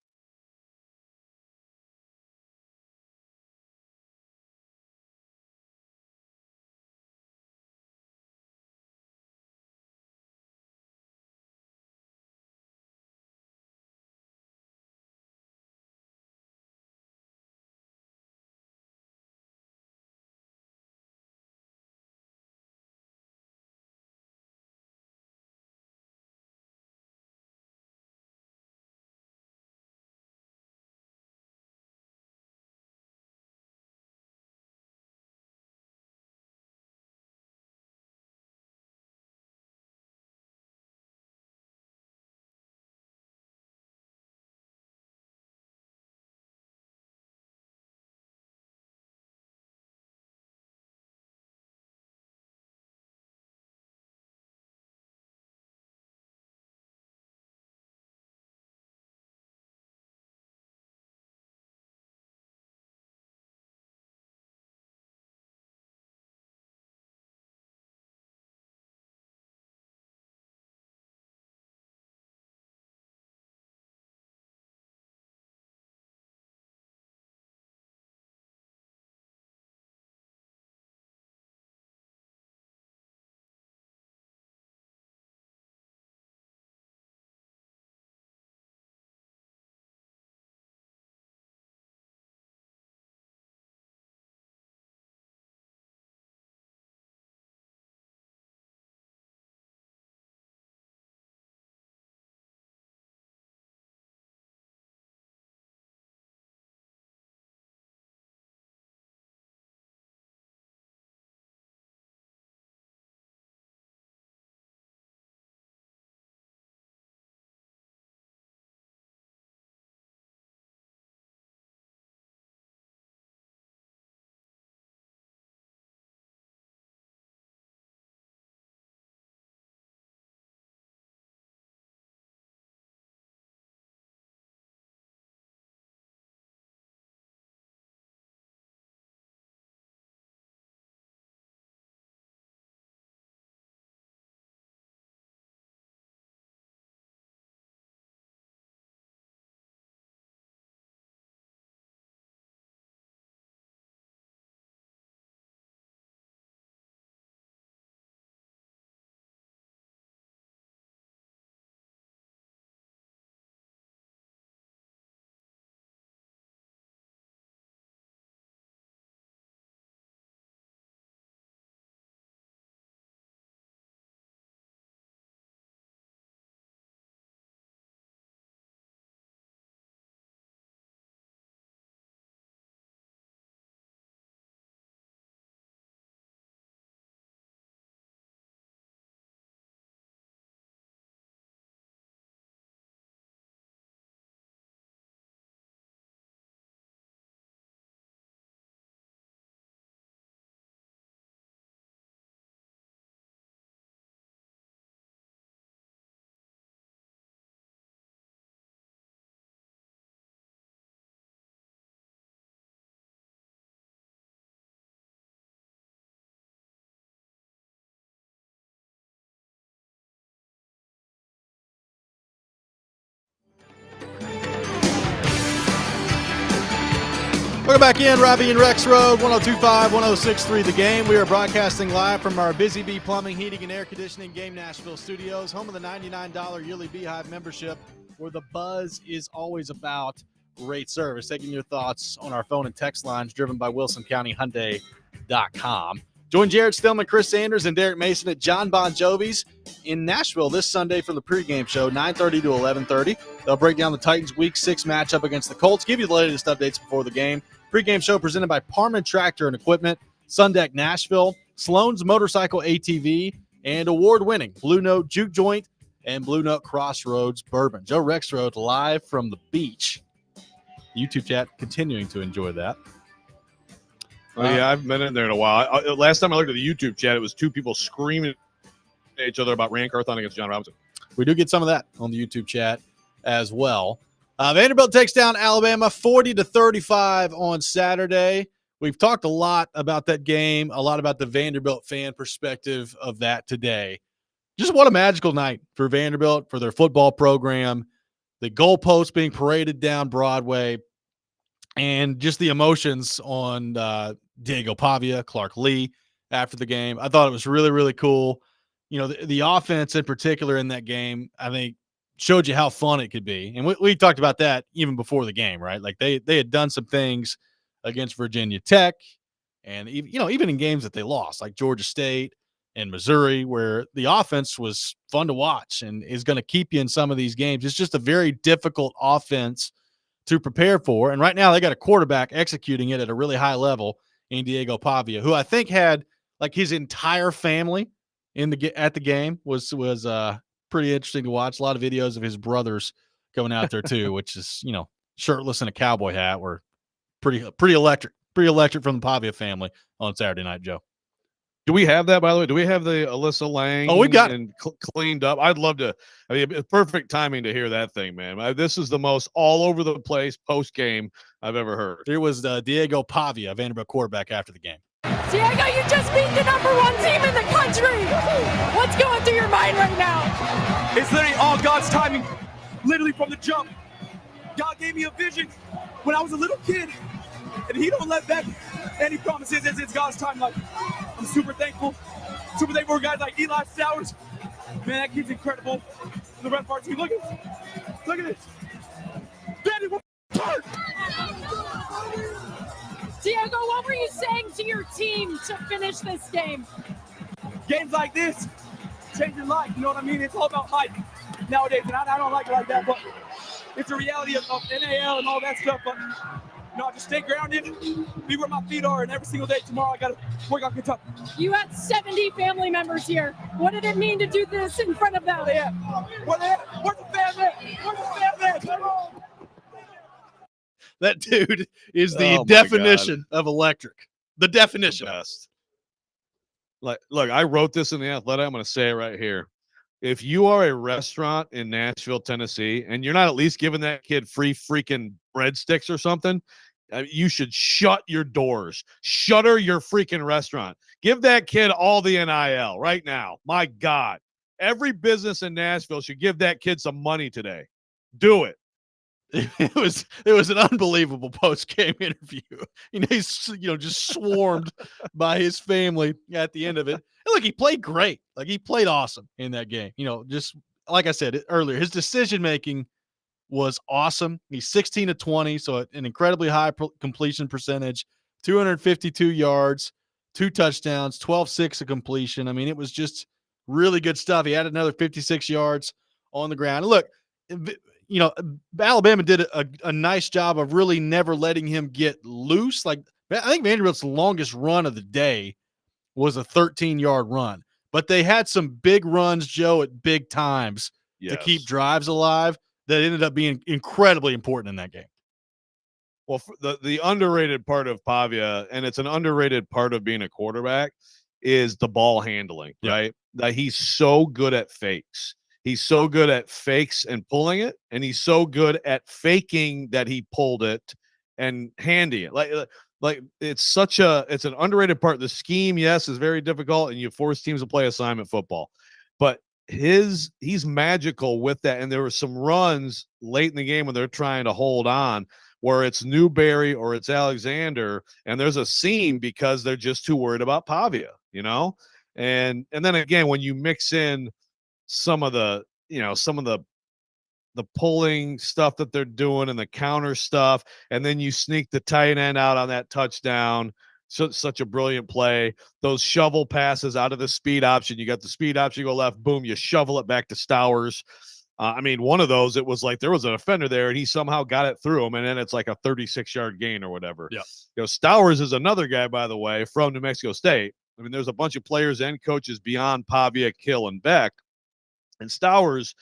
Welcome back in, Robby and Rexrode, 102.5, 106.3 The Game. We are broadcasting live from our Busy Bee Plumbing, Heating, and Air Conditioning Game Nashville studios, home of the $99 yearly Beehive membership, where the buzz is always about great service. Taking your thoughts on our phone and text lines driven by WilsonCountyHyundai.com. Join Jared Stillman, Chris Sanders, and Derek Mason at John Bon Jovi's in Nashville this Sunday for the pregame show, 9:30 to 11:30. They'll break down the Titans' Week 6 matchup against the Colts, give you the latest updates before the game. Pregame show presented by Parman Tractor and Equipment, Sundeck Nashville, Sloan's Motorcycle ATV, and award-winning Blue Note Juke Joint and Blue Note Crossroads Bourbon. Joe Rexrode live from the beach. YouTube chat continuing to enjoy that. Yeah, I've been in there in a while. Last time I looked at the YouTube chat, it was two people screaming at each other about Rand Carthon against John Robinson. We do get some of that on the YouTube chat as well. Vanderbilt takes down Alabama 40-35 on Saturday. We've talked a lot about that game, a lot about the Vanderbilt fan perspective of that today. Just what a magical night for Vanderbilt, for their football program, the goalposts being paraded down Broadway, and just the emotions on Diego Pavia, Clark Lee after the game. I thought it was really, really cool. You know, the offense in particular in that game, I think, showed you how fun it could be. And we talked about that even before the game, right? Like they had done some things against Virginia Tech and, even in games that they lost, like Georgia State and Missouri, where the offense was fun to watch and is going to keep you in some of these games. It's just a very difficult offense to prepare for. And right now they got a quarterback executing it at a really high level in Diego Pavia, who I think had like his entire family at the game was pretty interesting to watch. A lot of videos of his brothers going out there too, which is, shirtless in a cowboy hat, were pretty electric from the Pavia family on Saturday night, Joe. Do we have that, by the way? Do we have the Alyssa Lang? Oh, we got and cleaned up. I'd love to. I mean, it's perfect timing to hear that thing, man. This is the most all over the place post game I've ever heard. There was Diego Pavia, Vanderbilt quarterback, after the game. Diego, you just beat the #1 team in the country. What's going through your mind right now? It's literally all God's timing. Literally from the jump, God gave me a vision when I was a little kid, and He don't let back any promises. It's God's time. Like, I'm super thankful for guys like Eli Sowers. Man, that kid's incredible. The rest of our team, look at this. Daddy, we're hurt. Diego, what were you saying to your team to finish this game? Games like this change your life. You know what I mean? It's all about hype nowadays, and I don't like it like that, but it's a reality of NAL and all that stuff. But just stay grounded, be where my feet are, and every single day tomorrow I got to work on Kentucky. You had 70 family members here. What did it mean to do this in front of them? Where's the family? Come on. That dude is the definition of electric. The definition. Best. Look, I wrote this in the Athletic. I'm going to say it right here. If you are a restaurant in Nashville, Tennessee, and you're not at least giving that kid free freaking breadsticks or something, you should shut your doors. Shutter your freaking restaurant. Give that kid all the NIL right now. My God. Every business in Nashville should give that kid some money today. Do it. It was an unbelievable post-game interview. He's just swarmed by his family at the end of it. And look, he played great. Like, he played awesome in that game. Just like I said earlier, his decision making was awesome. He's 16 of 20, so an incredibly high completion percentage, 252 yards, 2 touchdowns, 12-6 of completion. I mean, it was just really good stuff. He had another 56 yards on the ground. And look, Alabama did a nice job of really never letting him get loose. Like, I think Vanderbilt's longest run of the day was a 13-yard run, but they had some big runs, Joe, at big times to keep drives alive that ended up being incredibly important in that game. Well, the underrated part of Pavia, and it's an underrated part of being a quarterback, is the ball handling, right? Like, he's so good at fakes. He's so good at fakes and pulling it, and he's so good at faking that he pulled it and handing it. Like it's an underrated part. The scheme, yes, is very difficult, and you force teams to play assignment football. But he's magical with that. And there were some runs late in the game when they're trying to hold on, where it's Newberry or it's Alexander, and there's a seam because they're just too worried about Pavia, you know? And then again, when you mix in some of the, some of the pulling stuff that they're doing and the counter stuff, and then you sneak the tight end out on that touchdown. Such a brilliant play. Those shovel passes out of the speed option. You got the speed option, you go left, boom, you shovel it back to Stowers. I mean, one of those, it was like there was an offender there and he somehow got it through him, and then it's like a 36-yard gain or whatever. Yeah. Stowers is another guy, by the way, from New Mexico State. I mean, there's a bunch of players and coaches beyond Pavia, Kill, and Beck. And Stowers,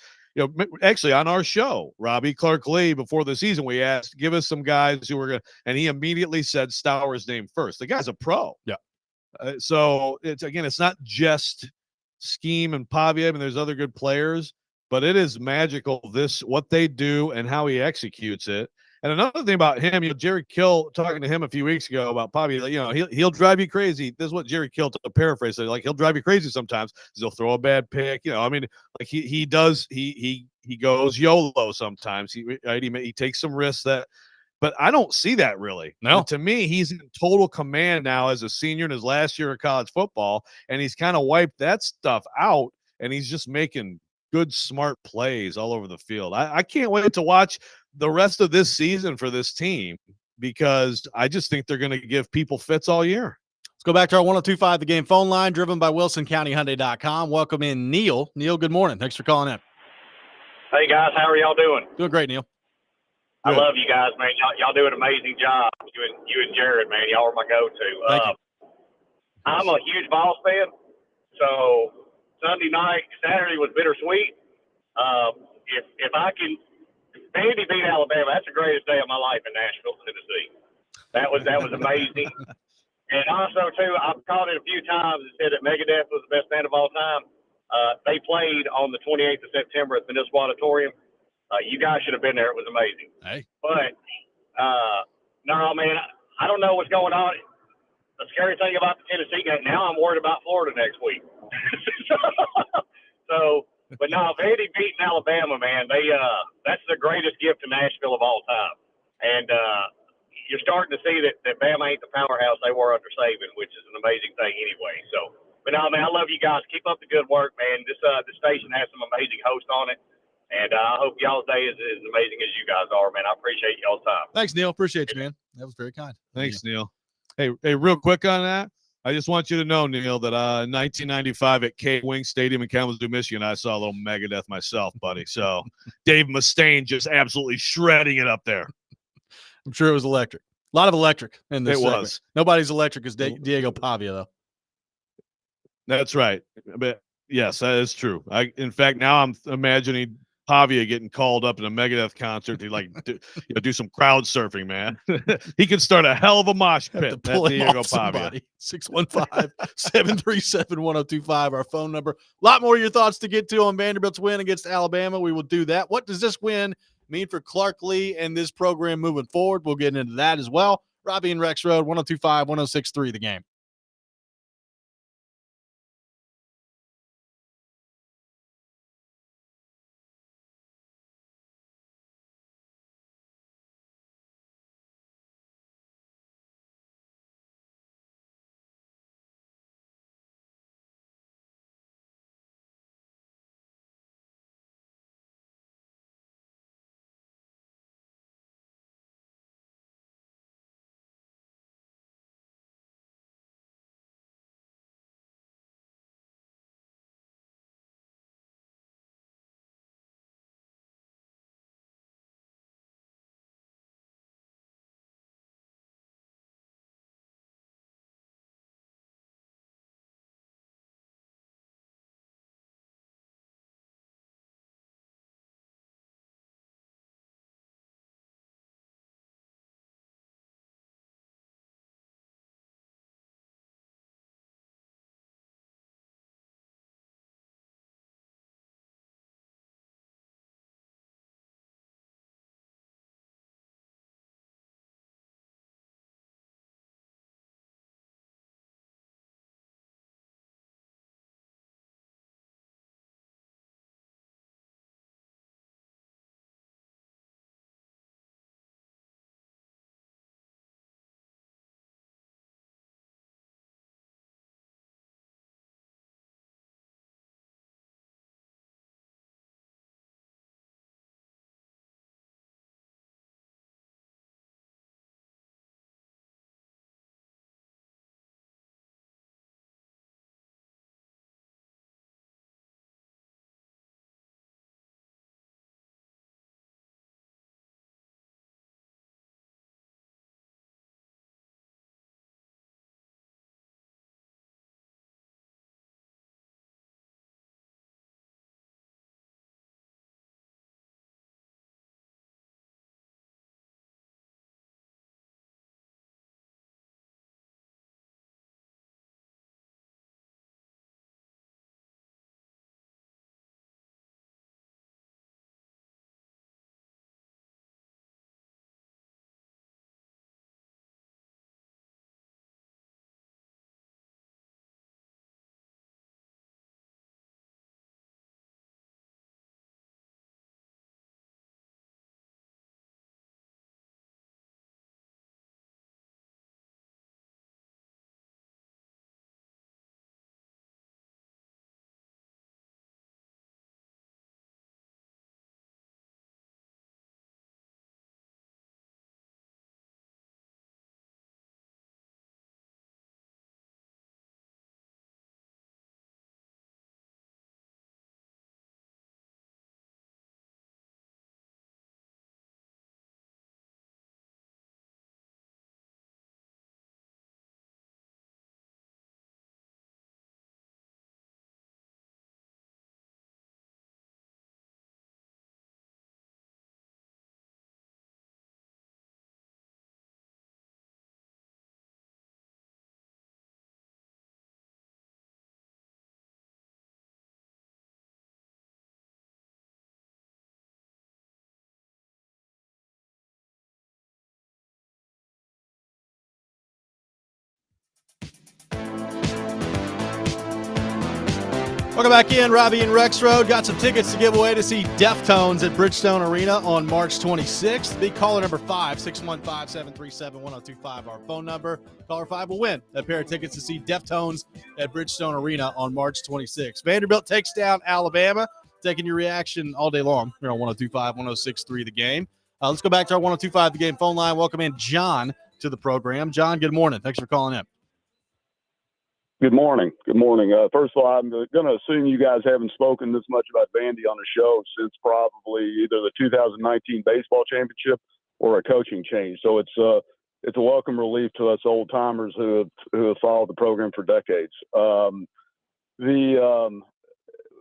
actually on our show, Robby, Clark Lee, before the season, we asked, give us some guys who were going to, and he immediately said Stowers' name first. The guy's a pro. Yeah. So it's not just scheme and Pavia. I mean, there's other good players, but it is magical, what they do and how he executes it. And another thing about him, Jerry Kill, talking to him a few weeks ago about Pavia, he'll drive you crazy. This is what Jerry Kill, to paraphrase, said, like, he'll drive you crazy sometimes. He'll throw a bad pick. I mean, like he does, he goes YOLO sometimes. He takes some risks but I don't see that really. No. And to me, he's in total command now as a senior in his last year of college football, and he's kind of wiped that stuff out, and he's just making good, smart plays all over the field. I can't wait to watch the rest of this season for this team, because I just think they're going to give people fits all year. Let's go back to our 102.5 The Game phone line, driven by WilsonCountyHyundai.com. Welcome in Neil. Neil, good morning. Thanks for calling in. Hey, guys. How are y'all doing? Doing great, Neil. I love you guys, man. Y'all do an amazing job. You and Jared, man. Y'all are my go-to. Thank you. I'm a huge Vols fan, so Saturday was bittersweet. If I can, Vandy beat Alabama. That's the greatest day of my life in Nashville, Tennessee. That was amazing. And also too, I've called it a few times and said that Megadeth was the best band of all time. They played on the 28th of September at the Municipal Auditorium. You guys should have been there. It was amazing. Hey. But no, man, I don't know what's going on. The scary thing about the Tennessee game, now I'm worried about Florida next week. But no, Vandy beating Alabama, man. That's the greatest gift to Nashville of all time. And you're starting to see that Bama ain't the powerhouse they were under Saban, which is an amazing thing anyway. So, but no, man, I love you guys. Keep up the good work, man. This station has some amazing hosts on it. And I hope y'all's day is as amazing as you guys are, man. I appreciate y'all's time. Thanks, Neil. Appreciate you, man. That was very kind. Thanks, Neil. Hey, real quick on that. I just want you to know, Neil, that in 1995 at K-Wing Stadium in Kalamazoo, Michigan, I saw a little Megadeth myself, buddy. So Dave Mustaine just absolutely shredding it up there. I'm sure it was electric. A lot of electric in this segment. Was. Nobody's electric as Diego Pavia, though. That's right. But yes, that is true. In fact, now I'm imagining Pavia getting called up in a Megadeth concert to do some crowd surfing, man. He could start a hell of a mosh pit. Pull him off somebody. 615-737-1025, our phone number. A lot more of your thoughts to get to on Vanderbilt's win against Alabama. We will do that. What does this win mean for Clark Lee and this program moving forward? We'll get into that as well. Robby and Rexrode, 102.5, 106.3 The Game. Welcome back in, Robby and Rexrode. Got some tickets to give away to see Deftones at Bridgestone Arena on March 26th. Be caller number 5, 615-737-1025, our phone number. Caller 5 will win a pair of tickets to see Deftones at Bridgestone Arena on March 26th. Vanderbilt takes down Alabama. Taking your reaction all day long here on 102.5, 106.3 The Game. Let's go back to our 102.5 The Game phone line. Welcome in John to the program. John, good morning. Thanks for calling in. Good morning. Good morning. First of all, I'm going to assume you guys haven't spoken this much about Vandy on the show since probably either the 2019 baseball championship or a coaching change. So it's a welcome relief to us old timers who have followed the program for decades.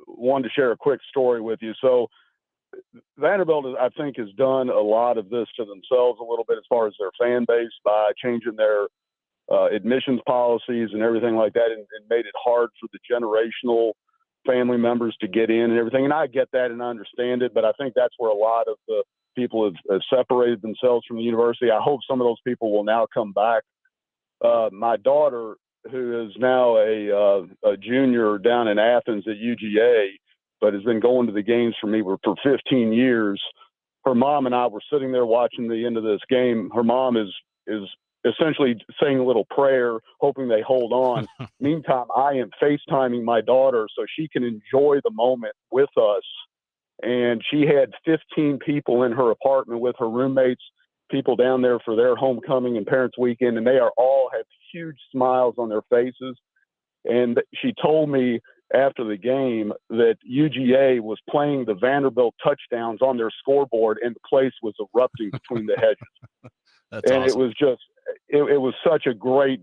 Wanted to share a quick story with you. So Vanderbilt, I think, has done a lot of this to themselves a little bit as far as their fan base by changing their admissions policies and everything like that, and made it hard for the generational family members to get in and everything. And I get that and I understand it, but I think that's where a lot of the people have separated themselves from the university. I hope some of those people will now come back. My daughter, who is now a junior down in Athens at UGA, but has been going to the games for me for 15 years. Her mom and I were sitting there watching the end of this game. Her mom is essentially saying a little prayer, hoping they hold on. Meantime, I am FaceTiming my daughter so she can enjoy the moment with us. And she had 15 people in her apartment with her roommates, people down there for their homecoming and parents weekend, and they are all have huge smiles on their faces. And she told me after the game that UGA was playing the Vanderbilt touchdowns on their scoreboard and the place was erupting between the hedges. That's and awesome. It was just, it was such a great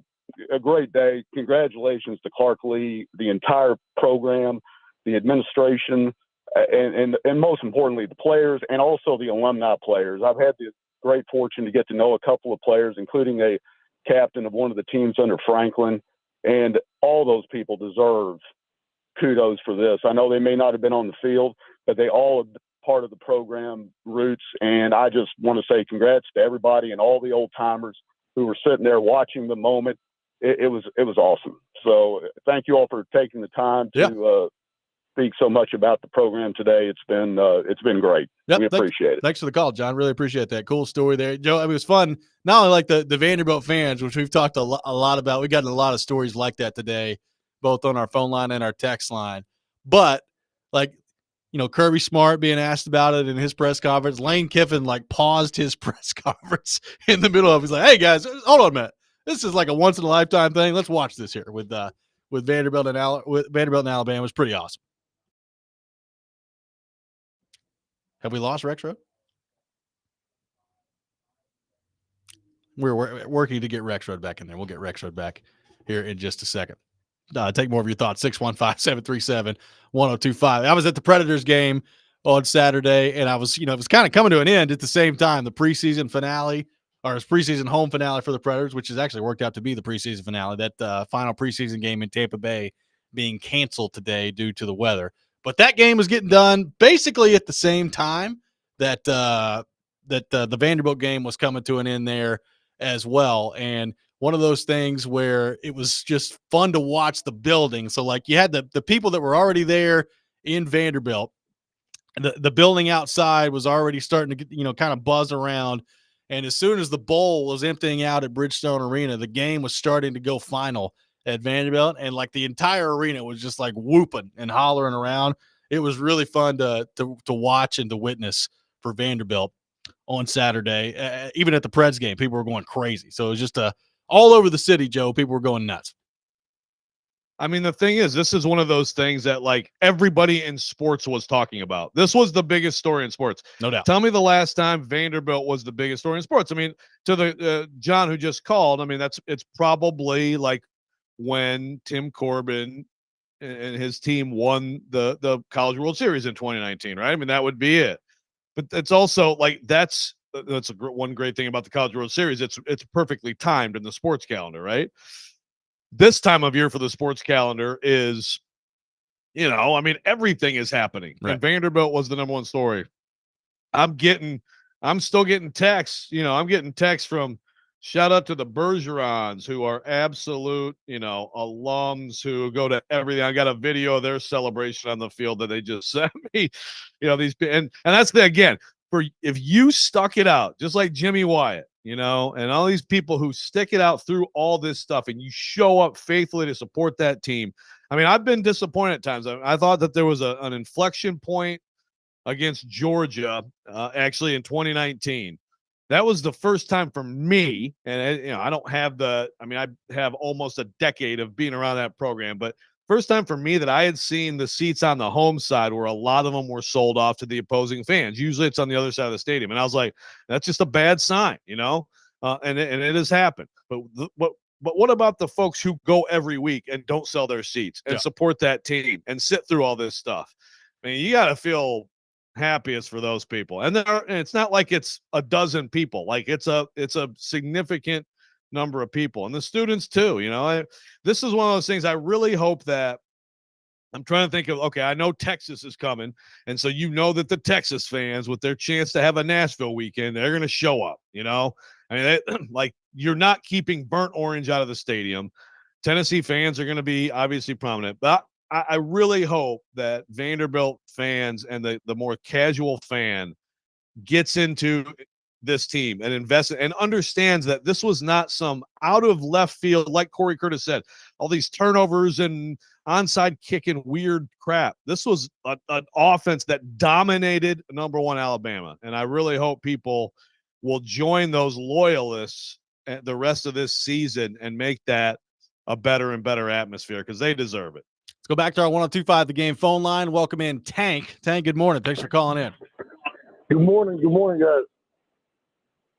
day. Congratulations to Clark Lee, the entire program, the administration, and most importantly, the players and also the alumni players. I've had the great fortune to get to know a couple of players, including a captain of one of the teams under Franklin, and all those people deserve kudos for this. I know they may not have been on the field, but they all are part of the program roots, and I just want to say congrats to everybody and all the old timers who were sitting there watching the moment. It was awesome. So thank you all for taking the time to speak so much about the program today. It's been great. Yep, we appreciate it. Thanks for the call, John. Really appreciate that. Cool story there, Joe. It was fun. Not only like the Vanderbilt fans, which we've talked a lot about. We got a lot of stories like that today, both on our phone line and our text line. But like, Kirby Smart being asked about it in his press conference. Lane Kiffin paused his press conference in the middle of it. He's like, "Hey guys, hold on a minute. This is like a once in a lifetime thing. Let's watch this here with Vanderbilt and Alabama." It was pretty awesome. Have we lost Rexrode? We're working to get Rexrode back in there. We'll get Rexrode back here in just a second. Take more of your thoughts. 615-737-1025. I was at the Predators game on Saturday, and I was, it was kind of coming to an end at the same time. The preseason finale, or his preseason home finale for the Predators, which has actually worked out to be the preseason finale, that final preseason game in Tampa Bay being canceled today due to the weather. But that game was getting done basically at the same time that the Vanderbilt game was coming to an end there as well. And one of those things where it was just fun to watch the building. So you had the people that were already there in Vanderbilt. The building outside was already starting to get, kind of buzz around. And as soon as the bowl was emptying out at Bridgestone Arena, the game was starting to go final at Vanderbilt. And the entire arena was just whooping and hollering around. It was really fun to watch and to witness for Vanderbilt on Saturday. Even at the Preds game, people were going crazy. So it was just all over the city, Joe. People were going nuts. I mean, the thing is, this is one of those things that everybody in sports was talking about. This was the biggest story in sports. No doubt. Tell me the last time Vanderbilt was the biggest story in sports. I mean, to the John who just called, I mean, it's probably when Tim Corbin and his team won the College World Series in 2019, right? I mean, that would be it. But it's also that's one great thing about the College World Series. It's perfectly timed in the sports calendar, right? This time of year for the sports calendar is, everything is happening. Right. And Vanderbilt was the number one story. I'm still getting texts. I'm getting texts from Shout out to the Bergerons, who are absolute, alums who go to everything. I got a video of their celebration on the field that they just sent me. And that's again, if you stuck it out, just like Jimmy Wyatt, and all these people who stick it out through all this stuff, and you show up faithfully to support that team. I mean, I've been disappointed at times. I thought that there was an inflection point against Georgia, actually in 2019. That was the first time for me, and I don't have I have almost a decade of being around that program, but first time for me that I had seen the seats on the home side where a lot of them were sold off to the opposing fans. Usually it's on the other side of the stadium, and I was like, that's just a bad sign, and it has happened. But what about the folks who go every week and don't sell their seats and support that team and sit through all this stuff? I mean, you got to feel happiest for those people, and it's not like it's a dozen people. Like it's a significant number of people, and the students too. This is one of those things. I really hope that I'm trying to think of. Okay, I know Texas is coming, and so that the Texas fans, with their chance to have a Nashville weekend, they're going to show up. I mean, like you're not keeping burnt orange out of the stadium. Tennessee fans are going to be obviously prominent, but I really hope that Vanderbilt fans and the more casual fan gets into this team and invests and understands that this was not some out of left field, like Corey Curtis said, all these turnovers and onside kicking weird crap. This was an offense that dominated number one Alabama. And I really hope people will join those loyalists at the rest of this season and make that a better and better atmosphere, because they deserve it. Let's go back to our 102.5 The Game phone line. Welcome in Tank. Tank, good morning. Thanks for calling in. Good morning. Good morning, guys.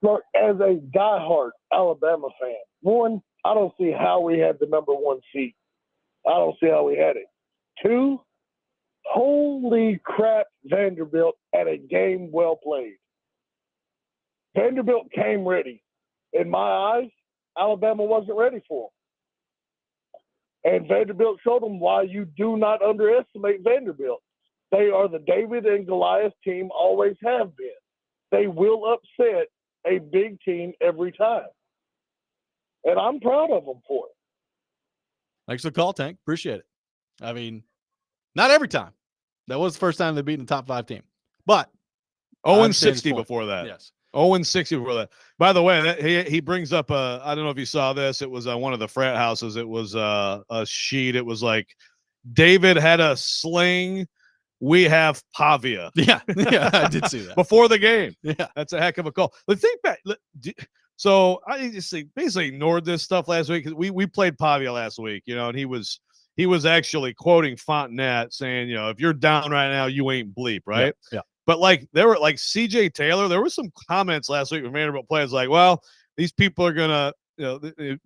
Look, as a diehard Alabama fan, one, I don't see how we had the number one seed. I don't see how we had it. Two, holy crap, Vanderbilt at a game well played. Vanderbilt came ready. In my eyes, Alabama wasn't ready for them. And Vanderbilt showed them why you do not underestimate Vanderbilt. They are the David and Goliath team, always have been. They will upset a big team every time. And I'm proud of them for it. Thanks for the call, Tank. Appreciate it. I mean, not every time. That was the first time they've beaten the top 5 team. But 0-60 before that. Yes. 0-60 before that. By the way, he brings up I don't know if you saw this. It was one of the frat houses. It was a sheet. It was like, David had a sling. We have Pavia. Yeah, I did see that. Before the game. Yeah. That's a heck of a call. But think back. So I just basically ignored this stuff last week, because we played Pavia last week, and he was actually quoting Fontenette saying, if you're down right now, you ain't bleep, right? Yeah. But like there were like CJ Taylor, there were some comments last week from Vanderbilt players like, well, these people are gonna,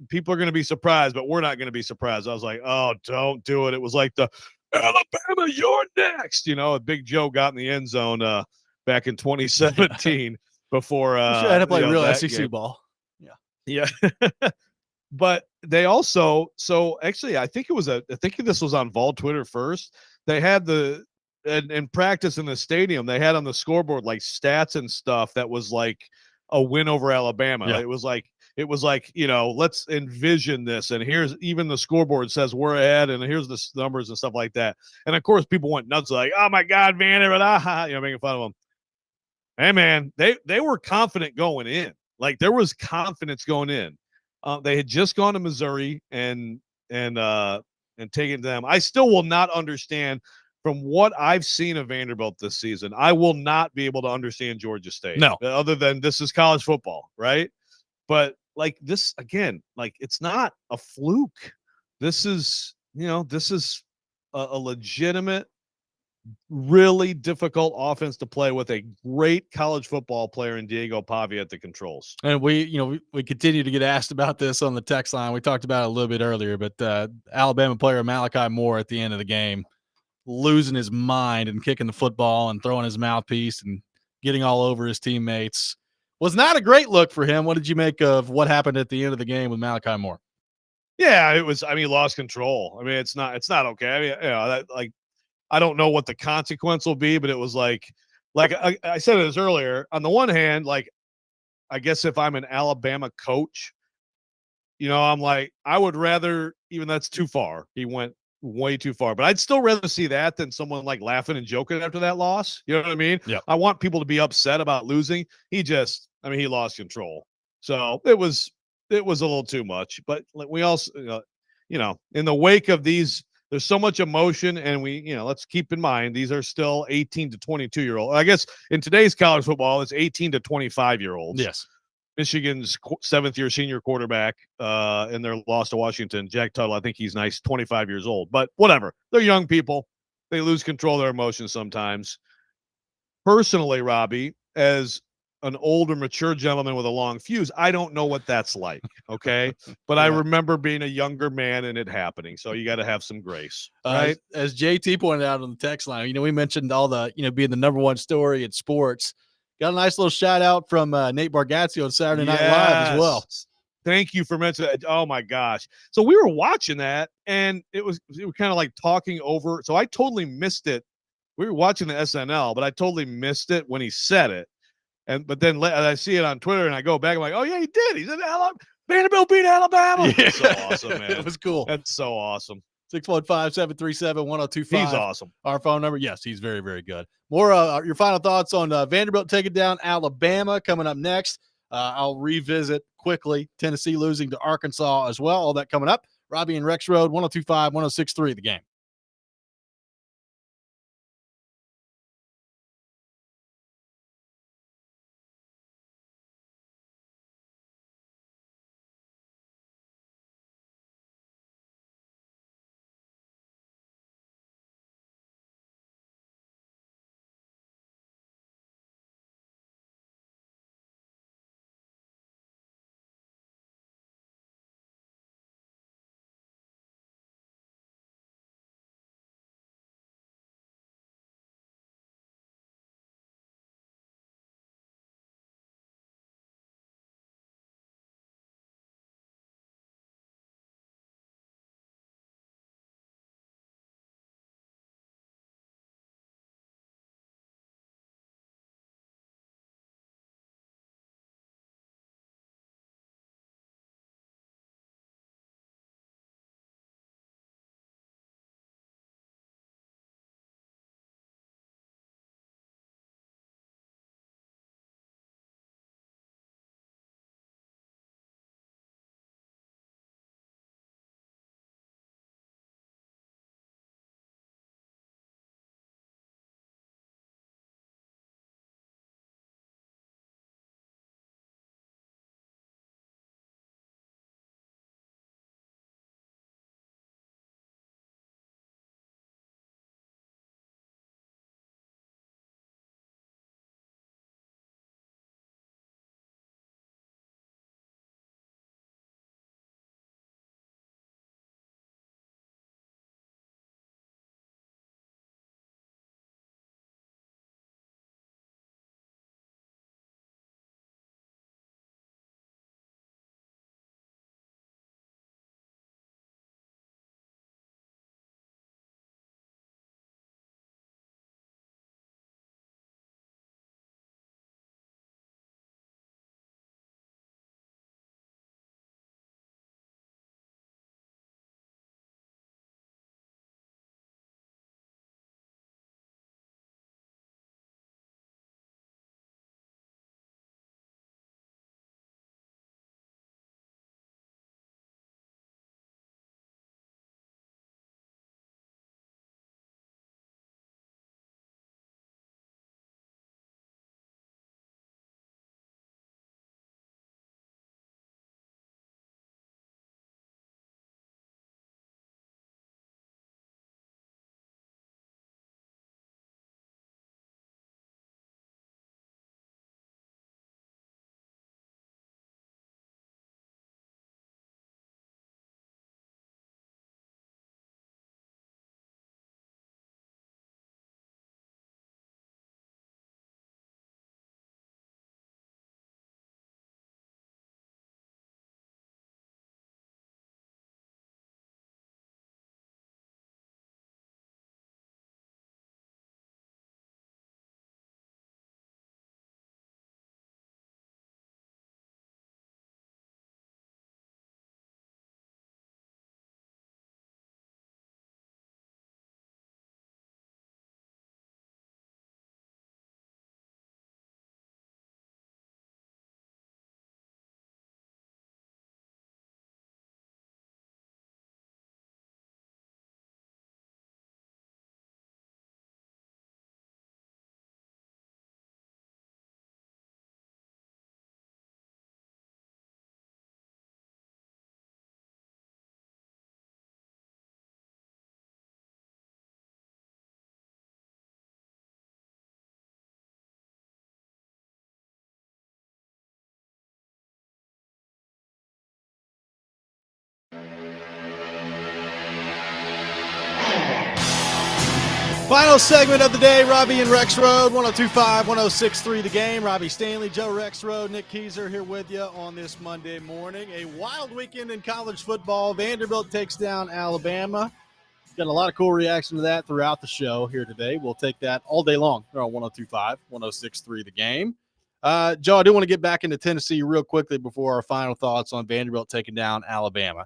people are gonna be surprised, but we're not gonna be surprised. I was like, oh, don't do it. It was like the Alabama, you're next. A Big Joe got in the end zone back in 2017 before I had to play real SEC game. Ball. Yeah. But they also, so actually, I think this was on Vol Twitter first. They had in practice in the stadium, they had on the scoreboard like stats and stuff that was like a win over Alabama. Yeah. It was like, let's envision this. And here's even the scoreboard says we're ahead, and here's the numbers and stuff like that. And of course, people went nuts, like, oh my God, Vanderbilt, making fun of them. Hey man, they were confident going in. Like there was confidence going in. They had just gone to Missouri and taken them. I still will not understand. From what I've seen of Vanderbilt this season, I will not be able to understand Georgia State. No. Other than this is college football, right? But like this, again, like it's not a fluke. This is, this is a legitimate, really difficult offense to play with a great college football player in Diego Pavia at the controls. And we continue to get asked about this on the text line. We talked about it a little bit earlier, but Alabama player Malachi Moore at the end of the game, losing his mind and kicking the football and throwing his mouthpiece and getting all over his teammates, was not a great look for him. What did you make of what happened at the end of the game with Malachi Moore? Yeah, it was. I mean, lost control. I mean, it's not okay. I mean, I don't know what the consequence will be, but it was like I said this earlier. On the one hand, like I guess if I'm an Alabama coach, I'm like, I would rather, even that's too far. He went way too far, but I'd still rather see that than someone like laughing and joking after that loss. You know what I mean? Yeah. I want people to be upset about losing. He lost control. So it was a little too much, but we also, in the wake of these, there's so much emotion, and let's keep in mind, these are still 18 to 22-year-old. I guess in today's college football, it's 18 to 25-year-olds. Yes. Michigan's seventh-year senior quarterback in their loss to Washington, Jack Tuttle, I think he's 25 years old. But whatever. They're young people. They lose control of their emotions sometimes. Personally, Robbie, as an older, mature gentleman with a long fuse, I don't know what that's like, okay? But I remember being a younger man and it happening. So you got to have some grace, right? As JT pointed out on the text line, we mentioned all the, being the number one story in sports. Got a nice little shout out from Nate Bargatze on Saturday Night Live as well. Thank you for mentioning that. Oh my gosh. So we were watching that, and we were kind of like talking over. So I totally missed it. We were watching the SNL, but I totally missed it when he said it. But then I see it on Twitter, and I go back. I'm like, oh yeah, he did. He said Vanderbilt beat Alabama. Yeah. So awesome, man. It was cool. That's so awesome. 615-737-1025. He's awesome. Our phone number. Yes, he's very, very good. More your final thoughts on Vanderbilt taking down Alabama coming up next. I'll revisit quickly Tennessee losing to Arkansas as well. All that coming up. Robby and Rexrode, 102.5, 106.3 The Game. Final segment of the day, Robby and Rexrode, 102.5, 106.3 The Game. Robby Stanley, Joe Rexrode, Nick Keyser here with you on this Monday morning. A wild weekend in college football. Vanderbilt takes down Alabama. Got a lot of cool reaction to that throughout the show here today. We'll take that all day long here on 102.5, 106.3 The Game. Joe, I do want to get back into Tennessee real quickly before our final thoughts on Vanderbilt taking down Alabama.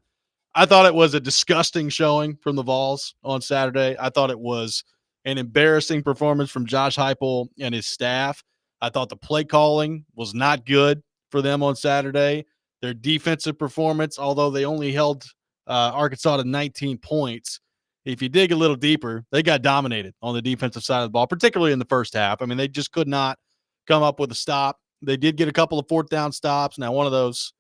I thought it was a disgusting showing from the Vols on Saturday. I thought it was an embarrassing performance from Josh Heupel and his staff. I thought the play calling was not good for them on Saturday. Their defensive performance, although they only held Arkansas to 19 points, if you dig a little deeper, they got dominated on the defensive side of the ball, particularly in the first half. I mean, they just could not come up with a stop. They did get a couple of fourth down stops. Now, one of those,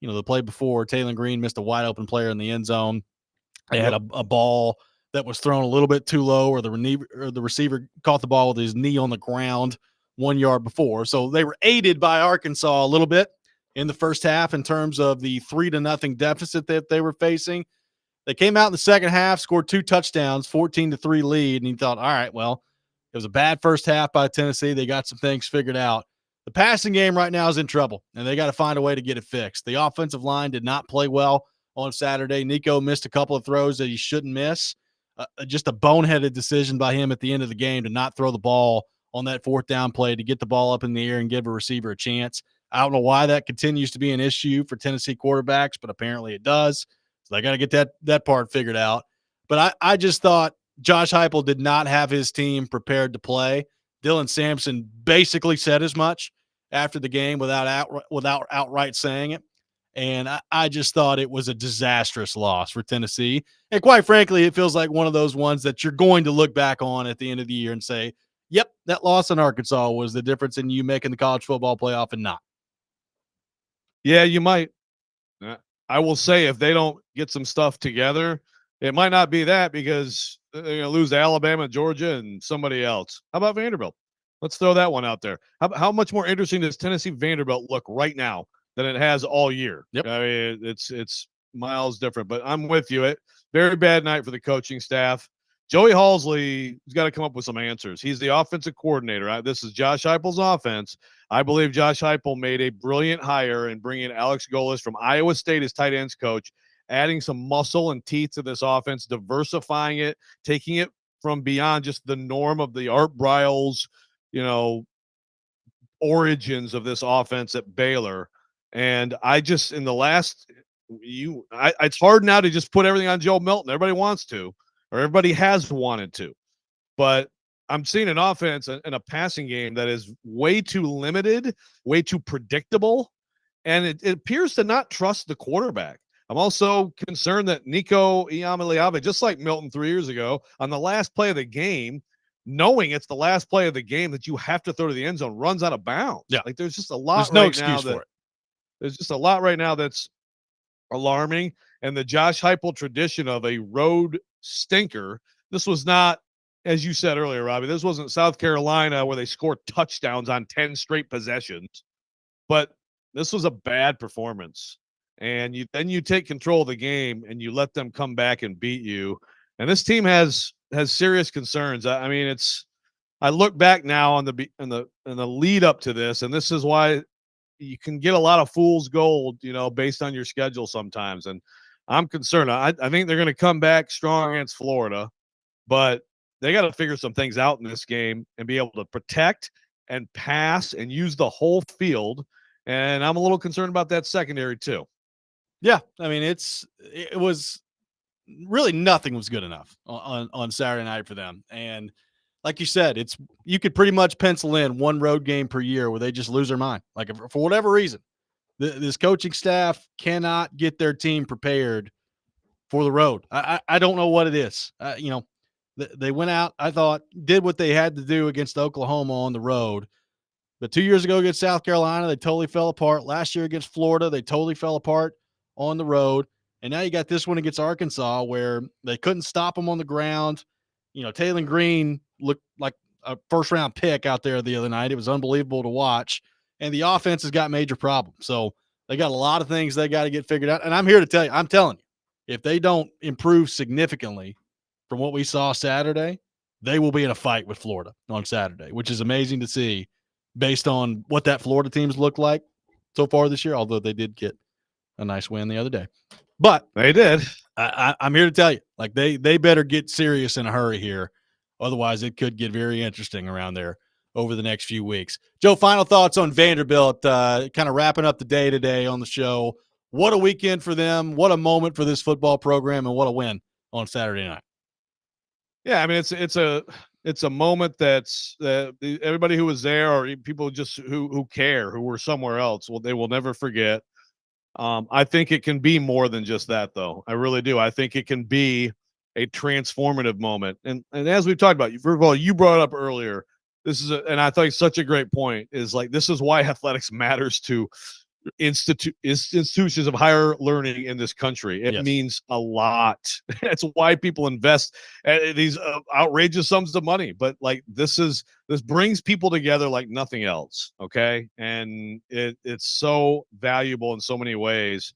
the play before, Taylor Green missed a wide open player in the end zone. They had a ball that was thrown a little bit too low, or the receiver caught the ball with his knee on the ground 1 yard before. So they were aided by Arkansas a little bit in the first half in terms of the 3-0 deficit that they were facing. They came out in the second half, scored 2 touchdowns, 14-3 lead, and you thought, all right, well, it was a bad first half by Tennessee. They got some things figured out. The passing game right now is in trouble, and they got to find a way to get it fixed. The offensive line did not play well on Saturday. Nico missed a couple of throws that he shouldn't miss. Just a boneheaded decision by him at the end of the game to not throw the ball on that fourth down play to get the ball up in the air and give a receiver a chance. I don't know why that continues to be an issue for Tennessee quarterbacks, but apparently it does. So they got to get that part figured out. But I just thought Josh Heupel did not have his team prepared to play. Dylan Sampson basically said as much after the game without outright saying it. And I just thought it was a disastrous loss for Tennessee. And quite frankly, it feels like one of those ones that you're going to look back on at the end of the year and say, yep, that loss in Arkansas was the difference in you making the college football playoff and not. Yeah, you might. I will say if they don't get some stuff together, it might not be that because they're going to lose to Alabama, Georgia, and somebody else. How about Vanderbilt? Let's throw that one out there. How much more interesting does Tennessee Vanderbilt look right now than it has all year? Yep. I mean, it's miles different, but I'm with you. Very bad night for the coaching staff. Joey Halsley has got to come up with some answers. He's the offensive coordinator. This is Josh Heupel's offense. I believe Josh Heupel made a brilliant hire in bringing Alex Golis from Iowa State as tight ends coach, adding some muscle and teeth to this offense, diversifying it, taking it from beyond just the norm of the Art Briles, origins of this offense at Baylor. And I just, in the last, it's hard now to just put everything on Joe Milton. Everybody wants to, or everybody has wanted to, but I'm seeing an offense and a passing game that is way too limited, way too predictable, and it appears to not trust the quarterback. I'm also concerned that Nico Iamaleava, just like Milton 3 years ago, on the last play of the game, knowing it's the last play of the game that you have to throw to the end zone, runs out of bounds. Yeah. Like there's just a lot There's no excuse for it. There's just a lot right now that's alarming. And the Josh Heupel tradition of a road stinker, this was not, as you said earlier, Robby, this wasn't South Carolina where they scored touchdowns on 10 straight possessions, but this was a bad performance. And then you take control of the game and you let them come back and beat you. And this team has serious concerns. I mean, I look back now on the lead up to this, and this is why you can get a lot of fool's gold, based on your schedule sometimes. And I'm concerned. I think they're going to come back strong against Florida, but they got to figure some things out in this game and be able to protect and pass and use the whole field. And I'm a little concerned about that secondary too. Yeah. I mean, it was really nothing was good enough on Saturday night for them. And like you said, you could pretty much pencil in one road game per year where they just lose their mind. Like for whatever reason, this coaching staff cannot get their team prepared for the road. I don't know what it is. They went out, I thought, did what they had to do against Oklahoma on the road. But 2 years ago against South Carolina, they totally fell apart. Last year against Florida, they totally fell apart on the road. And now you got this one against Arkansas where they couldn't stop them on the ground. Taylor Green looked like a first-round pick out there the other night. It was unbelievable to watch. And the offense has got major problems. So they got a lot of things they got to get figured out. And I'm here to tell you, I'm telling you, if they don't improve significantly from what we saw Saturday, they will be in a fight with Florida on Saturday, which is amazing to see based on what that Florida team's looked like so far this year, although they did get a nice win the other day. But they did. I'm here to tell you, like they better get serious in a hurry here. Otherwise, it could get very interesting around there over the next few weeks. Joe, final thoughts on Vanderbilt, kind of wrapping up the day today on the show. What a weekend for them. What a moment for this football program, and what a win on Saturday night. Yeah, I mean, it's a moment that's everybody who was there or people just who care, who were somewhere else, they will never forget. I think it can be more than just that, though. I really do. I think it can be a transformative moment. And as we've talked about, first of all, you brought it up earlier. And I think such a great point is like, this is why athletics matters to institutions of higher learning in this country. It means a lot. That's why people invest these outrageous sums of money. But like, this brings people together like nothing else. Okay. And it's so valuable in so many ways.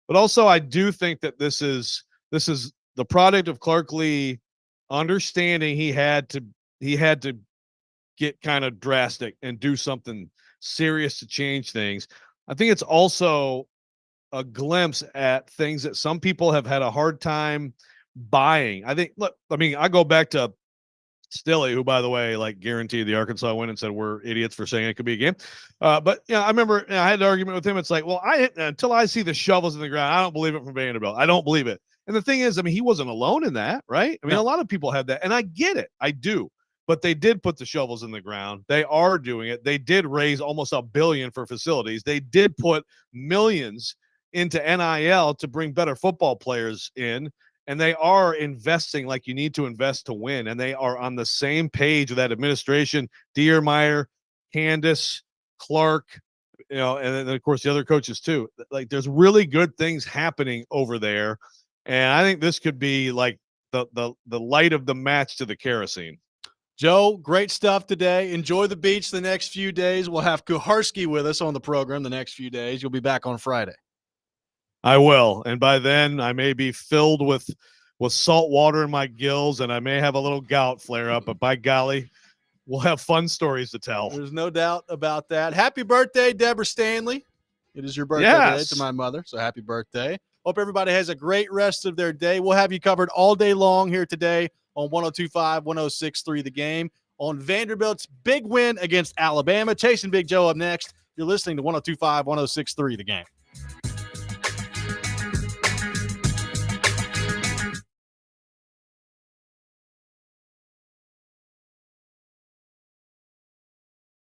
But also I do think that this is the product of Clark Lee understanding he had to get kind of drastic and do something serious to change things. I think it's also a glimpse at things that some people have had a hard time buying. I go back to Stilley, who, by the way, like guaranteed the Arkansas win and said we're idiots for saying it could be a game. But I remember I had an argument with him. It's like, well, until I see the shovels in the ground, I don't believe it from Vanderbilt. I don't believe it. And the thing is, he wasn't alone in that, right? A lot of people have that, and I get it. I do. But they did put the shovels in the ground. They are doing it. They did raise almost $1 billion for facilities. They did put millions into NIL to bring better football players in. And they are investing like you need to invest to win. And they are on the same page with that administration, Diermeyer, Candace, Clark, and then of course the other coaches too. Like, there's really good things happening over there. And I think this could be like the light of the match to the kerosene. Joe, great stuff today. Enjoy the beach the next few days. We'll have Kuharski with us on the program the next few days. You'll be back on Friday. I will. And by then I may be filled with salt water in my gills and I may have a little gout flare up, but by golly, we'll have fun stories to tell. There's no doubt about that. Happy birthday, Deborah Stanley. It is your birthday today to my mother, so happy birthday. Hope everybody has a great rest of their day. We'll have you covered all day long here today on 102.5, 106.3 The Game, on Vanderbilt's big win against Alabama. Chasing Big Joe up next. You're listening to 102.5, 106.3 The Game.